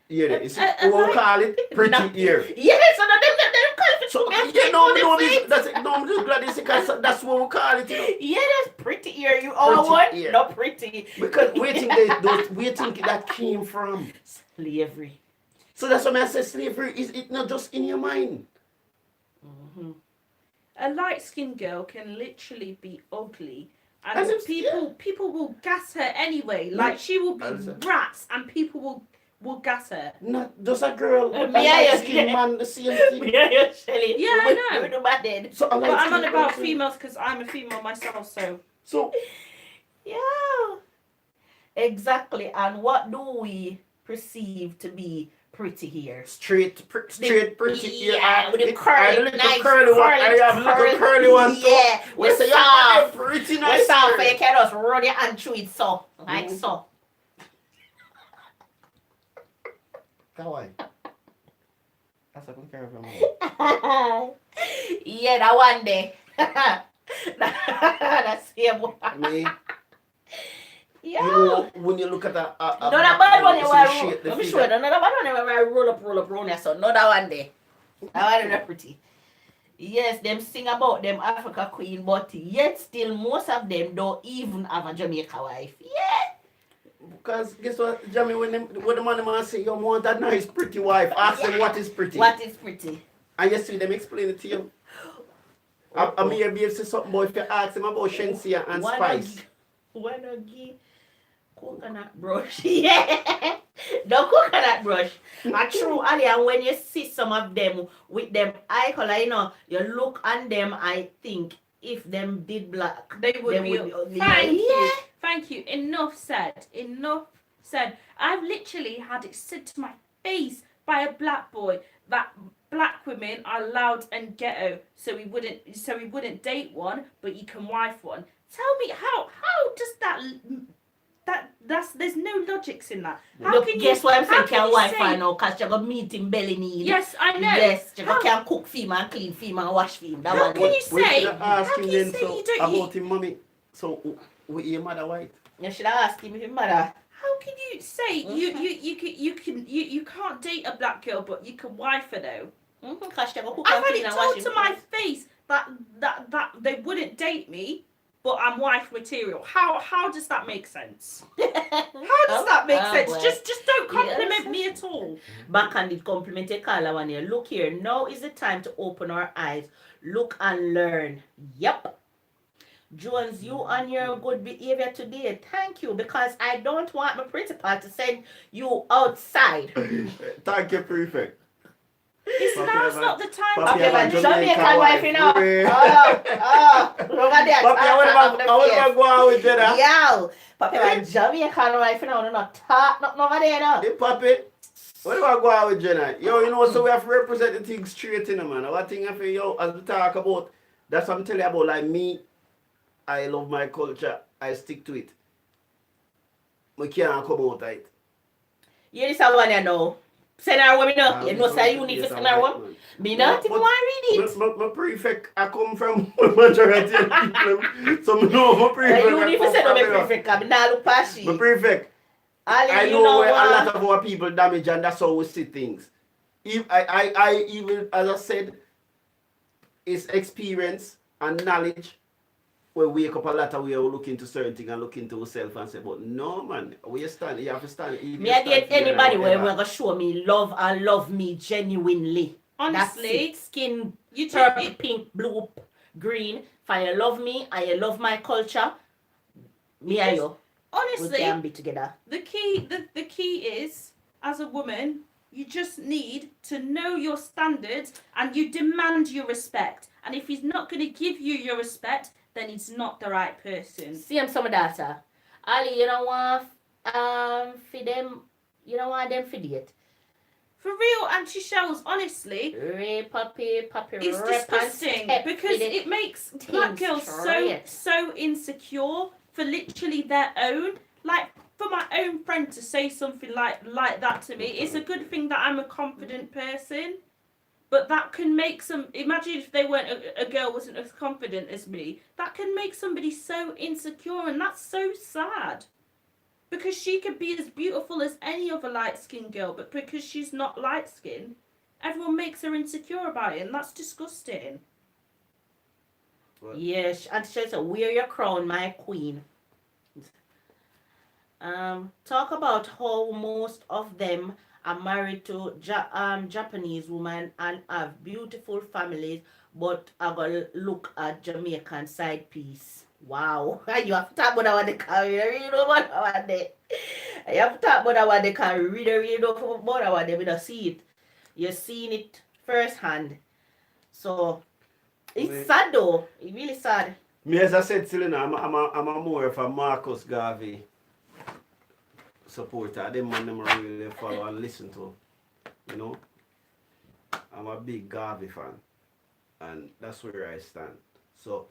yeah, it's we'll call it pretty Nappy. ear. Yes, so them call So That's yeah, no, the no, face. that's no, I'm just glad this because that's what we call it, you know. Yeah, that's pretty ear. You all Pretty one? ear. Not pretty. Because where you think that came from? Slavery. So that's why I say slavery is it not just in your mind. Mm-hmm. A light-skinned girl can literally be ugly, and As if- people will gas her anyway. No, Like she will be as a- rats, and people will gas her. Not just a girl, a Yeah, yeah, light-skinned yeah. man, the same thing. Yeah, Shelly. Yeah, I know. We do bad then. So a But I'm on light-skinned about person- females because I'm a female myself. So Yeah. Exactly. And what do we perceive to be pretty here? straight, pretty. Yeah, with the I curly, little nice curly one. I have little curly one too. Yeah, We we're say soft. you're pretty We're nice. soft, girl. you can just run your hand through it so. Like Mhm. so. Kawaii. That's a good care of your mom. Yeah, that one day. That's him. I mean, Yeah. you know, when you look at a No, that bad one, you you see the want shape, the let me figure. show you. No, that bad one, you want roll up, round there. So, no, that one there. That one is pretty. Yes, them sing about them Africa queen, but yet still most of them don't even have a Jamaica wife. Yeah. Because guess what, Jamie, when the man say you want a nice pretty wife, ask them what is pretty. What is pretty? And you see them explain it to you. I mean, you'll be able to say something about if you ask them about Shensia and Spice. Wanna give coconut brush? Yeah. The coconut brush. And true, Ali, and when you see some of them with them eye color, you know, you look on them, I think if them did black, they would be. ugly. Thank Yeah. you, thank you. Enough said. Enough said. I've literally had it said to my face by a black boy that black women are loud and ghetto, so he wouldn't date one, but he can wife one. Tell me how does that's there's no logics in that. How Look, can guess you, what I'm how saying? can Can you wife say- her now because you got meat in belly need. Yes, I know. Yes, you How- can cook for him and clean for him and wash for him. That How one. can you We say- should ask how him can you then say so you don't about him, mommy. So, with your mother white? You should have asked him if his mother. How can you say you can't date a black girl but you can wife her though? Because she can cook I've and had clean it and wash told him. to my face that they wouldn't date me, but I'm wife material. How does that make sense? How does that make sense? Well. Just don't compliment Yes. me at all. Backhand did compliment a caller one here. Look here, now is the time to open our eyes. Look and learn. Yep. Jones, you on your good behavior today. Thank you, because I don't want my principal to send you outside. Thank you, prefect. Now's not the time Papi, Okay, to but Jamaican Jamaican wife, you know. wife. Look at that. Papi, I want to go out with Jenna. Yo, Papi, my Jamaican wife, you know, no not talk nothing over there, no. Hey, Papi, what about go out with Jenna? Yo, you know, so we have to represent the things straight in, man. One thing I feel, yo, as we talk about, that's what I'm telling you about, like me, I love my culture, I stick to it. We can't come out of it. You this one you know. Send her home, you know. You know, say you need to Yes, send I'm her right, home. man. Me not even But- want to read it. My prefect, I come from majority of people, so I know my prefect. You need to I send come her from my prefect, because I not look past My you. prefect, Ali, I you know where a what? lot of our people damage, and that's how we see things. If I even, as I said, it's experience and knowledge. We wake up a lot of way, we look into certain things and look into ourselves and say, but no, man, you have to stand. Me I date anybody where we're gonna show me love and love me genuinely. That's Honestly, it. Skin, you purple, take pink, blue, green. If you love me and you love my culture, me and you, we honestly, can be together. the key is, as a woman, you just need to know your standards and you demand your respect. And if he's not going to give you your respect, then he's not the right person. See him some data. Ali, you don't want for them, you don't want them for date. For real, Auntie Shells, honestly, Ray puppy, it's rip and disgusting step because with it makes black Things girls straight. so insecure for literally their own. Like, for my own friend to say something like that to me, it's a good thing that I'm a confident person. But that can make imagine if they weren't, a girl wasn't as confident as me, that can make somebody so insecure, and that's so sad. Because she could be as beautiful as any other light-skinned girl, but because she's not light-skinned, Everyone makes her insecure about it, and that's disgusting. What? Yes, and she said, "Wear your crown, my queen." Talk about how most of them are married to Japanese women and have beautiful families, but are gonna look at Jamaican side piece. Wow, you have to talk about that one. They can really know about that one. There. You have to talk about that one. They can really know about that one. They will see it. You're seeing it firsthand. So it's sad though. It's really sad. Me, as I said, Selena, I'm a more of a Marcus Garvey supporter. Them man them I really follow and listen to. You know? I'm a big Garvey fan. And that's where I stand. So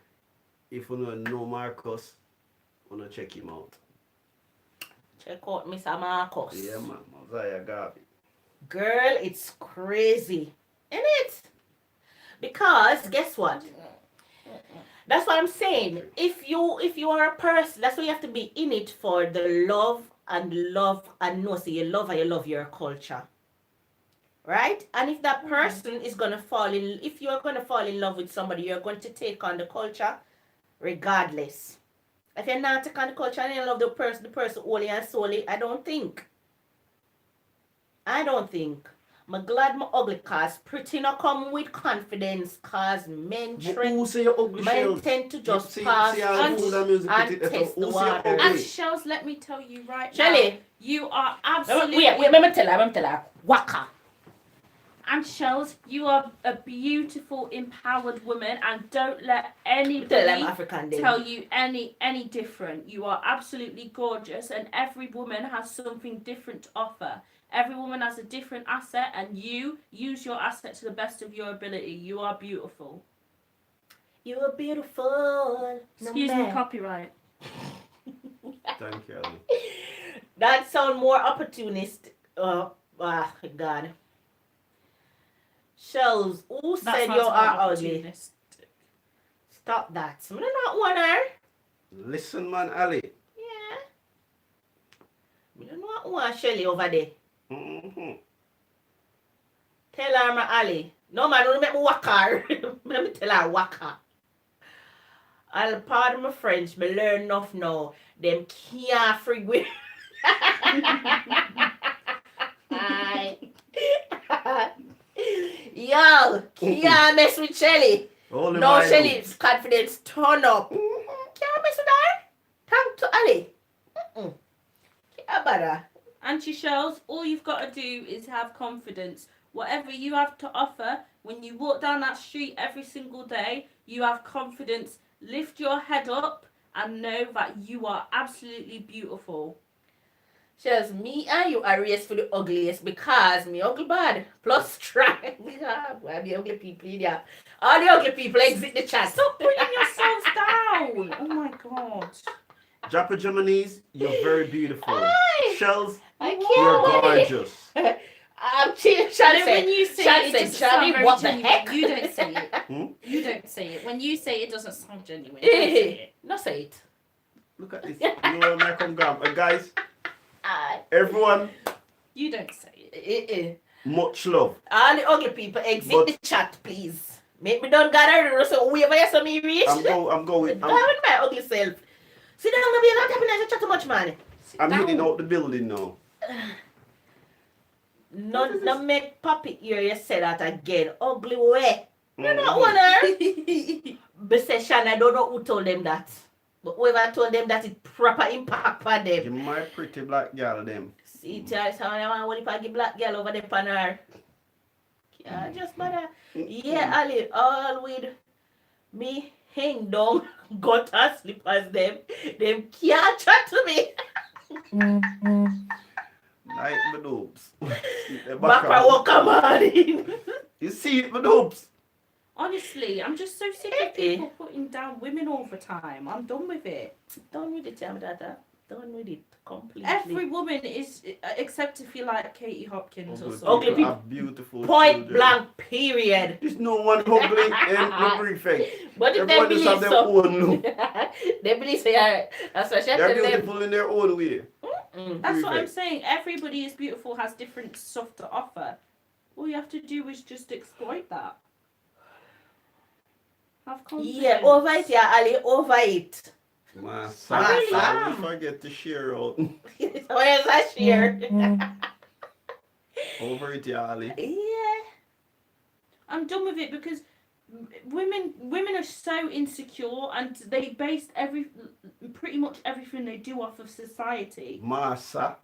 if you don't know Marcus, you wanna check him out. Check out Mr. Marcus. Yeah man, Mosiah Garvey. Girl, it's crazy. Isn't it? Because guess what? That's what I'm saying. If you are a person, that's why you have to be in it for the love and know so you love and you love your culture. Right? And if that person is gonna if you're gonna fall in love with somebody, you're going to take on the culture regardless. If you're not taking on the culture and you love the person wholly and solely, I don't think. I'm glad my ugly cause pretty not come with confidence cause men Who say you're ugly, men Shells? tend to just See pass how and food and music and put it, test who the say you're water. And ugly? Shells, let me tell you right Shelly. now, you are absolutely. Wait, let me tell her. Waka. And Shells, you are a beautiful, empowered woman, and don't let Tell them anybody African day. tell you any different. You are absolutely gorgeous, and every woman has something different to offer. Every woman has a different asset, and you use your asset to the best of your ability. You are beautiful. You are beautiful. Excuse me, copyright. Thank you, Ali. That sound more opportunist. God. Shells, who That said sounds you more are ugly? opportunist. Stop that. I do not want her. Listen, man, Ali. Yeah. I do not want Shelly over there. Mm-hmm. Tell her, my Ali. No, man, don't make me whack her. Let me tell her, whack her. I'll pardon my French. Me learn enough now. Them can't frig with. Yo, can't mess with Shelly. Only No, my Shelly's confidence turn up. Can't mess with her. Thank to Ali. Can't bother. Auntie Shells, all you've got to do is have confidence. Whatever you have to offer, when you walk down that street every single day, you have confidence. Lift your head up and know that you are absolutely beautiful. Says me and you are raised for the ugliest because me ugly bad. Plus strike. Why be ugly people in there? All the ugly people exit the chat. Stop bringing yourselves down. Oh my god. Japa Japanese, you're very beautiful. Aye. Shells, I you're can't. gorgeous. No, when you say Shan it, said, it doesn't sound Shani, very what the genuine. heck? You don't say it. Hmm? You don't say it. When you say it, it doesn't sound genuine. Don't say it. No say it. Look at this. You know where I come from. Guys, Aye. everyone, You don't say it. much love. All the ugly people exit But- the chat, please. Make me don't gather so whoever you saw me reach. I'm going. Go with my ugly self. Sit down, no be not happy to chat too much, man. Sit I'm down. hitting out the building now. No make Poppy hear you say that again. Ugly way. You Mhm. don't want her. But say Shan, I don't know who told them that. But whoever told them that it proper impact on them. Give my pretty black girl them. See, Charles, I want to give black girl over the pan her. Yeah, just bother. Yeah, Ali, all with me hang down, got her slippers them. Them can't chat to me. Like my doobs. Backra walk come on in. You see it, my doobs. Honestly, I'm just so sick of people putting down women all the time. I'm done with it. Done with it, Tam Dada. Done with it completely. Every woman is, except if you like Katie Hopkins or something. Ugly people have beautiful Point children. blank, period. There's no one ugly in everything. But if they Everyone just believe have their so, own look. they believe so, yeah. That's what she They're tell them. beautiful in their own way. Mm. That's what I'm Perfect. saying. Everybody is beautiful, has different stuff to offer. All you have to do is just exploit that. Have confidence. Yeah, over it, yeah, Ali, over it. Mass. I really I am. forget to share out. Where's that share? Over it, yeah, Ali. Yeah. I'm done with it because women are so insecure and they base pretty much everything they do off of society. Massa.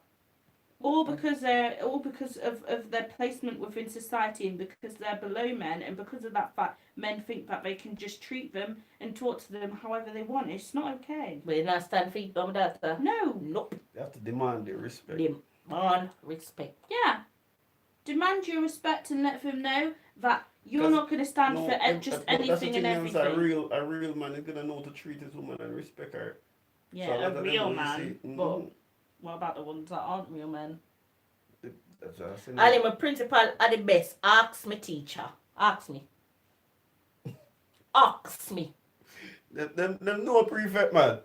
All because of their placement within society and because they're below men, and because of that fact men think that they can just treat them and talk to them however they want. It's not okay. But you not stand for it, dumb daughter. No. Nope. You have to demand the respect. Demand respect. Yeah. Demand your respect and let them know that you're 'Cause- not going to stand No, for but just that's the anything and thing is, everything. a real man is gonna know to treat his woman and respect her. So Yeah, lot a of them real will man. say, But what about the ones that aren't real men? That's what I'm saying. Ali, my principal are the best. Ask me, teacher. Ask me. Ask me. Them no prefect, man.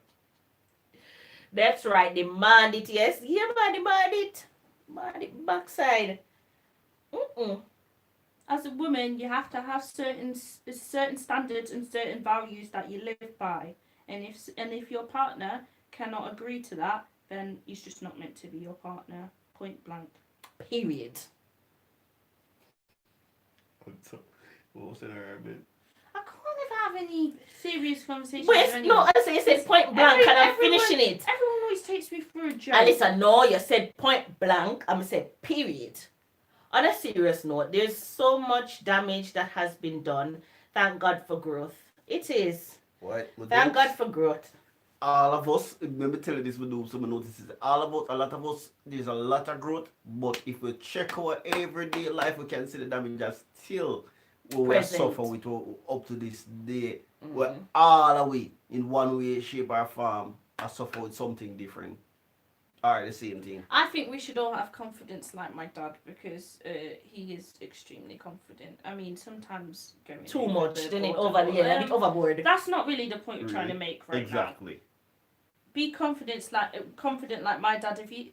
That's right. Demand it, yes. Yeah, man, demand it. Demand it backside. Mm-mm. As a woman, you have to have certain standards and certain values that you live by, and if your partner cannot agree to that, then he's just not meant to be your partner. Point blank. Period. What was in her bit? I can't ever have any serious conversations. Wait, with anyone. no, I say you said point blank and I'm finishing it. Everyone always takes me through a joke. Alyssa, no, you said point blank. I'm said period. On a serious note, there's so much damage that has been done. Thank God for growth. It is. What? Thank God for growth. All of us, let me tell you this, we do some notices. All of us, a lot of us, there's a lot of growth. But if we check our everyday life, we can see the damage that still we suffer with up to this day. We're all away in one way, shape, or form. I suffer with something different. Alright, the same thing. I think we should all have confidence like my dad because he is extremely confident. I mean, sometimes going Too much, then it overboard, a bit overboard. That's not really the point we're trying to Really? make right Exactly. now. Be confident like my dad. If you,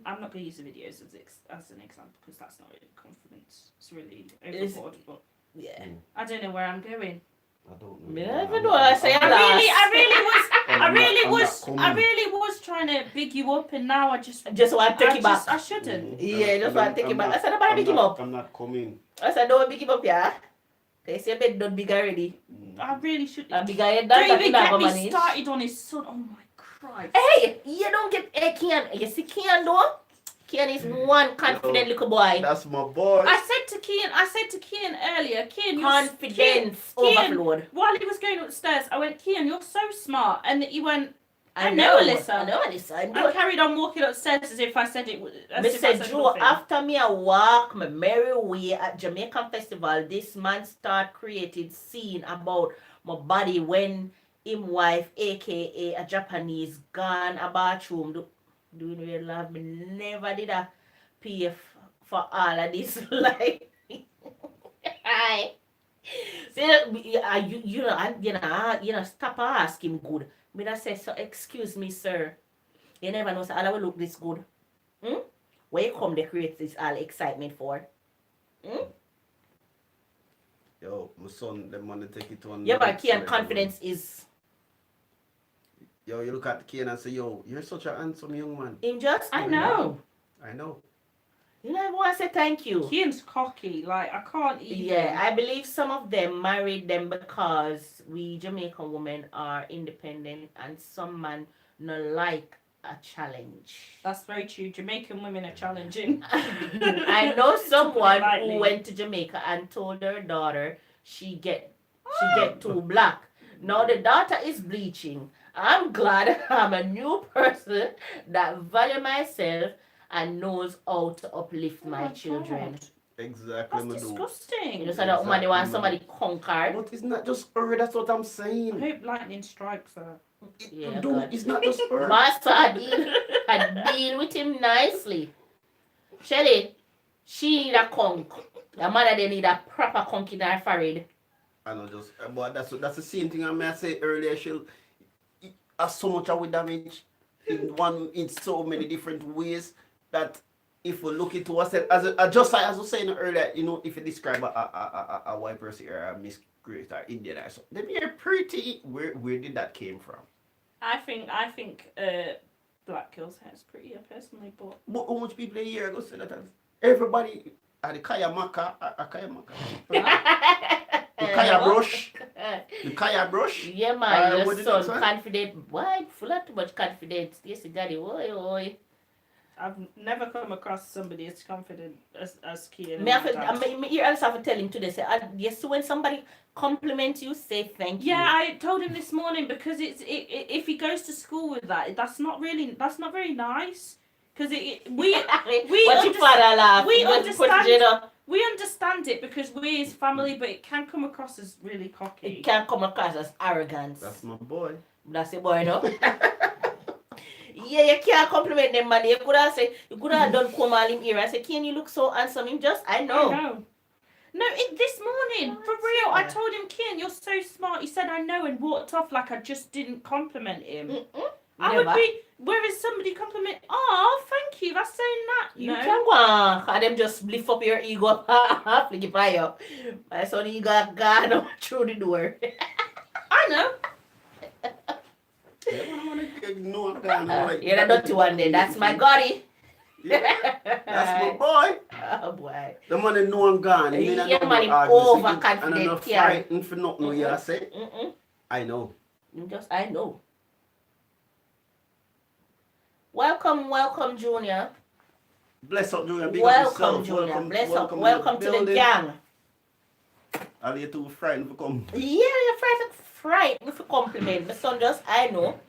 I'm not going to use the videos as an example because that's not really confidence. It's really overboard. But Yeah. I don't know where I'm going. I don't know. You never know. I say I really I'm was trying to big you up, and now I just want to take it back. I shouldn't. Yeah, just want to take it back. I said, nobody pick him up. I'm not coming. I said, don't pick him up, yeah. They say bed not big already. I really should. A bigger head Don't than even that get me manage. started on his son. Oh my Christ. Hey, you don't get a Kian. You see Kian though? Kian is one confident little boy. That's my boy. I said to Kian earlier, Kian, Confidence Kian, overload. while he was going upstairs, I went, Kian, you're so smart. And he went, I know, know, Alyssa. I know, Alyssa. I I know. carried on walking upstairs as if I said it. Mr. Joe, after me I walk my merry way at Jamaican Festival, this man start creating scene about my body when him wife, aka a Japanese, gone a bathroom doing real love. Me never did a PF for all of this life. Hi. See, you know, stop ask him good. Me that say, so excuse me, sir. You never know, so all I will look this good. Where you come, they create this all excitement for? Yo, my son, them want to take it on. Yeah, but Kian confidence is. Yo, you look at Kian and say, yo, you're such a handsome young man. Him just. I know. I know. You know, I want to say thank you. Kian's cocky. Like, I can't even. Yeah, I believe some of them married them because we Jamaican women are independent and some man no like a challenge. That's very true. Jamaican women are challenging. I know someone Lightly. who went to Jamaica and told her daughter she get too black. Now the daughter is bleaching. I'm glad I'm a new person that value myself and knows how to uplift my children. God. Exactly, That's my dude. disgusting. You know, so that woman they want somebody conquered. But it's not just her, that's what I'm I saying. hope lightning strikes her. Yeah, Dude, God. it's not just her. Master had deal with him nicely. Shelly, she need a conk. The mother they need a proper conk in her forehead. I know, just but that's the same thing I may say earlier. She'll has so much of damage in so many different ways that if we look into ourselves, just like as I was saying earlier, you know, if you describe a white person or a Miss Great or Indian or something, then you're pretty. Where did that came from? I think black girls' hair is prettier personally, but How much people a year ago say that? Everybody at the Kaya Maka, the Kaya brush, the Kaya brush. Yeah, man, what your did you son say? confident. Why? Full of too much confidence. Yes, daddy. Oi. I've never come across somebody as confident as Kian. Me also have to tell him today. Say, yes, when somebody compliments you, say thank you. Yeah, I told him this morning because if he goes to school with that, that's not very nice. Because we What your father laugh? we What you put it up? we understand it because we're his family, but it can come across as really cocky. It can come across as arrogance. That's my boy. That's your boy, no? Yeah, you can't compliment them, man. You could have done come all him here and say, Ken, you look so handsome. Him just, I know. No, this morning, for real, I told him, Ken, you're so smart. He said, I know, and walked off like I just didn't compliment him. I would be, whereas somebody compliment, oh, thank you, that's so nice. You can go on, and them just lift up your ego, flick it fire. My son, you got gone through the door. I know. You're the dirty one then. That's my Gotti. Yeah, that's my boy. Oh boy. The man know I'm gone. Yeah, man, him overconfident. And I'm not frightened for nothing, you say? I know. I know. Welcome, Junior. Bless up, Junior. Big Welcome, up Junior. yourself. Bless up. Welcome to the gang. Are you too frightened for come? Yeah, you're frightened for compliment. My son just, I know.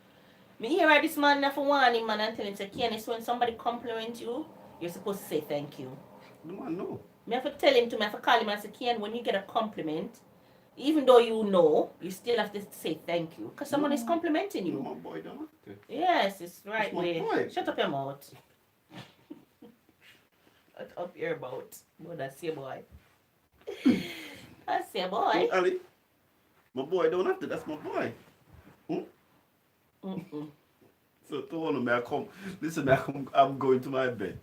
Me hear this man for warning man and tell him, say, Ken, when somebody compliment you, you're supposed to say thank you. No, man, no. Me have to tell him I have to call him and say, Ken, when you get a compliment, even though you know, you still have to say thank you. Because someone is complimenting you. No, my boy don't have to. Yes, it's right It's my way. boy. Shut up your mouth. Shut up your mouth. Oh, that's your boy. That's your boy. Oh, Ali, my boy don't have to. That's my boy. So to one of me, I come. Listen, I'm going to my bed.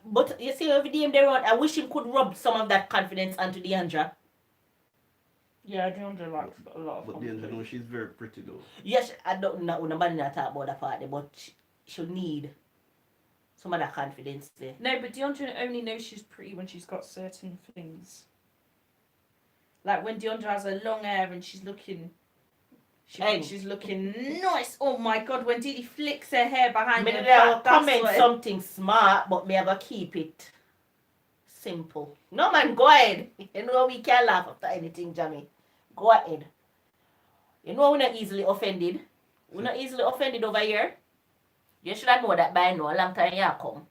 But you see, every day they run, I wish him could rub some of that confidence onto Deandra. Yeah, Deandra likes a lot of But Deandra, no, she's very pretty though. Yes, I don't know. Nobody not talk about that part, but she'll need some of that confidence there. No, but Deandra only knows she's pretty when she's got certain things. Like when Deandra has her long hair and she's looking. She's looking nice. Oh my god, when Didi flicks her hair behind her back, comment something smart, but me ever keep it simple. No man, go ahead. You know we can laugh after anything, Jamie. Go ahead. You know we're not easily offended. We're not easily offended over here. You should have known that by now, a long time you come.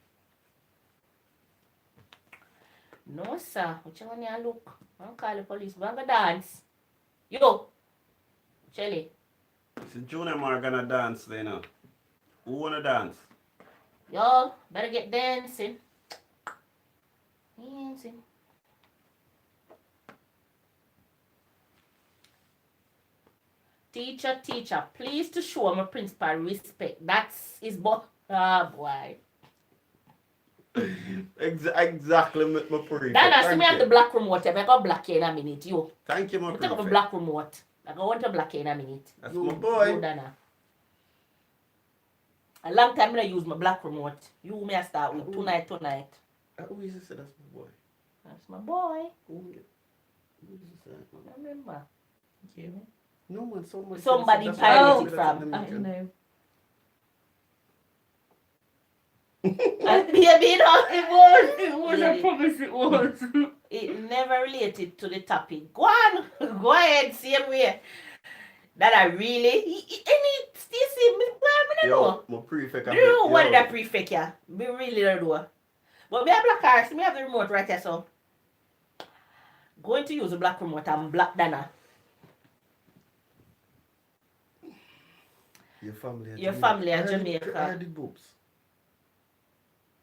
No sir, which one you look? I'll call the police. We're gonna dance. Yo. Shelly. So Junior Mar gonna dance then now. Who wanna dance? Y'all better get dancing. Dancing. Teacher, please to show my principal respect. That's his boy. Ah, boy. Exactly, my prefect. Dana, me have the black remote. I got black here in a minute, yo. Thank you, my Take prefect. up the black remote. I go want to black in a minute. That's my boy. Dana. A long time I use my black remote. You may start with tonight. Who is this? That's my boy. That's my boy. Who is this? I remember. You. No one. Somebody pirated from. I know. Baby, no, It was. Yeah. I promise it was. It never related to the topic. Go on. Go ahead. Same way. That I really. Stacy, I don't know. My prefect. I don't know what that prefect, yeah. We really don't know. But we have black cars. We have the remote right here, so. Going to use the black remote and black Dana. Your family at Jamaica. I heard the boobs.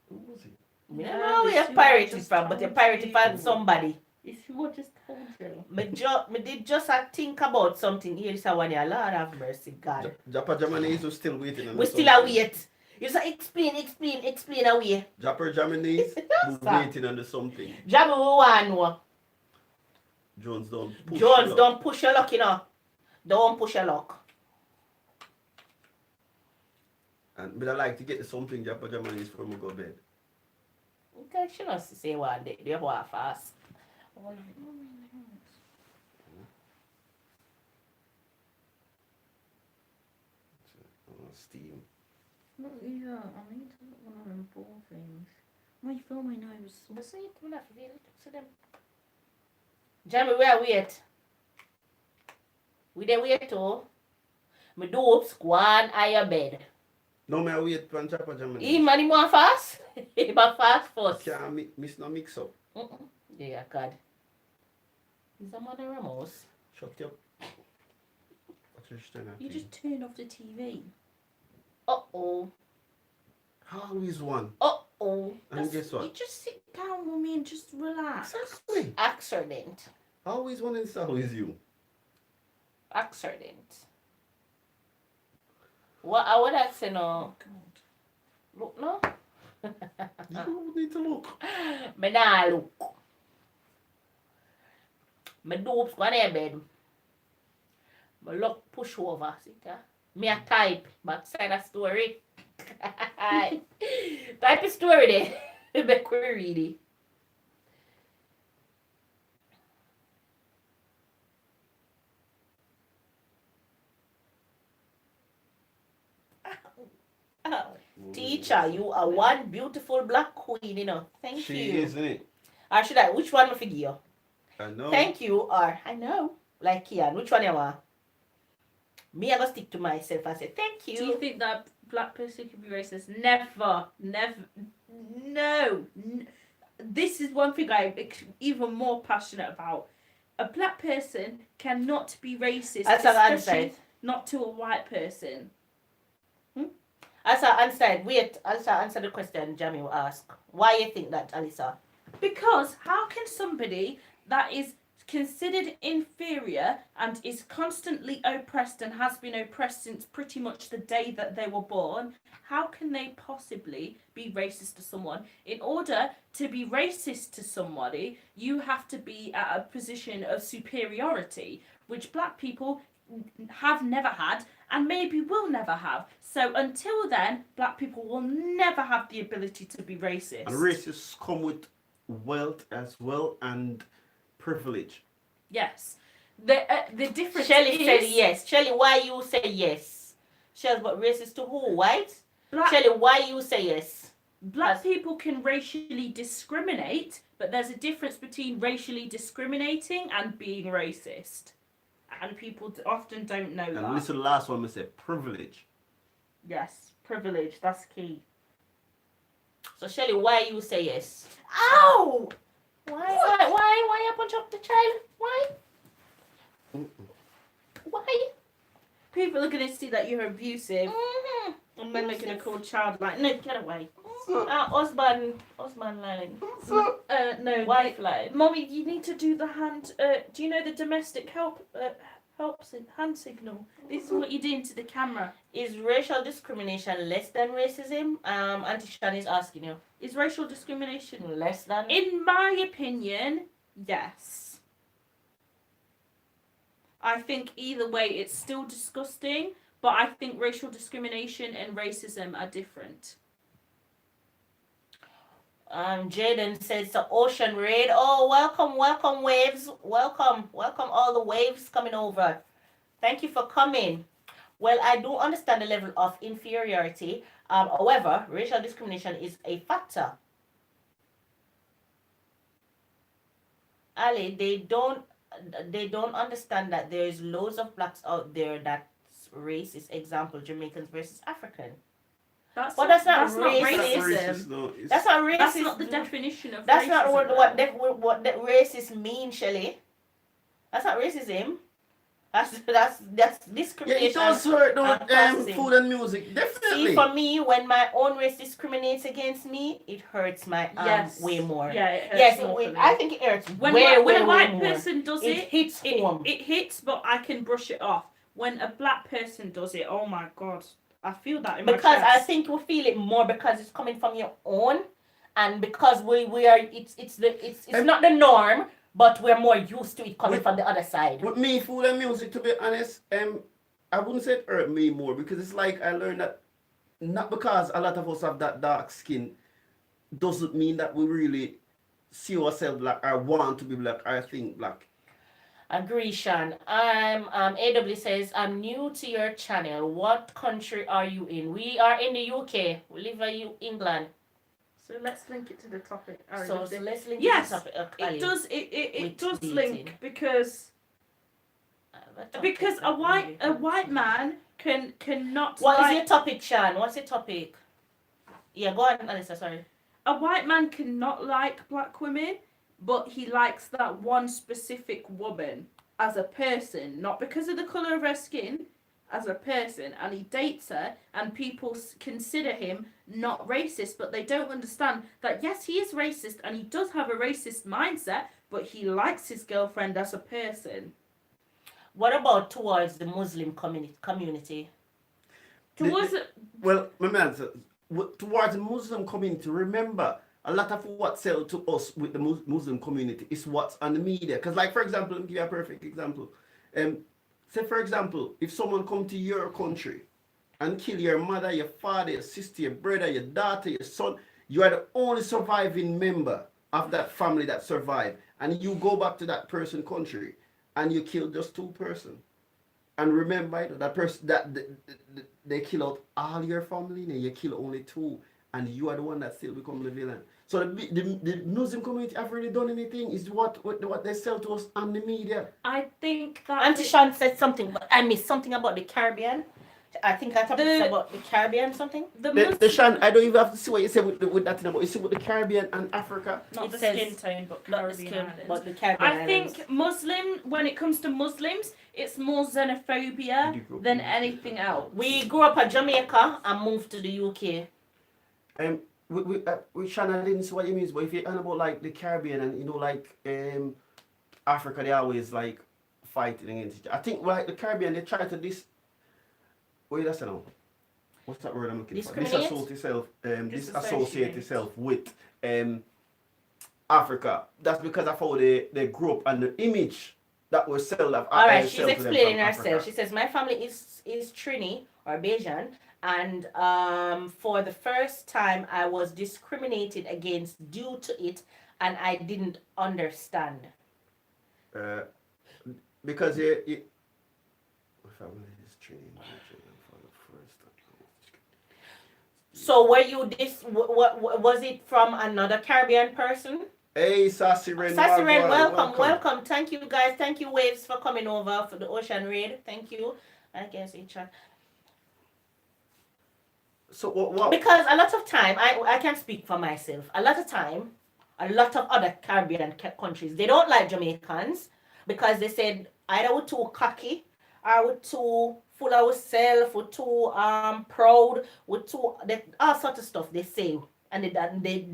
Who was it? I don't know where you pirated from, but you pirated from somebody. It's what just told you. Me did just think about something. Here is one here. Lord have mercy, God. Japa Jamani is still waiting. We still a wait. You say explain away. Japper Germany's Stop. waiting on the something. Jabba we want know. Jones don't push Jones you. don't push your luck, you know. Don't push your luck. And but I like to get something Japper Germany's before I go bed. Okay, she not say one day. They walk fast. Steam. Look, yeah, I need to look one of them ball things. Why are you filming those? But see it, we'll have to see them. Jamie, where wait? We there wait too. Me do ups, go on your bed. No, me I wait for Japper Germany. He man, he more fast. He more fast first. Can't miss no mix up. Yeah, God. Is that Mother Ramos? Shut up. What's your stand You just turned off the TV. Uh-oh. always one. Uh-oh. And guess what? You just sit down with me and just relax. Exactly. Accident. Always one is always you. Accident. What I would have said no. God. Look no. You need to look. Me nah look. Me do ups go on your bed. Me look push over. See that? Me a type backside a story. Type a story there. Make we read it. Teacher, you are one beautiful black queen, you know. Thank She you. is, isn't it? Or should I? Which one me forgive you? I know. Thank you, or I know. Like Kian, which one you want? Me, I gonna stick to myself and say thank you. Do you think that black person can be racist? Never. No. This is one thing I'm even more passionate about. A black person cannot be racist, As I especially answered. not to a white person. As I answered, wait, as I answer the question Jamie will ask. Why you think that, Alyssa? Because how can somebody that is considered inferior and is constantly oppressed and has been oppressed since pretty much the day that they were born, how can they possibly be racist to someone? In order to be racist to somebody, you have to be at a position of superiority, which black people have never had and maybe will never have. So until then, black people will never have the ability to be racist. And racists come with wealth as well and privilege. Yes. The difference Shelley is said yes. Shelley, why you say yes? Shelley, but racist to who? White? black, Shelley, why you say yes? black people can racially discriminate, but there's a difference between racially discriminating and being racist. And people often don't know And that. listen to the last one, I say privilege. Yes, privilege, that's key. So Shelley, why you say yes? Ow! Why you punch up the child? Why? Why? People are going to see that you're abusive. Mm-hmm. And then they're going to call child like, no, get away. Husband line. No, Wife line. Mommy, you need to do the hand. Do you know the domestic hand signal? This is what you're doing to the camera. Is racial discrimination less than racism? Auntie Shan is asking you. Is racial discrimination? Less than? In my opinion, yes. I think either way, it's still disgusting. But I think racial discrimination and racism are different. Jaden says the ocean raid. Oh, welcome waves. Welcome all the waves coming over. Thank you for coming. Well, I do understand the level of inferiority. However, racial discrimination is a factor. Ali, they don't understand that there is loads of blacks out there that's racist. Example, Jamaicans versus African. That's not racism. No, That's not racist. That's not the definition of That's racism. not what that racist mean, Shelley. That's not racism. That's yeah, discrimination. it does hurt though, and classism. food and music. Definitely. See, for me, when my own race discriminates against me, it hurts my Yes. way more. Yeah, it hurts Yes, more for me. I think it hurts when way a white more. person does It hits home. it hits, but I can brush it off. When a black person does it, oh my god. I feel that in my Because I chest. think you feel it more because it's coming from your own, and because we are it's not the norm, but we're more used to it coming With- from the other side. With me, food and music, to be honest, I wouldn't say it hurt me more because it's like I learned that not because a lot of us have that dark skin doesn't mean that we really see ourselves black or want to be black or think black. Agree, Sean. AW says, I'm new to your channel. What country are you in? We are in the UK. We live in England. So let's link it to the topic. So let's link Yes, it to the topic. it does. It With does dating. link because a white man cannot. What is like, your topic, Sean? What's your topic? Yeah, go on, Alyssa. Sorry. a white man cannot like black women, but he likes that one specific woman as a person, not because of the color of her skin, as a person, and he dates her, and people consider him not racist, but they don't understand that yes, he is racist, and he does have a racist mindset, but he likes his girlfriend as a person. What about towards the Muslim community? Towards Well, my man, towards the Muslim community, remember a lot of what sell to us with the Muslim community is what's on the media. Because, like, for example, let me give you a perfect example. Say, for example, if someone come to your country and kill your mother, your father, your sister, your brother, your daughter, your son, you are the only surviving member of that family that survived, and you go back to that person's country and you kill just two persons. And remember that person that they kill out all your family, and you kill only two, and you are the one that still become the villain. So the Muslim community have really done anything is what they sell to us on the media. I think that Auntie Sean said something, but I missed something about the Caribbean. I think I talked about the Caribbean something. The Sean, I don't even have to see what you say with that thing, but you see with the Caribbean and Africa. not It the says skin tone, but Not the Caribbean skin, islands. but the Caribbean I islands. think when it comes to Muslims, it's more xenophobia than anything else. We grew up in Jamaica and moved to the UK. With Sean, I didn't see what you mean, but if you're about like the Caribbean and like Africa, they always like fighting against each other. I think like the Caribbean, they try to wait, that's now. What's that word I'm looking for? Disassociate itself with Africa. That's because of how they grew up and the image that was sold. All right, she's explaining herself. She says, my family is Trini or Bajan, and for the first time I was discriminated against due to it, and I didn't understand. Because my family is Trini. So were you what was it from another Caribbean person? Hey, Sassy Ren. Sassy Ren, welcome. Thank you guys. Thank you, Waves, for coming over for the Ocean Raid. Thank you. I guess each other. So what? Because a lot of time, I can speak for myself. A lot of time, a lot of other Caribbean countries, they don't like Jamaicans because they said either we're too cocky or we're too full of ourselves, we're too proud, we're too all sorts of stuff they say, and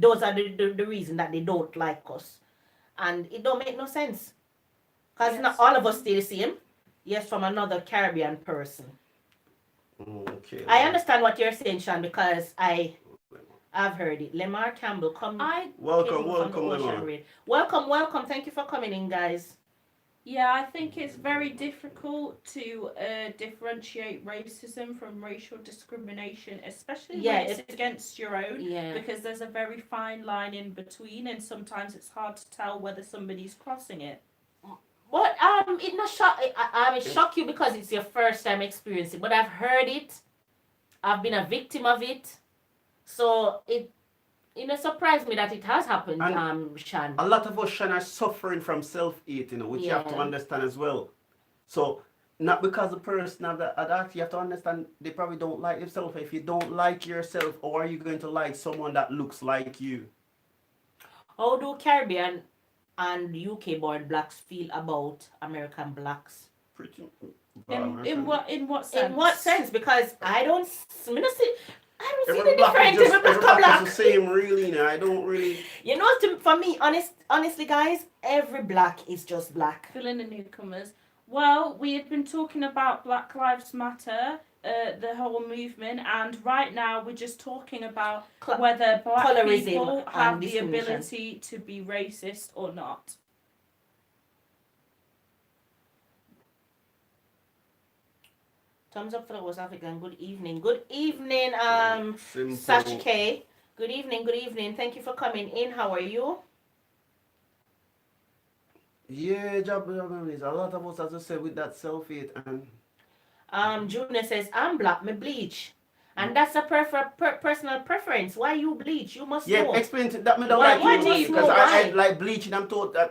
those are the reason that they don't like us, and it don't make no sense because not all of us stay the same. Yes, from another Caribbean person. Okay. I understand what you're saying, Sean, because I've heard it. Lemar Campbell, welcome, Lemar. Welcome. Thank you for coming in, guys. Yeah, I think it's very difficult to differentiate racism from racial discrimination, especially when it's against your own, because there's a very fine line in between, and sometimes it's hard to tell whether somebody's crossing it. But it not shock. It shock you because it's your first time experiencing. But I've heard it. I've been a victim of it, so it surprised me that it has happened. Shan. A lot of us, Shan, are suffering from self-hate, which you have to understand as well. So not because the person of that you have to understand they probably don't like themselves. If you don't like yourself, how are you going to like someone that looks like you? How do Caribbean and UK born blacks feel about American blacks? In what sense? In what sense? Because I don't see the every difference. Every black is the same, really. I don't really. For me, honestly, guys, every black is just black. Fill in the newcomers. Well, we had been talking about Black Lives Matter the whole movement, and right now we're just talking about Cl- whether black colorism people and have the discrimination. ability to be racist or not. Thumbs up for the West African. Good evening. Good evening, Simple. Sasha K. Good evening. Good evening. Thank you for coming in. How are you? Yeah, job is a lot of us, as I said, with that self-hate and Junior says, I'm black, me bleach. And that's a personal preference. Why you bleach? You must yeah, know. explain to that. Me don't Why- like why it do you because know I why? like bleaching.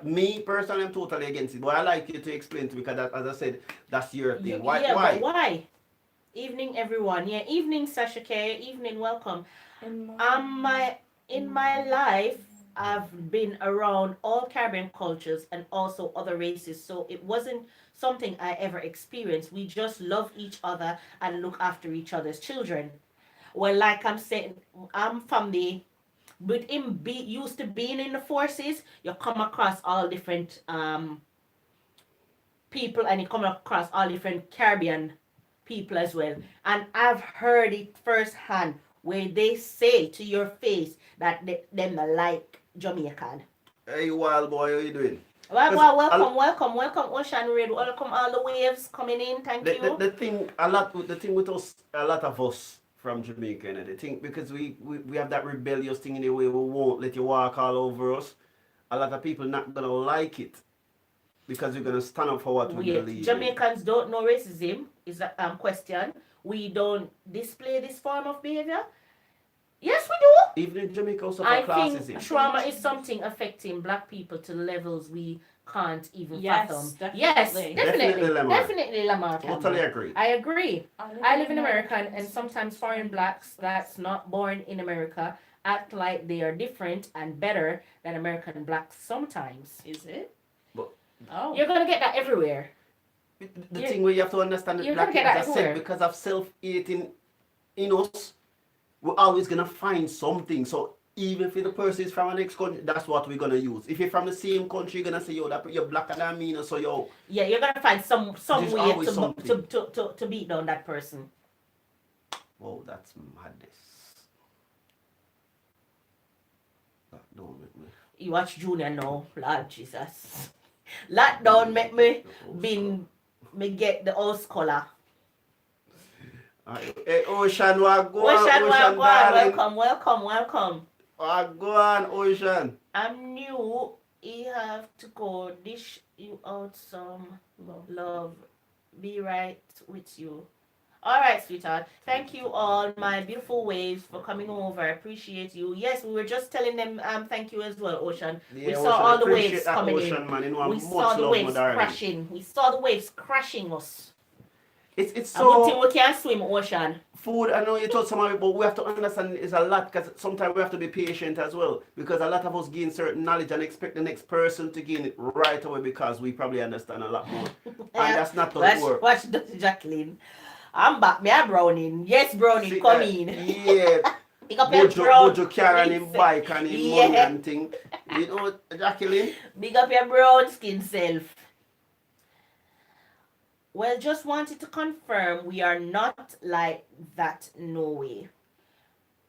Me personally, I'm totally against it. But I like you to explain to me because, as I said, that's your thing. Why? Yeah, why? but why? Evening, everyone. Yeah, evening, Sasha K. Evening, welcome. In my life, I've been around all Caribbean cultures and also other races, so it wasn't something I ever experienced. We just love each other and look after each other's children. Well, like I'm saying, I'm from the with him be used to being in the forces, you come across all different people, and you come across all different Caribbean people as well. And I've heard it firsthand where they say to your face that them not like Jamaican. Hey, wild boy, how you doing? Well, 'Cause welcome, Ocean Red. Welcome all the waves coming in. Thank you. The thing with us, a lot of us from Jamaica, and the thing because we have that rebellious thing in the way we won't let you walk all over us. A lot of people not gonna like it because we're gonna stand up for what we Wait, believe in. Jamaicans don't know racism is a question. We don't display this form of behavior. Yes, we do. Even in Jamaica, also I for classism. think trauma is something affecting black people to levels we can't even fathom. Definitely. Yes, Definitely, Lamar. definitely, Lamar. Totally agree. I agree. I live in America, and sometimes foreign blacks that's not born in America act like they are different and better than American blacks sometimes. Is it? But- Oh. You're gonna get that everywhere. The Yeah. thing where you have to understand that You're black gonna people, get as that I said, everywhere. because of self-hating in us, we're always gonna find something. So even if the person is from the next country, that's what we're gonna use. If you're from the same country, you're gonna say, yo, that you're blacker than me, so yo. Yeah, you're gonna find some There's way always to something. to beat down that person. Whoa, that's madness. That don't make me. You watch Junior now, Lord Jesus. Lockdown make me me get the house color. Hey, Ocean, what go on? Ocean, Ocean, darling. welcome. What go on, Ocean? I'm new. You have to go dish you out some love. Be right with you. All right, sweetheart. Thank you all, my beautiful waves, for coming over. I appreciate you. Yes, we were just telling them thank you as well, Ocean. Yeah, We saw Ocean, all the appreciate waves that, coming Ocean, in. man. You know, We much saw the love, waves my darling. crashing. We saw the waves crashing us. It's I don't so think we can swim, Ocean. food. I know you told some of it, but we have to understand it's a lot because sometimes we have to be patient as well. Because a lot of us gain certain knowledge and expect the next person to gain it right away because we probably understand a lot more. And that's not how it works. Watch Dr. Jacqueline. I'm back. Me a Browning. Yes, Browning, See, come in. Yeah. Pick up your brown. Bojo carrying him skin bike and him Yeah. money and thing. You know, Jacqueline? Big up your brown skin self. Well, just wanted to confirm we are not like that. No way.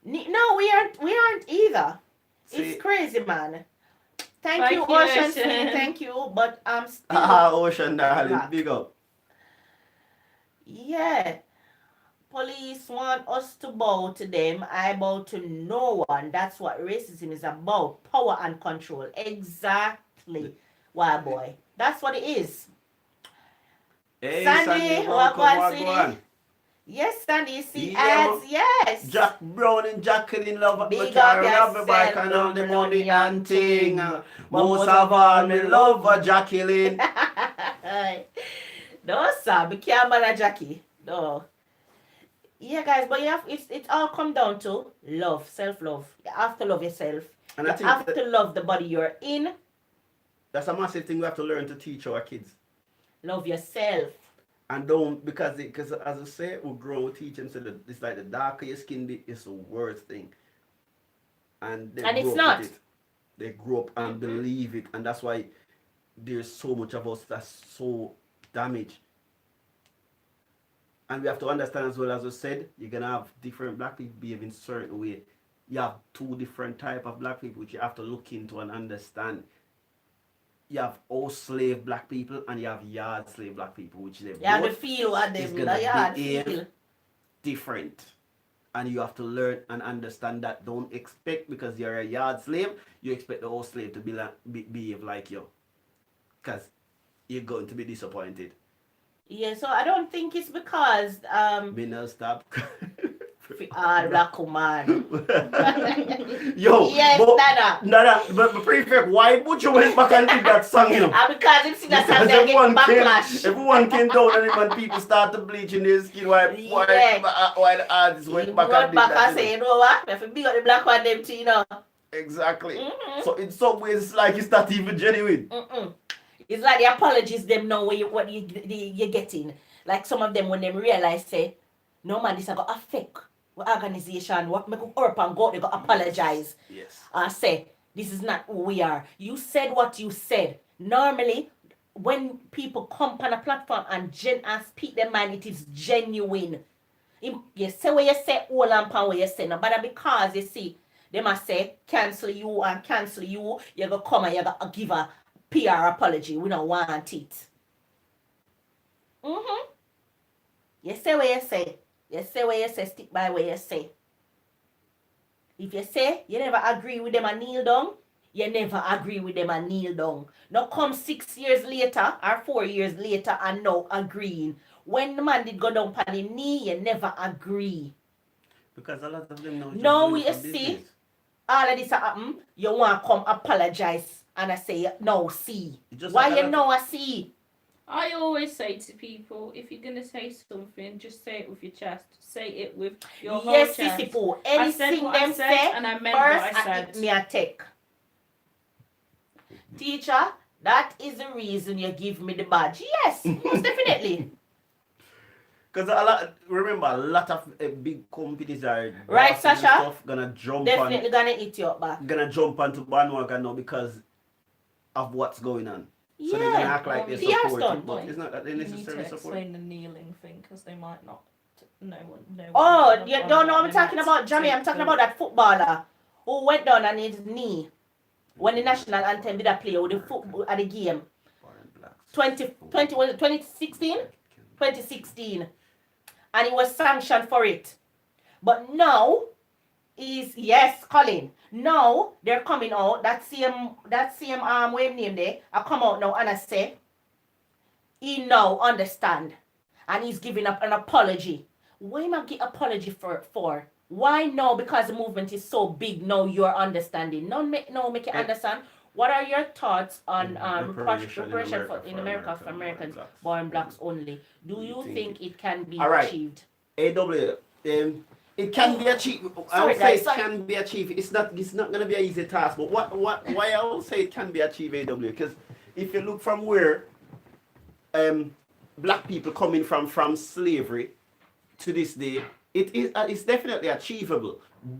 No, we aren't either. See, It's crazy, man. Thank Thank you, you, Ocean Ocean. Sweetie, thank you. But I'm still Ocean, darling, Black. big up. yeah. Police want us to bow to them. I bow to no one. That's what racism is about. Power and control. Exactly. Why, boy? That's what it is. Hey, Sandy, welcome, what go on, on. Yes, Sandy. See Yeah, ads. Yes. Jack Brown and Jacqueline love Big me up carry love me bike yourself, and all the no money money and and thing. thing. Most of all, me love her Jacqueline. No, sir. Be careful, Jackie. No. Yeah, guys, but you have it all come down to love, self-love. You have to love yourself. And You I think have that to love the body you're in. that's a massive thing we have to learn to teach our kids. Love yourself. And don't, because as I say, we grow, teach them, so that it's like the darker your skin be, it's the worst thing. And they And it's grow up not. with it. They grow up and believe it. And that's why there's so much of us that's so damaged. And we have to understand as well, as I said, you're gonna have different black people behave in certain way. You have two different type of black people which you have to look into and understand. You have house slave black people and you have yard slave black people, which is You have to feel what is them gonna yard behave feel. different. And you have to learn and understand that. Don't expect because you're a yard slave, you expect the house slave to behave like you. Because you're going to be disappointed. Yeah, so I don't think it's because Me no stop. black woman. Yo, Yes, but, Nana. but prefect, why would you went back and did that song, you know? And because him see that song, Because they get backlash. everyone came down and when people started bleaching their skin, why the artists went back and did that, and say, you know what? I have to big up the black one them too, you know. Exactly. Mm-hmm. So in some ways, it's like it's not even genuine. It's like the apologies them know what you're getting. Like some of them when they realize say, no man, this is going to affect the organization. What make up and go, they go apologize. Yes. Say, this is not who we are. You said what you said. Normally, when people come on a platform and speak their mind, it is genuine. You say what you say, all and pan what you say. No, but because you see, they must say, cancel you and cancel you. You're going to come and you're going to give a PR apology. We don't want it. You say what you say. You say what you say, stick by what you say. If you say you never agree with them and kneel down, you never agree with them and kneel down. Now come 6 years later or 4 years later and now agreeing. When the man did go down on the knee, you never agree. Because a lot of them know. Now you see, all of this happen, you want to come apologize. And I say, no, see. Why you know I see? I always say to people, if you're going to say something, just say it with your chest. Say it with your whole chest. Yes, Sissy Pooh. Anything them say, and I meant first what I said. Me a take. Teacher, that is the reason you give me the badge. Yes, most definitely. Because remember, a lot of big companies are right, Sasha. Stuff, gonna jump definitely gonna eat you up back. Gonna jump onto bandwagon now because of what's going on. Yeah. So they're gonna act like they support it, but it's not that they You need necessarily to support. explain the kneeling thing because they might not know. Oh, you don't know I'm talking about, Johnny. I'm talking about that footballer who went down on his knee when the national anthem did a play with the football at the game. 2016? 2016. And he was sanctioned for it. But now Colin. Now they're coming out. That same wave name there. I come out now and I say he now understand. And he's giving up an apology. Why not get apology for? Why now? Because the movement is so big now you're understanding. Make you understand. What are your thoughts on reparation in America for Americans born blacks only? Do you think it can be achieved? AW, it can be achieved. I would say it can be achieved. It's not going to be an easy task. But why I will say it can be achieved, AW? Because if you look from where black people coming from slavery to this day, it's definitely achievable.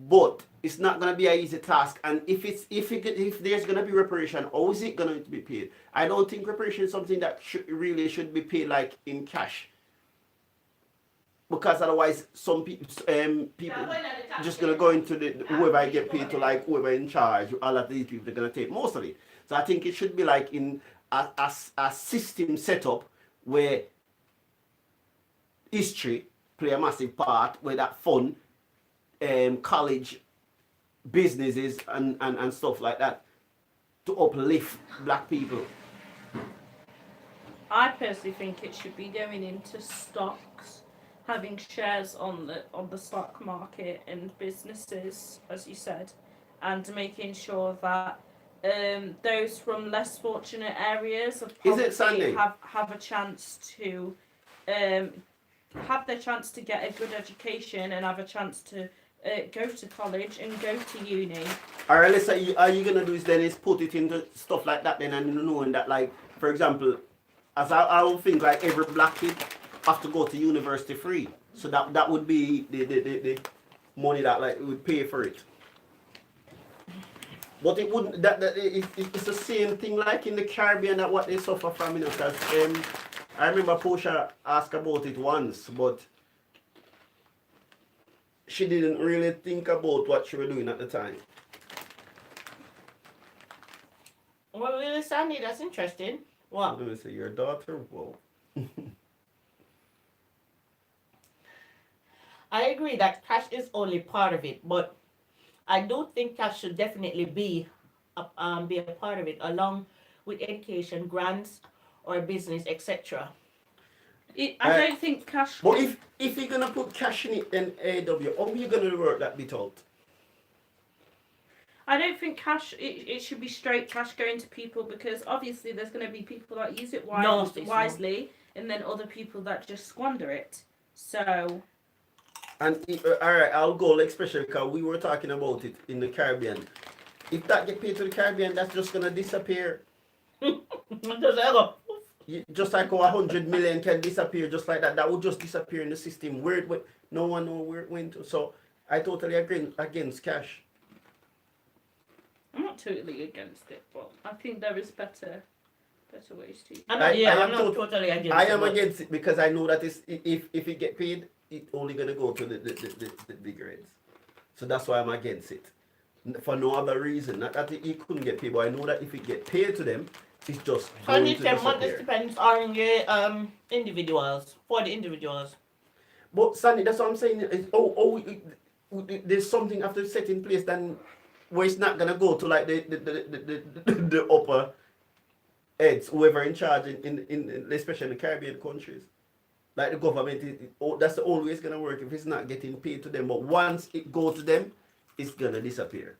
But it's not going to be an easy task. And if there's going to be reparation, how is it going to be paid? I don't think reparation is something that should be paid like in cash. Because otherwise, some people just going to go into whoever I get paid to, like whoever in charge. All of these people are going to take most of it. So I think it should be like in a system setup where history play a massive part, where that fund, college, businesses and stuff like that to uplift black people. I personally think it should be going into stocks, having shares on the stock market and businesses, as you said, and making sure that those from less fortunate areas of poverty have a chance to have their chance to get a good education and have a chance to go to college and go to uni. Alright, let's say, are you gonna do is put it into stuff like that then, and knowing that, like, for example, as I would think like every black kid have to go to university free. So that would be the money that like would pay for it. But it wouldn't it's the same thing like in the Caribbean that what they suffer from, because I remember Portia asked about it once, but she didn't really think about what she was doing at the time. Well, really, Sandy, that's interesting. What What? do we say? Your daughter? Whoa. I agree that cash is only part of it, but I do think cash should definitely be a part of it, along with education, grants, or business, etc. I don't think cash. But if you're gonna put cash in it, then AW, how are you gonna work that bit out? I don't think cash. It should be straight cash going to people, because obviously there's going to be people that use it No, it's not. wisely, and then other people that just squander it. So And alright, I'll go, especially because we were talking about it in the Caribbean. If that get paid to the Caribbean, that's just gonna disappear. Just ever. Just like how 100 million can disappear, just like that. That would just disappear in the system. Where it went, no one know where it went to. So I totally agree against cash. I'm not totally against it, but I think there is better ways to. I'm not totally against it. I am but against it because I know that if it get paid, it's only gonna go to the bigger heads. So that's why I'm against it. For no other reason. Not that it couldn't get paid, but I know that if it get paid to them, it's just going to This disappear. depends on the individuals, for the individuals. But Sandy, that's what I'm saying. There's something after set in place then where it's not gonna go to like the upper heads, whoever in charge in especially in the Caribbean countries. Like the government, that's the only way it's gonna work if it's not getting paid to them. But once it goes to them, it's gonna disappear.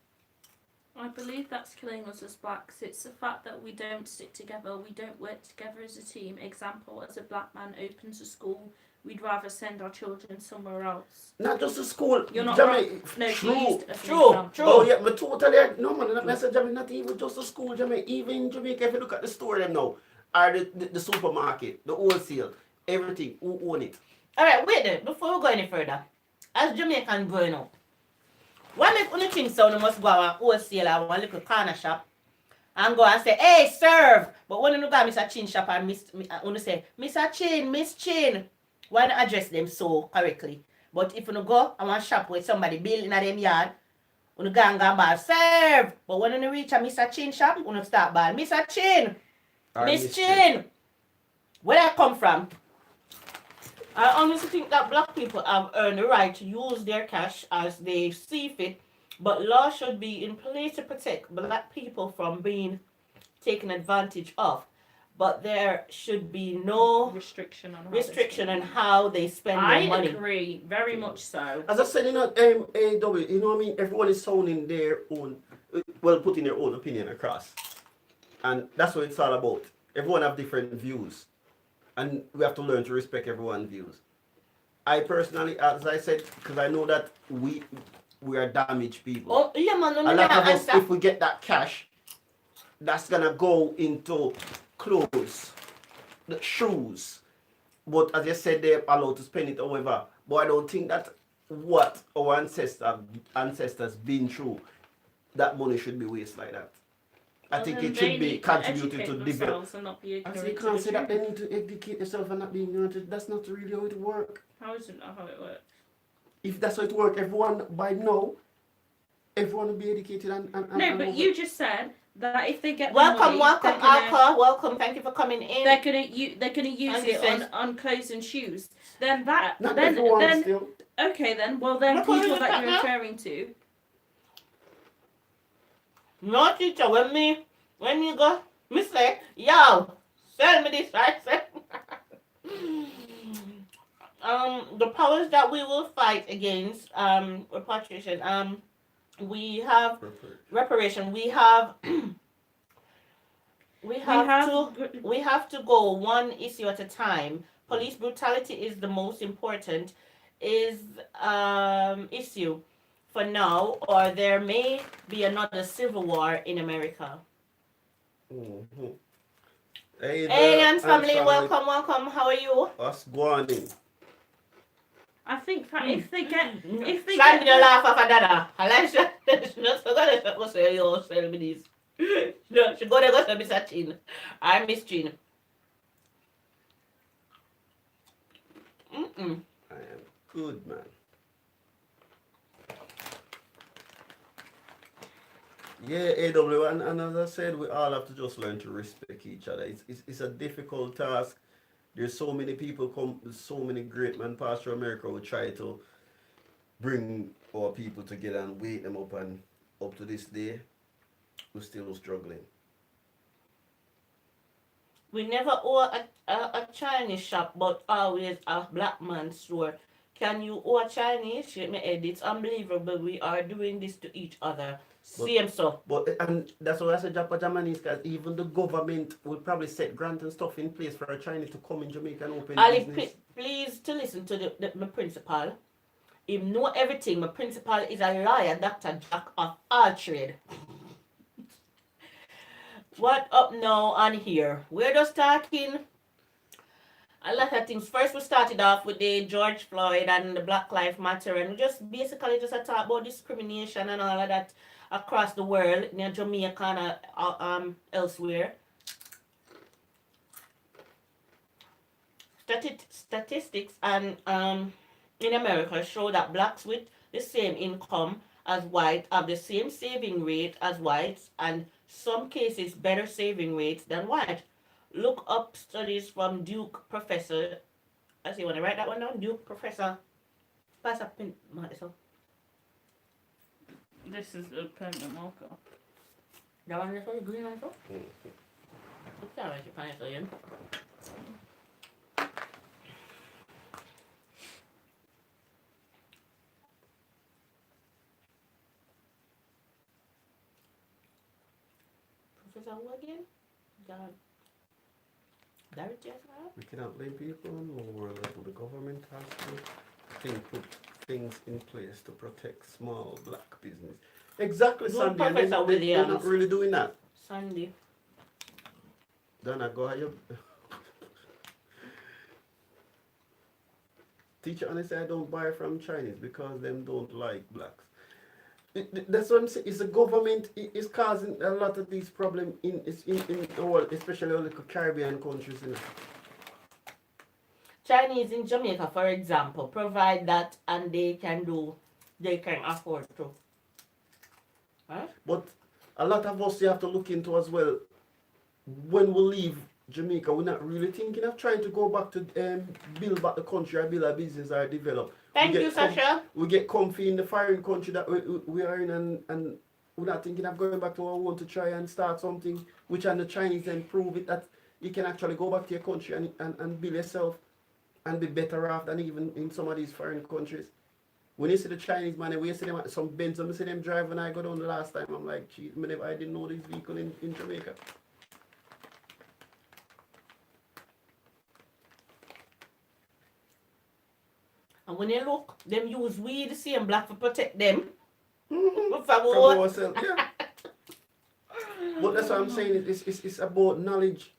I believe that's killing us as blacks. It's the fact that we don't stick together, we don't work together as a team. Example, as a black man opens a school, we'd rather send our children somewhere else. Not just the school. You're not Jamaica, wrong. No, true. you used as an True, example. true. Oh yeah, but totally. No man, that message. Jamaica, not even just the school. Jamaica, even in Jamaica, if you look at the store them now, are the supermarket, the wholesale, everything. Who own it? All right, wait there. Before we go any further, as Jamaican growing up, why make only thing so you must go to a wholesaler or a little corner shop and go and say, hey, serve. But when you go to Mr. Chin shop and you say, Mr. Chin, Miss Chin, why not address them so correctly? But if you go and one shop with somebody building at them yard, you go and ball, serve. But when you reach a Mr. Chin shop, you start ball, Mr. Chin, Miss Chin. Where that come from? I honestly think that black people have earned the right to use their cash as they see fit, but law should be in place to protect black people from being taken advantage of. But there should be no restriction on how they spend their money. I agree, very much so. As I said, you know, AW, you know what I mean? Everyone is sounding their own, putting their own opinion across. And that's what it's all about. Everyone have different views. And we have to learn to respect everyone's views. I personally, as I said, because I know that we are damaged people. Oh, yeah, man, A lot of us, if we get that cash, that's going to go into clothes, the shoes. But as I said, they're allowed to spend it however. But I don't think that what our ancestors been through, that money should be wasted like that. I think it should be contributed to develop. I say, you can't say that they need to educate themselves and not be ignorant. That's not really how it works. How is it not how it works? If that's how it works, everyone by now, everyone will be educated and no, but you just said that if they get welcome, money, Alka, welcome. Thank you for coming in. They're gonna use it on clothes and shoes. Then that not then everyone still. okay then. Well then people that you're referring to. No, teacher, when you go, me say, yo, sell me this, right? The powers that we will fight against, repatriation, we have reparation, we have to go one issue at a time. Police brutality is the most important issue for now, or there may be another civil war in America. Mm-hmm. Hey, Aliens family, welcome. How are you? Us going. I think that if they get Trying to laugh off a dada. I like she's not so good at what say you sell me this. No, she go there go to Mr. Chin. I miss Chin. I am good, man. Yeah, AW, and as I said, we all have to just learn to respect each other. It's a difficult task. There's so many people come, so many great men past through America will try to bring our people together and wake them up, and up to this day, we're still struggling. We never owe a Chinese shop, but always a black man's store. Can you owe a Chinese? Shake my head. It's unbelievable. We are doing this to each other. But Same so. But and that's why I said Japanese, because even the government will probably set grant and stuff in place for a Chinese to come in Jamaica and open Ali, business. please to listen to my principal. He know everything. My principal is a lawyer, Dr. Jack of all trade. What up now on here? We're just talking a lot of things. First, we started off with the George Floyd and the Black Lives Matter, and we just basically just talk about discrimination and all of that across the world, near Jamaica and elsewhere. Statistics and in America show that blacks with the same income as white have the same saving rate as whites, and some cases better saving rates than white. Look up studies from Duke professor. I see, want to write that one down? Duke professor. Pass up in so. This is a permanent marker. That one is the green one so? Look that right, you find it again. Professor who again? Garrett Jasper? We cannot blame people on the world level. The government has to put things in place to protect small black business. Exactly, No, Sandy. And Professor they're Williams. not really doing that. Sandy. Donna, go ahead. Teacher, honestly, I don't buy from Chinese because them don't like blacks. That's what I'm saying. It's the government is causing a lot of these problems in the world, especially all the Caribbean countries. You know. Chinese in Jamaica, for example, provide that and they can afford to. Huh? But a lot of us you have to look into as well. When we leave Jamaica, we're not really thinking of trying to go back to build back the country or build a business or develop. Thank you, Sasha. We get comfy in the foreign country that we are in, and we're not thinking of going back to our own to try and start something, which and the Chinese then prove it that you can actually go back to your country and build yourself and be better off than even in some of these foreign countries. When you see the Chinese man, when you see them at some Benz, when you see them drive when I go down the last time, I'm like, geez, I didn't know this vehicle in Jamaica. And when you look, them use weed the same black to protect them. From ourselves, yeah. But that's what I'm saying. It's about knowledge.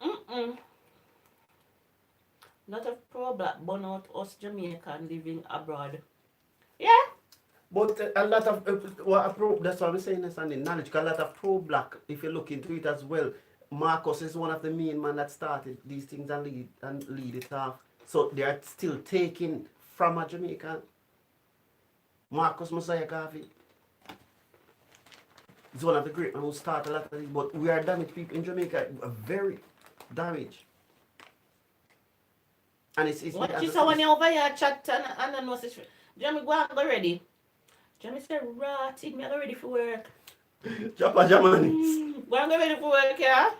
Lot of pro-black burn out us Jamaican living abroad. Yeah. But a lot of that's what I'm saying. That's on the knowledge. Because a lot of pro-black, if you look into it as well, Marcus is one of the main man that started these things and lead it off. So they are still taking from a Jamaican. Marcus Messiah Garvey. He's one of the great men who started a lot of things. But we are damaged people in Jamaica. Very damaged. And it's what you saw when you over here chat and then was it? Jamie, go ready. Jamie said, right, me go ready for work. Japanese. Go ready for work, yeah?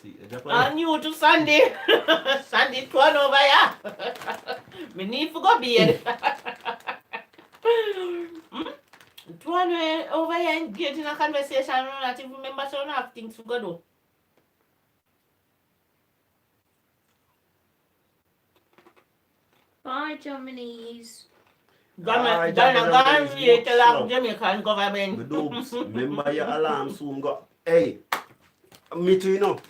See, And you to Sandy. Sandy, turn over here. Me need to go bed. Turn over here and get in a conversation. I don't even remember, so I don't have things to go do. Bye, Germany's. Jamaican government. Remember your alarm soon go. Hey, me too, you know.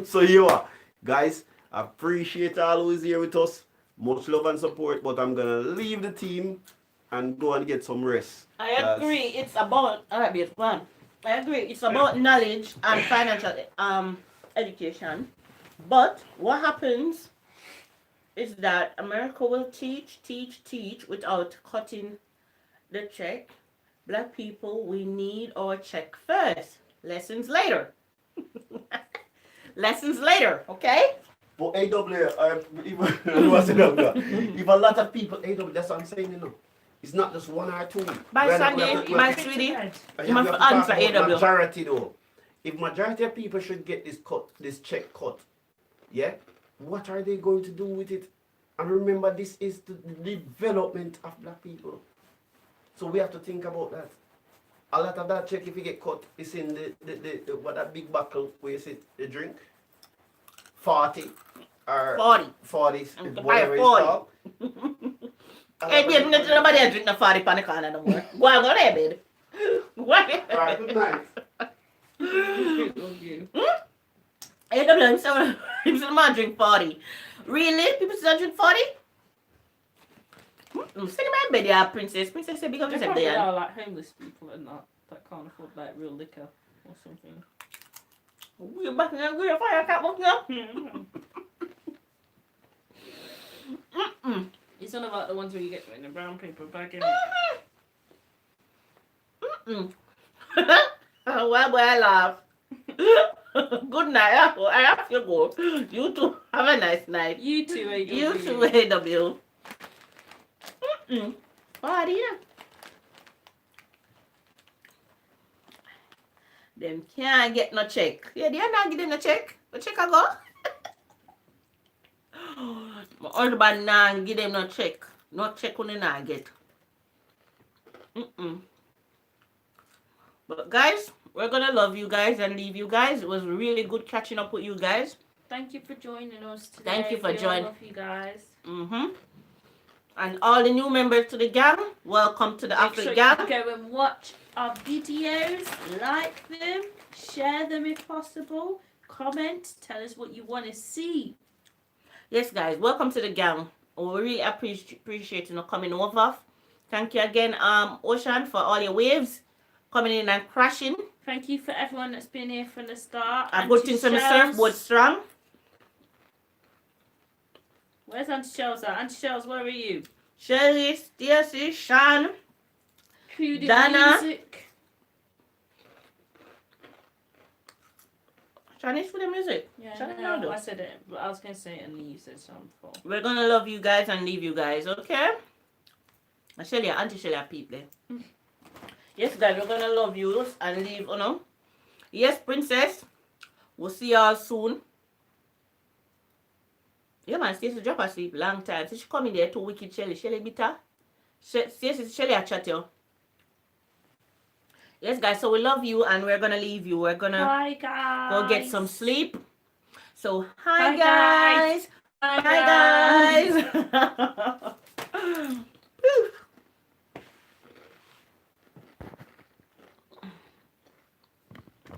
So you are. Guys, I appreciate all who is here with us. Much love and support, but I'm going to leave the team and go and get some rest. I agree. It's about, I agree. It's about knowledge and financial education. But what happens is that America will teach without cutting the check. Black people, we need our check first. Lessons later. Lessons later, okay? But AW, if a lot of people, AW, that's what I'm saying, you know. It's not just one or two. By We're not- Sunday, we're- my we're- sweetie, and you you must have to talk answer about AW. majority though. If majority of people should get this check cut, yeah, what are they going to do with it? And remember, this is the development of black people. So we have to think about that. A lot of that check, if you get cut, is in the what that big buckle where you sit the drink. 40 or 40. 40, And whatever it's 40. called. Hey, babe, nobody else drink the 40 pan the corner no more. Go on, go there, babe. Alright, good night. AW, so man drink 40. Really? People still drink 40? Sitting in my bed, yeah, princess. Princess said, big up There yourself probably there. are like homeless people and that can't afford like real liquor or something. We're back in the grill fire, cat book now. It's not about the ones where you get in a brown paper bag in. Oh, well, boy, I laugh. Good night. I have to go. You too. Have a nice night. You too, AW. You too, AW. Party, yeah. Them can't get no check. Yeah, they are not getting no check. What check I go? My husband not give them no check. No check when they not get. But guys, we're gonna love you guys and leave you guys. It was really good catching up with you guys. Thank you for joining us today. Thank you for We all joining. love you guys. And all the new members to the gang, welcome to the Make After sure Gang. you go and watch our videos, like them, share them if possible, comment, tell us what you want to see. Yes, guys, welcome to the gang. We really appreciate you coming over. Thank you again, Ocean, for all your waves coming in and crashing. Thank you for everyone that's been here from the start. I put in some Auntie surfboard Shells. strong. Where's Auntie Shells at? Auntie Shells, where are you? Shelly, Stacy, Sean, Who did Dana. music? Chinese for the music. Yeah, Shut it no, down. I said it, but I was going to say it and you said something before. We're gonna love you guys and leave you guys, okay? Shelly, Auntie Shelly, people. Yes, guys, we're gonna love you and leave, you know. Yes, princess. We'll see y'all soon. Yeah, man, Stacey drop asleep long time. So she come in there to wicked Shelly. Shelly bitter. Stacey, Shelly, I chat you. Yes, guys, so we love you and we're gonna leave you. We're gonna Bye, guys. go get some sleep. So, hi, Bye, guys. guys. Bye, Bye, guys.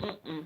Mm-mm.